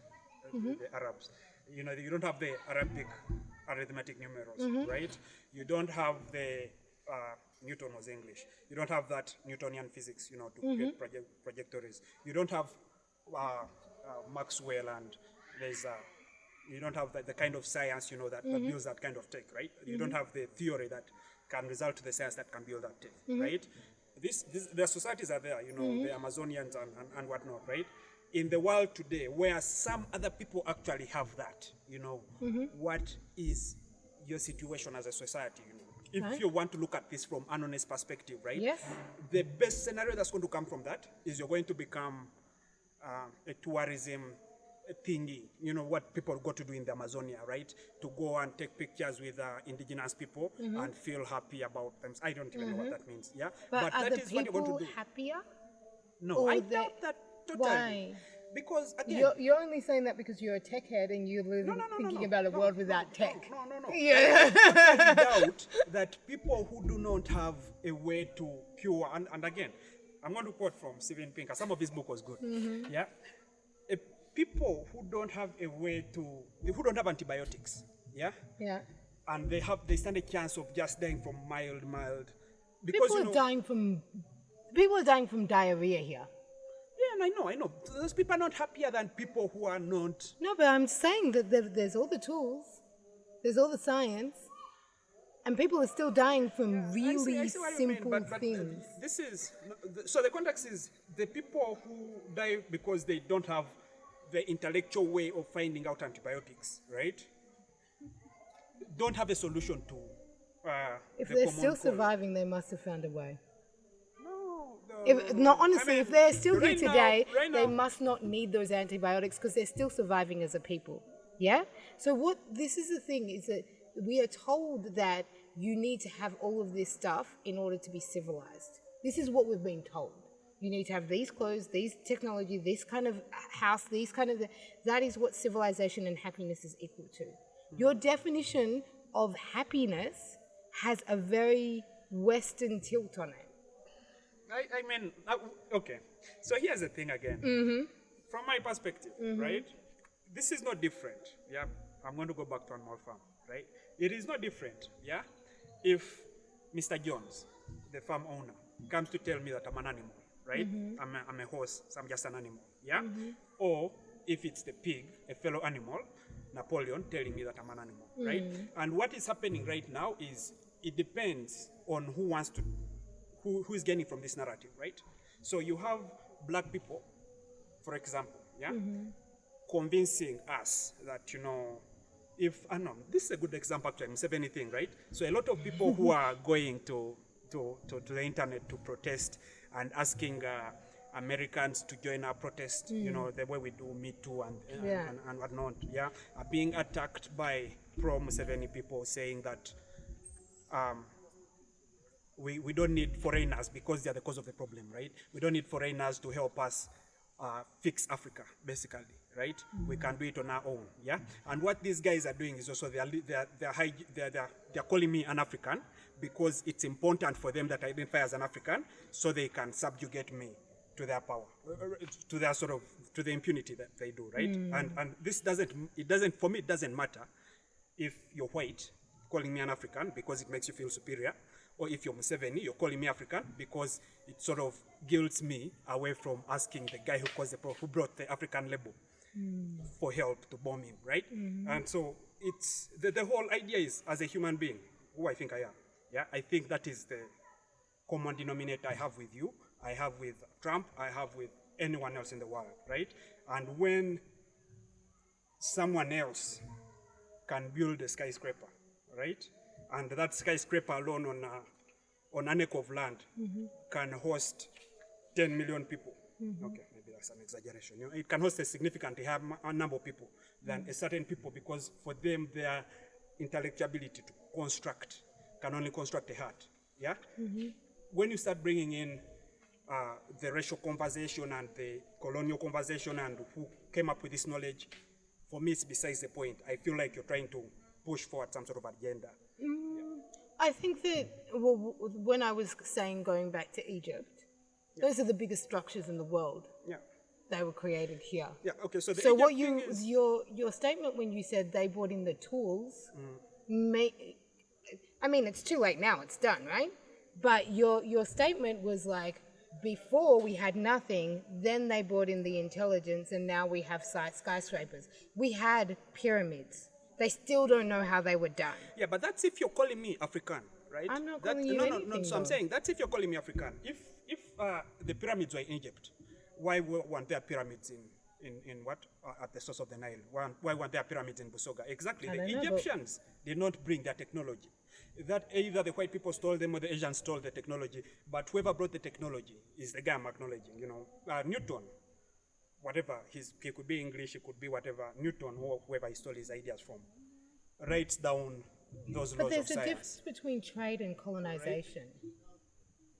the Arabs. You don't have the Arabic arithmetic numerals, right? You don't have the Newton was English. You don't have that Newtonian physics, to get trajectories. You don't have Maxwell, and you don't have the kind of science, that builds that kind of tech, right? You don't have the theory that can result to the science that can build that tech, right? The societies are there, the Amazonians and whatnot, right? In the world today, where some other people actually have that, what is your situation as a society, If you want to look at this from an honest perspective, right? Yes. The best scenario that's going to come from that is you're going to become a tourism thingy, what people go to do in the Amazonia, right? To go and take pictures with indigenous people and feel happy about them. I don't even know what that means, yeah? But are that the is what you're going people to do. happier? No, Or I they- doubt that totally. Why? Because, again, You're only saying that because you're a tech head and you're thinking about a world without tech. No. Yeah. I doubt that people who do not have a way to cure, and again, I'm going to quote from Steven Pinker. Some of his book was good. Yeah, people who don't have a way to, who don't have antibiotics. Yeah, Yeah. and they stand a chance of just dying from mild, because People are dying from diarrhea here. Yeah, and I know. Those people are not happier than people who are not. No, but I'm saying that there's all the tools, there's all the science, and people are still dying from really I see what you mean, simple but things. this is so the context is the people who die because they don't have the intellectual way of finding out antibiotics, right? Don't have a solution to. If the they're common still cold. surviving, they must have found a way. No, Honestly, if they're still here right now- today, right they now- must not need those antibiotics because they're still surviving as a people. Yeah? So this is the thing, is that we are told that you need to have all of this stuff in order to be civilized. This is what we've been told. You need to have these clothes, these technology, this kind of house, that is what civilization and happiness is equal to. Your definition of happiness has a very Western tilt on it. I mean, okay. So here's the thing again. From my perspective, right? This is not different. Yeah, I'm going to go back to Animal Farm, right? It is not different. Yeah, if Mr. Jones, the farm owner, comes to tell me that I'm an animal, right? I'm a horse, so I'm just an animal. Yeah, or if it's the pig, a fellow animal, Napoleon, telling me that I'm an animal, right? And what is happening right now is it depends on who wants to. Who is gaining from this narrative, right? So you have black people, for example, yeah, convincing us that, if, I know, this is a good example actually, Museveni thing, right? So a lot of people who are going to the internet to protest and asking Americans to join our protest, the way we do Me Too and whatnot, yeah, are being attacked by pro-Museveni people saying that we don't need foreigners because they are the cause of the problem, right? We don't need foreigners to help us fix Africa, basically, right? We can do it on our own, yeah? And what these guys are doing is also they're calling me an African because it's important for them that I identify as an African so they can subjugate me to their power, to their to the impunity that they do, right? And this for me, it doesn't matter if you're white, calling me an African because it makes you feel superior, or if you're Museveni, you're calling me African because it sort of guilts me away from asking the guy who brought the African label for help to bomb him, right? And so it's the whole idea is, as a human being, who I think I am, yeah, I think that is the common denominator I have with you, I have with Trump, I have with anyone else in the world, right? And when someone else can build a skyscraper, right? And that skyscraper alone on an acre of land can host 10 million people. Okay, maybe that's an exaggeration. It can host a significantly higher number of people than a certain people because for them their intellectual ability to construct can only construct a heart. Yeah. When you start bringing in the racial conversation and the colonial conversation and who came up with this knowledge, for me, it's besides the point. I feel like you're trying to push forward some sort of agenda. I think that when I was saying going back to Egypt, those are the biggest structures in the world. Yeah. They were created here. Yeah. Okay. So So what your statement when you said they brought in the tools, I mean, it's too late now. It's done, right? But your statement was like, before we had nothing, then they brought in the intelligence, and now we have skyscrapers. We had pyramids. They still don't know how they were done. Yeah, but that's if you're calling me African, right? I'm not calling you anything. No. So I'm saying that's if you're calling me African. If the pyramids were in Egypt, why weren't there pyramids in what at the source of the Nile? Why weren't there pyramids in Busoga? Exactly. The Egyptians did not bring their technology. That either the white people stole them or the Asians stole the technology. But whoever brought the technology is the guy I'm acknowledging. Newton, whatever he could be English, he could be whatever. Newton, or whoever he stole his ideas from, writes down those laws of science. But there's a difference between trade and colonization. Right?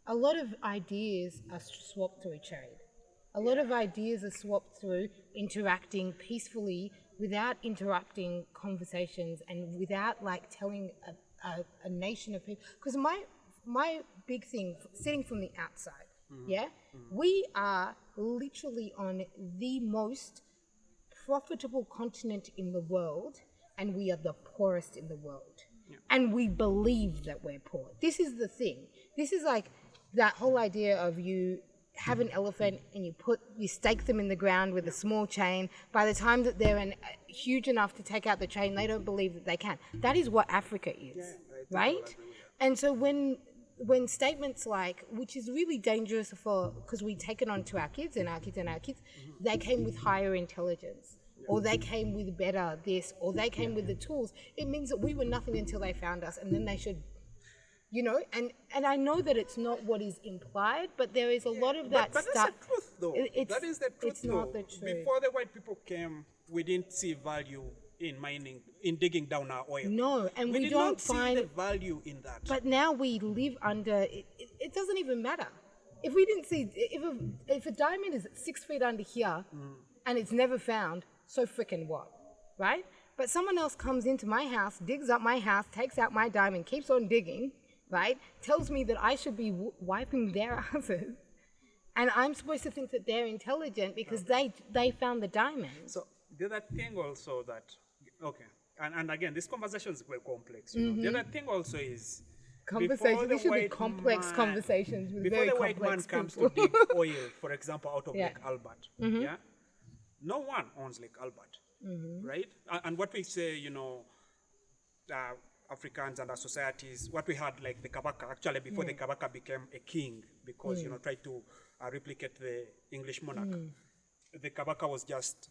A lot of ideas are swapped through trade. A lot of ideas are swapped through interacting peacefully without interrupting conversations and without like telling a nation of people. Because my big thing, sitting from the outside, we are literally on the most profitable continent in the world, and we are the poorest in the world. Yeah. And we believe that we're poor. This is the thing. This is like that whole idea of you have an elephant and you stake them in the ground with a small chain. By the time that they're huge enough to take out the chain, they don't believe that they can. That is what Africa is, right? And so when statements like, which is really dangerous because we take it on to our kids and our kids and our kids, they came with higher intelligence, or they came with better this, or they came with the tools. It means that we were nothing until they found us, and then they should, and I know that it's not what is implied, but there is a lot of that stuff. But that's the truth, though. That is the truth, it's not the truth. Before the white people came, we didn't see value in mining, in digging down our oil. No, and we did don't not find see the value in that. But now we live under it doesn't even matter. If we didn't see if a diamond is 6 feet under here and it's never found, so freaking what, right? But someone else comes into my house, digs up my house, takes out my diamond, keeps on digging, right? Tells me that I should be wiping their asses, and I'm supposed to think that they're intelligent because they found the diamond. So the other thing also that and again, these conversations were complex. The other thing also is conversations. These should be complex conversations with very complex people. Before the white man comes to dig oil, for example, out of Lake Albert, no one owns Lake Albert, right? And what we say, Africans and our societies, what we had like the Kabaka, actually before the Kabaka became a king, because, tried to replicate the English monarch. The Kabaka was just,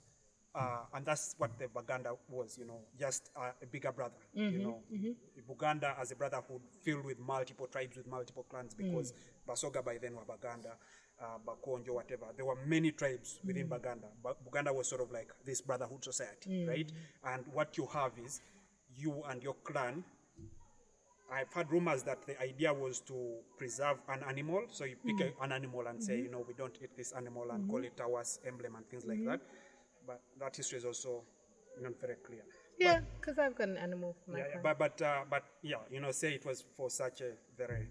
and that's what the Baganda was, just a bigger brother, Uganda as a brotherhood filled with multiple tribes, with multiple clans, because Basoga by then were Baganda, Bakonjo, whatever. There were many tribes within Baganda. Buganda was sort of like this brotherhood society, right? And what you have is you and your clan. I've heard rumors that the idea was to preserve an animal. So you pick an animal and say, we don't eat this animal, and call it our emblem and things like that. But that history is also not very clear. Yeah, because I've got an animal for my clan. But say it was for such a very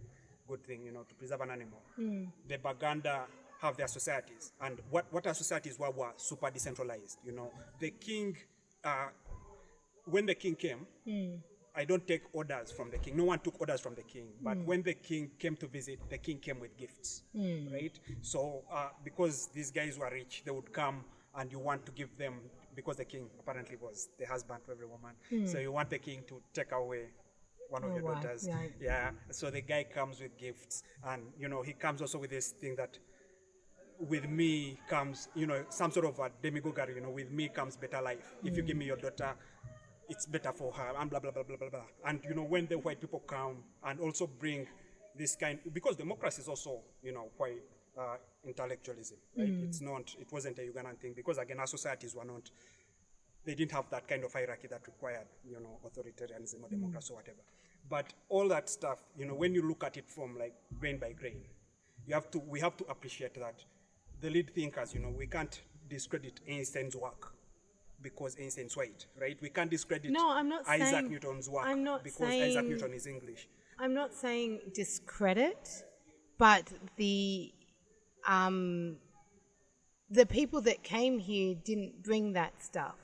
good thing, to preserve an animal. The Baganda have their societies, and what our societies were super decentralized. The king, when the king came, I don't take orders from the king. No one took orders from the king. But when the king came to visit, the king came with gifts, right? So because these guys were rich, they would come and you want to give them, because the king apparently was the husband for every woman. So you want the king to take away one of your daughters. Right. Yeah. So the guy comes with gifts, and he comes also with this thing that with me comes, some sort of a demagoguery, with me comes better life. If you give me your daughter, it's better for her, and blah, blah, blah, blah, blah, blah. And, when the white people come and also bring this kind, because democracy is also, quite intellectualism, right? It wasn't a Ugandan thing, because again, our societies were not, they didn't have that kind of hierarchy that required, authoritarianism or democracy or whatever. But all that stuff, when you look at it from like grain by grain, we have to appreciate that the lead thinkers, we can't discredit Einstein's work. because Einstein's white, right? We can't discredit No, I'm not Isaac saying- Newton's work I'm not because saying- Isaac Newton is English. I'm not saying discredit, but the people that came here didn't bring that stuff,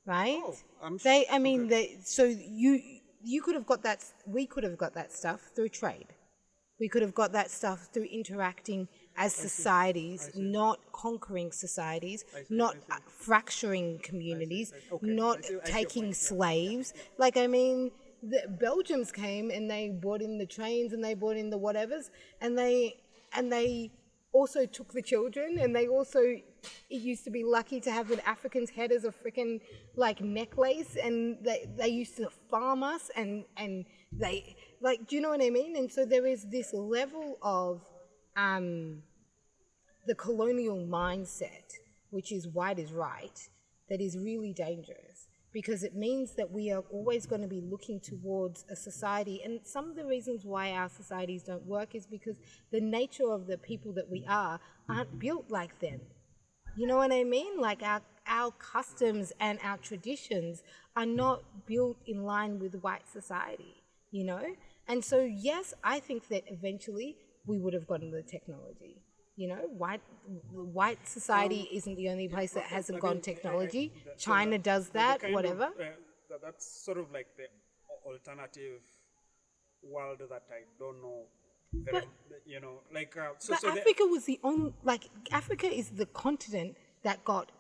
right? Oh, I'm they. sure- I mean, okay. so you could have got that. We could have got that stuff through trade. We could have got that stuff through interacting as societies, not conquering societies, not fracturing communities, Okay, not I see your taking point, slaves. Like, I mean, the Belgians came and they brought in the trains and they brought in the whatevers, and they also took the children, and they also, it used to be lucky to have an African's head as a freaking like necklace, and they used to farm us, and they, like, do you know what I mean? And so there is this level of the colonial mindset, which is white is right, that is really dangerous, because it means that we are always going to be looking towards a society. And some of the reasons why our societies don't work is because the nature of the people that we aren't built like them. You know what I mean? Like our customs and our traditions are not built in line with white society, you know? And so, yes, I think that eventually we would have gotten the technology. You know, white society isn't the only place that hasn't gone technology. China does that, whatever. That's sort of like the alternative world that I don't know. Very, you know, like But Africa was the only, like, Africa is the continent that got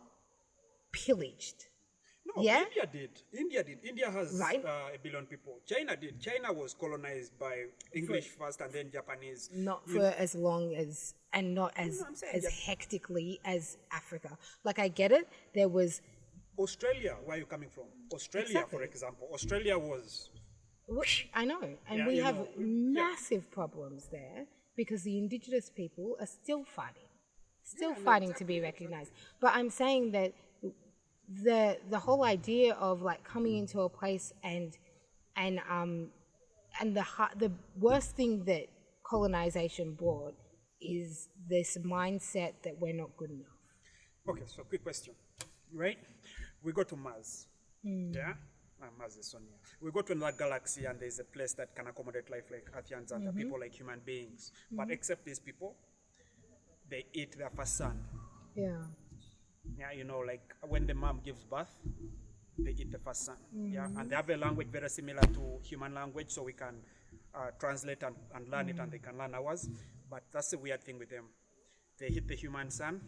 pillaged. No, Yeah? India did. India has Right. 1 billion people. China did. China was colonized by English first and then Japanese. Not for as long as, and not as I'm saying as that- hectically as Africa. Like, I get it. There was, Australia, where are you coming from? Australia, Exactly. for example. Australia was... I know, and Yeah, we you have know, massive problems there because the indigenous people are still fighting, Yeah, no, fighting to be recognized. But I'm saying that the whole idea of like coming into a place and the worst thing that colonization brought is this mindset that we're not good enough. Okay, so quick question, right? We go to Mars, yeah? Mars is Sonia. We go to another galaxy and there's a place that can accommodate life like Earthians and people like human beings. But except these people, they eat their first son. Yeah. Yeah, you know, like when the mom gives birth, they eat the first son. Yeah, and they have a language very similar to human language, so we can translate and learn it, and they can learn ours. But that's the weird thing with them. They hit the human son,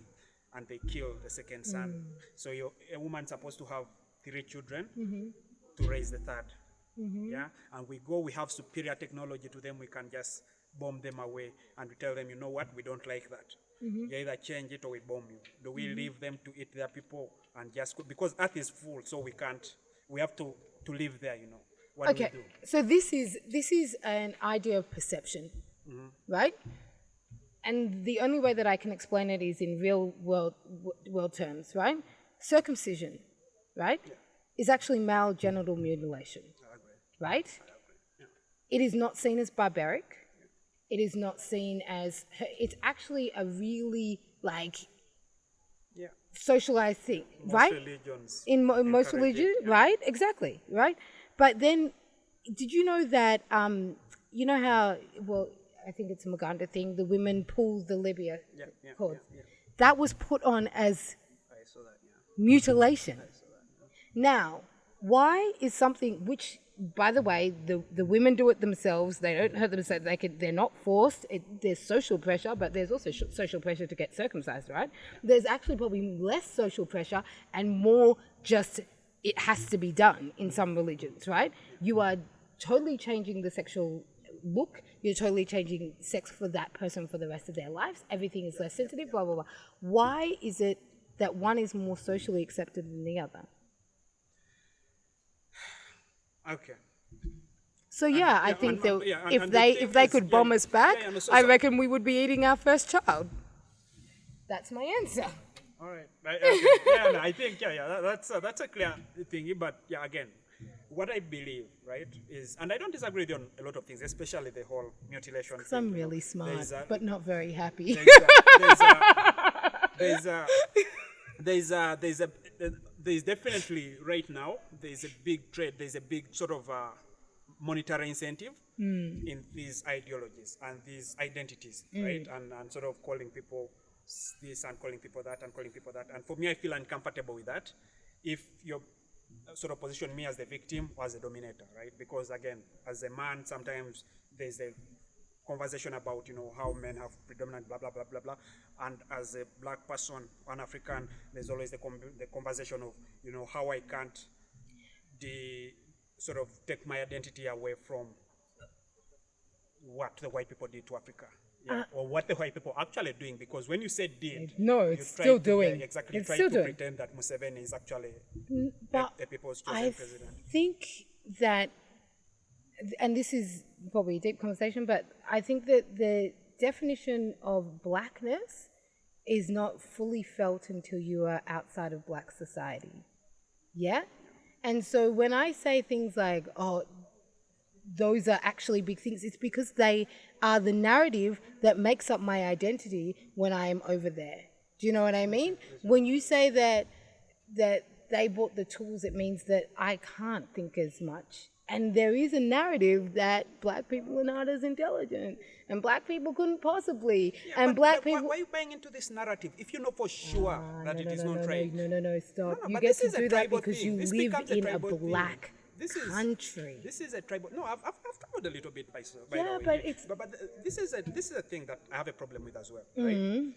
and they kill the second son. So a woman's supposed to have 3 children to raise the third. Yeah, and we have superior technology to them. We can just bomb them away, and we tell them, you know what, we don't like that. You either change it or we bomb you. Do we leave them to eat their people and just go? Because Earth is full, so we can't. We have to live there. You know. What do we do? So this is an idea of perception, right? And the only way that I can explain it is in real world terms, right? Circumcision, right, is actually male genital mutilation, right? It is not seen as barbaric. It is not seen as, it's actually a really like socialized thing, right? Religions In most encourage it, religions, right? Exactly, right? But then, did you know that, you know how, well, I think it's a Uganda thing, the women pull the labia cords. That was put on as I saw that. Yeah. mutilation. Now, why is something which, by the way, the women do it themselves. They don't hurt themselves. They're not forced. There's social pressure, but there's also social pressure to get circumcised, right? There's actually probably less social pressure and more just it has to be done in some religions, right? You are totally changing the sexual look. You're totally changing sex for that person for the rest of their lives. Everything is less sensitive, blah, blah, blah. Why is it that one is more socially accepted than the other? Okay. So yeah, I think that if and they the thing if they is- could bomb us back, no, I reckon we would be eating our first child. That's my answer. All right. No, I think that's a clear thing. But yeah, again, what I believe, right, is, and I don't disagree with you on a lot of things, especially the whole mutilation thing. I'm really smart, but not very there's definitely right now there's a big trade, there's a big sort of monetary incentive in these ideologies and these identities, right? And sort of calling people this and calling people that and calling people that. And for me, I feel uncomfortable with that. If you're sort of position me as the victim or as a dominator, right? Because again, as a man, sometimes there's a conversation about, you know, how men have predominant blah, blah, blah, blah, blah. And as a black person, an African, there's always the conversation of, you know, how I can't sort of take my identity away from what the white people did to Africa. Yeah, or what the white people actually doing, because when you say did, no, it's still doing. Yeah, exactly, it's try still to doing. pretend that Museveni is actually But a people's chosen president. I think that, and this is probably a deep conversation, but I think that the definition of blackness is not fully felt until you are outside of black society. Yeah? And so when I say things like, oh, those are actually big things, it's because they are the narrative that makes up my identity when I am over there. Do you know what I mean? When you say that they bought the tools, it means that I can't think as much. And there is a narrative that black people are not as intelligent, and black people couldn't possibly. Yeah, and black people. Why are you buying into this narrative if you know for sure that it is not right? No, stop. No, you but get this to is a do that tribal because thing. you This live becomes a in a tribal thing. black country. This is a tribal. No, I've traveled a little bit by the Yeah, way. but it's. But this is a thing that I have a problem with as well, right?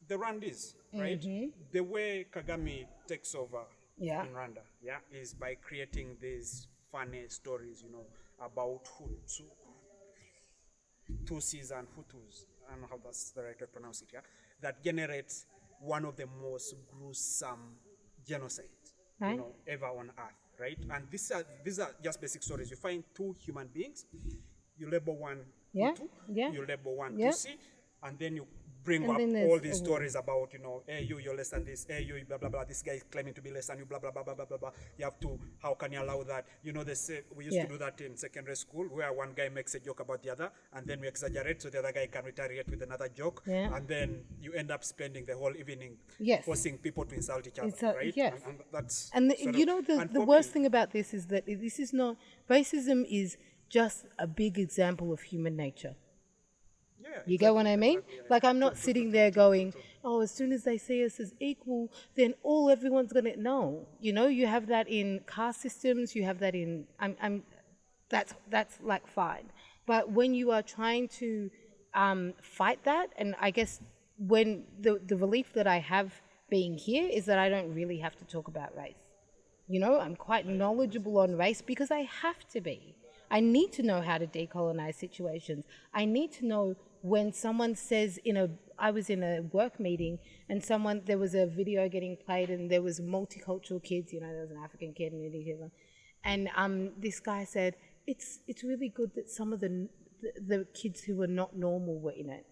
The Rwandese, right? The way Kagame takes over in Rwanda, is by creating these funny stories, you know, about Tutsis and Hutus. I don't know how that's the right way to pronounce it, that generates one of the most gruesome genocides, you know, ever on earth, right? And these are just basic stories. You find two human beings, you label one Hutu, you label one Tutsi, and then you bring up all these stories about, you know, hey, you're less than this, hey, you, blah, blah, blah, this guy is claiming to be less than you, blah, blah, blah, blah, blah, blah, blah. You have to, how can you allow that? You know, they say, we used to do that in secondary school, where one guy makes a joke about the other, and then we exaggerate so the other guy can retaliate with another joke, and then you end up spending the whole evening forcing people to insult each other, right? Yes. And that's you know, the worst thing about this is that this is not, racism is just a big example of human nature. You get what I mean? Like, I'm not sitting there going, oh, as soon as they see us as equal, then everyone's going to know. You know, you have that in caste systems, you have that in, that's like fine. But when you are trying to fight that, and I guess when the relief that I have being here is that I don't really have to talk about race. You know, I'm quite knowledgeable on race because I have to be. I need to know how to decolonize situations. I need to know when someone says I was in a work meeting and there was a video getting played and there was multicultural kids, you know, there was an African kid and an Indian kid, and this guy said, it's really good that some of the kids who were not normal were in it,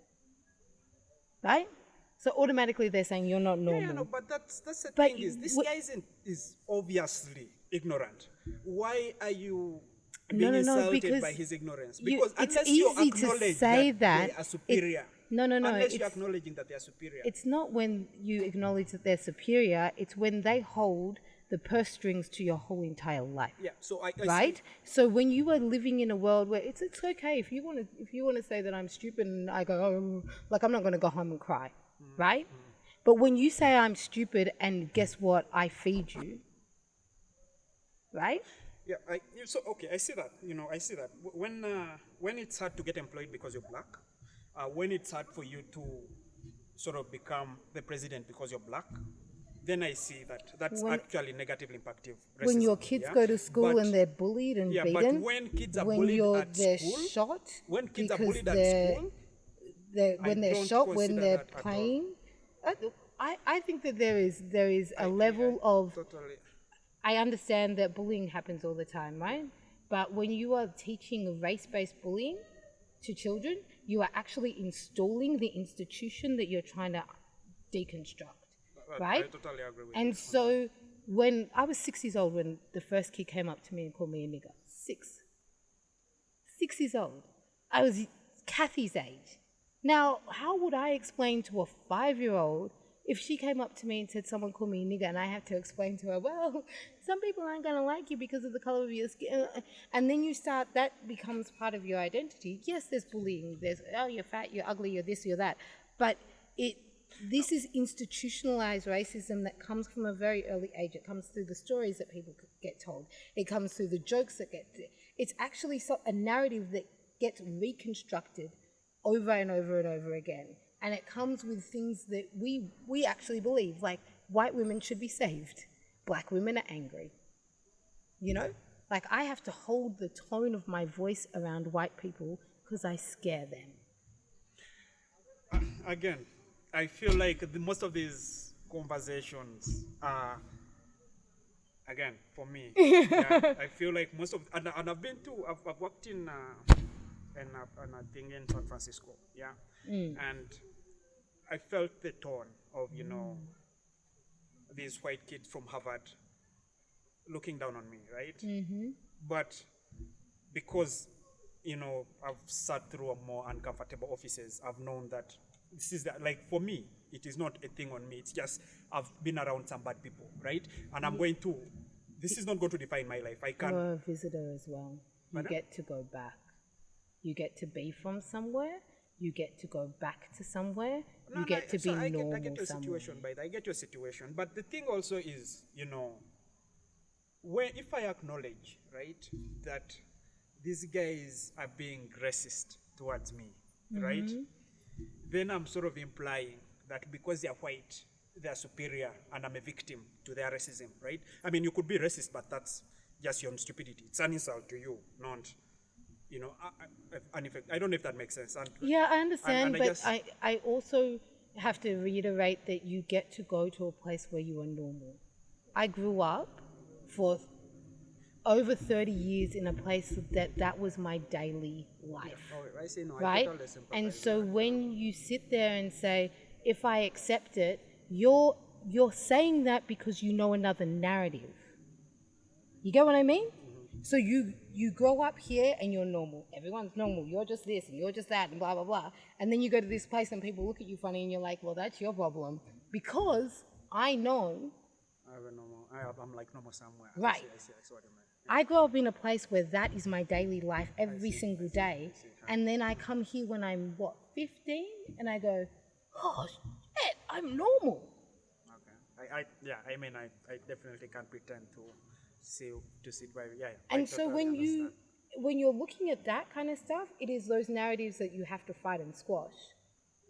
right? So automatically they're saying you're not normal. Yeah, no, but that's the thing is, this guy is obviously ignorant. Why are you being insulted by his ignorance? Because unless you acknowledge that they are superior. Unless you're acknowledging that they are superior. It's not when you acknowledge that they're superior, it's when they hold the purse strings to your whole entire life. Yeah, so I right? see. So when you are living in a world where it's okay if you want to say that I'm stupid and I go, oh, like I'm not going to go home and cry, right? But when you say I'm stupid and guess what, I feed you, right? Yeah, I see that. You know, I see that. When it's hard to get employed because you're black, when it's hard for you to sort of become the president because you're black, then I see that's actually negatively impacting racism. When your kids go to school and they're bullied and beaten, but when kids are bullied at school, shot, when kids are bullied at school, when they're shot, when they're playing, I think that there is a level of. Totally. I understand that bullying happens all the time, right? But when you are teaching race-based bullying to children, you are actually installing the institution that you're trying to deconstruct, right? I totally agree with you. And so when I was 6 years old, when the first kid came up to me and called me a nigger, 6 years old, I was Kathy's age. Now, how would I explain to a 5-year-old if she came up to me and said someone called me nigger and I have to explain to her, well, some people aren't going to like you because of the color of your skin, and then you start, that becomes part of your identity. Yes, there's bullying, there's, oh, you're fat, you're ugly, you're this, you're that, but this is institutionalized racism that comes from a very early age. It comes through the stories that people get told. It comes through the jokes that it's actually a narrative that gets reconstructed over and over and over again. And it comes with things that we actually believe, like white women should be saved, black women are angry. You know? Like, I have to hold the tone of my voice around white people because I scare them. Again, I feel like most of these conversations are, again, for me, I feel like most of, and I've been to, I've worked in a thing in San Francisco, and I felt the tone of, these white kids from Harvard looking down on me, right? Mm-hmm. But because, I've sat through more uncomfortable offices, I've known that this is like, for me, it is not a thing on me. It's just I've been around some bad people, right? And I'm going to, this is not going to define my life. I can't. You're a visitor as well. You get to go back. You get to be from somewhere. You get to go back to somewhere. You get to be normal. I get your situation, I get your situation. But the thing also is, if I acknowledge, right, that these guys are being racist towards me, right? Then I'm sort of implying that because they're white, they're superior, and I'm a victim to their racism, right? I mean, you could be racist, but that's just your own stupidity. It's an insult to you, not, an effect. I don't know if that makes sense. Yeah, I understand, but I also have to reiterate that you get to go to a place where you are normal. I grew up for over 30 years in a place that was my daily life, I say no, right? And so when you sit there and say, if I accept it, you're saying that because you know another narrative. You get what I mean? Mm-hmm. So you grow up here and you're normal. Everyone's normal. You're just this and you're just that and blah, blah, blah. And then you go to this place and people look at you funny and you're like, well, that's your problem. Because I know. I'm like normal somewhere. Right. I see what you mean. I grew up in a place where that is my daily life every single day. And then I come here when I'm, 15? And I go, oh, shit, I'm normal. Okay. I definitely can't pretend to sit by, And so when you're looking at that kind of stuff, it is those narratives that you have to fight and squash.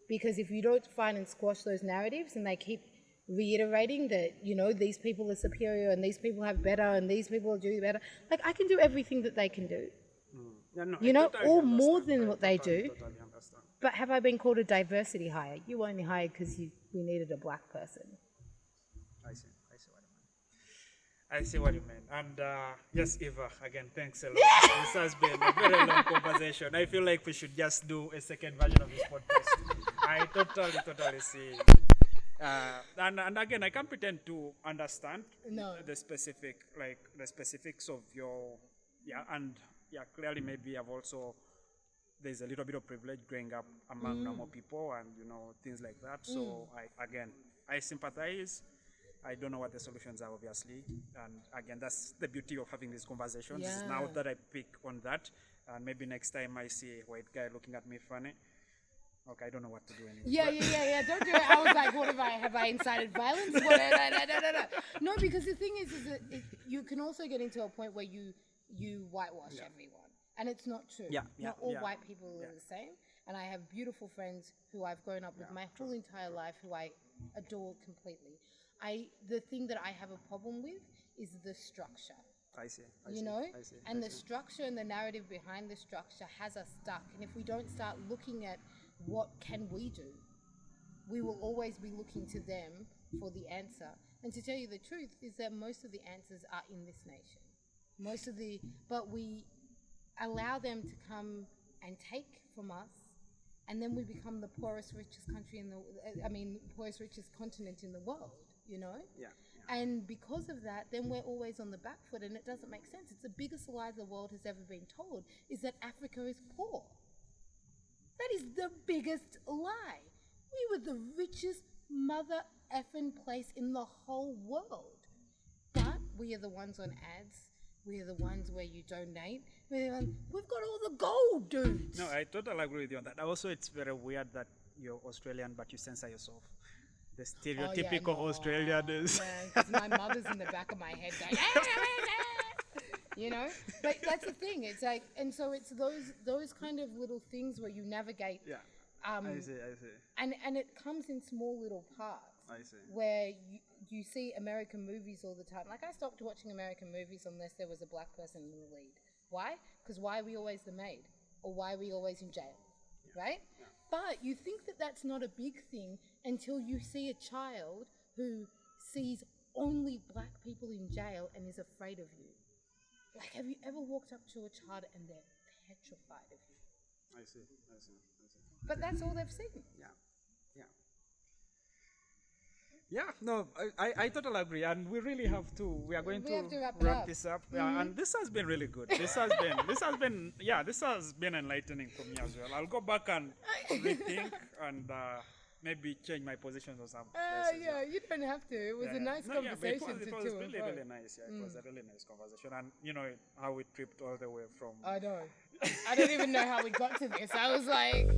Because if you don't fight and squash those narratives and they keep reiterating that, these people are superior and these people have better and these people do better. Like, I can do everything that they can do. Or more than what they do. Totally understand. But have I been called a diversity hire? You were only hired because we needed a black person. I see what you mean. And yes, Eva, again, thanks a lot. This has been a very long conversation. I feel like we should just do a second version of this podcast. I totally see. And again, I can't pretend to understand the specifics of your, clearly maybe there's a little bit of privilege growing up among normal people and, things like that. So I sympathize. I don't know what the solutions are, obviously. And again, that's the beauty of having these conversations. Yeah. Now that I pick on that, and maybe next time I see a white guy looking at me funny, okay, I don't know what to do anymore. Yeah. Don't do it. I was like, what have I incited violence? No, because the thing is that you can also get into a point where you whitewash everyone. And it's not true. Not all white people are the same. And I have beautiful friends who I've grown up with my whole entire life who I adore completely. The thing that I have a problem with is the structure. I see. The structure and the narrative behind the structure has us stuck. And if we don't start looking at what can we do, we will always be looking to them for the answer. And to tell you the truth is that most of the answers are in this nation. But we allow them to come and take from us, and then we become the poorest, richest continent in the world, And because of that, then we're always on the back foot, and it doesn't make sense. It's the biggest lie the world has ever been told, is that Africa is poor. That is the biggest lie. We were the richest mother effing place in the whole world. But we are the ones on ads. We are the ones where you donate. We've got all the gold, dudes. No, I totally agree with you on that. Also, it's very weird that you're Australian, but you censor yourself. The stereotypical Australian is... Yeah, because my mother's in the back of my head going, you know? But that's the thing. It's like, and so it's those kind of little things where you navigate. Yeah, I see. And it comes in small little parts. I see. Where you see American movies all the time. Like, I stopped watching American movies unless there was a black person in the lead. Why? Because why are we always the maid? Or why are we always in jail? Yeah. Right? Yeah. But you think that that's not a big thing until you see a child who sees only black people in jail and is afraid of you. Like, have you ever walked up to a child and they're petrified of you? I see. But that's all they've seen. Yeah. Yeah, no, I totally agree, and we really have to. We are going to wrap this up, and this has been really good. This has been enlightening for me as well. I'll go back and rethink and maybe change my positions or something. Yeah, you don't have to. It was a nice conversation. It was really nice. Yeah, it was a really nice conversation, and you know how we tripped all the way from. I know. I don't even know how we got to this. I was like.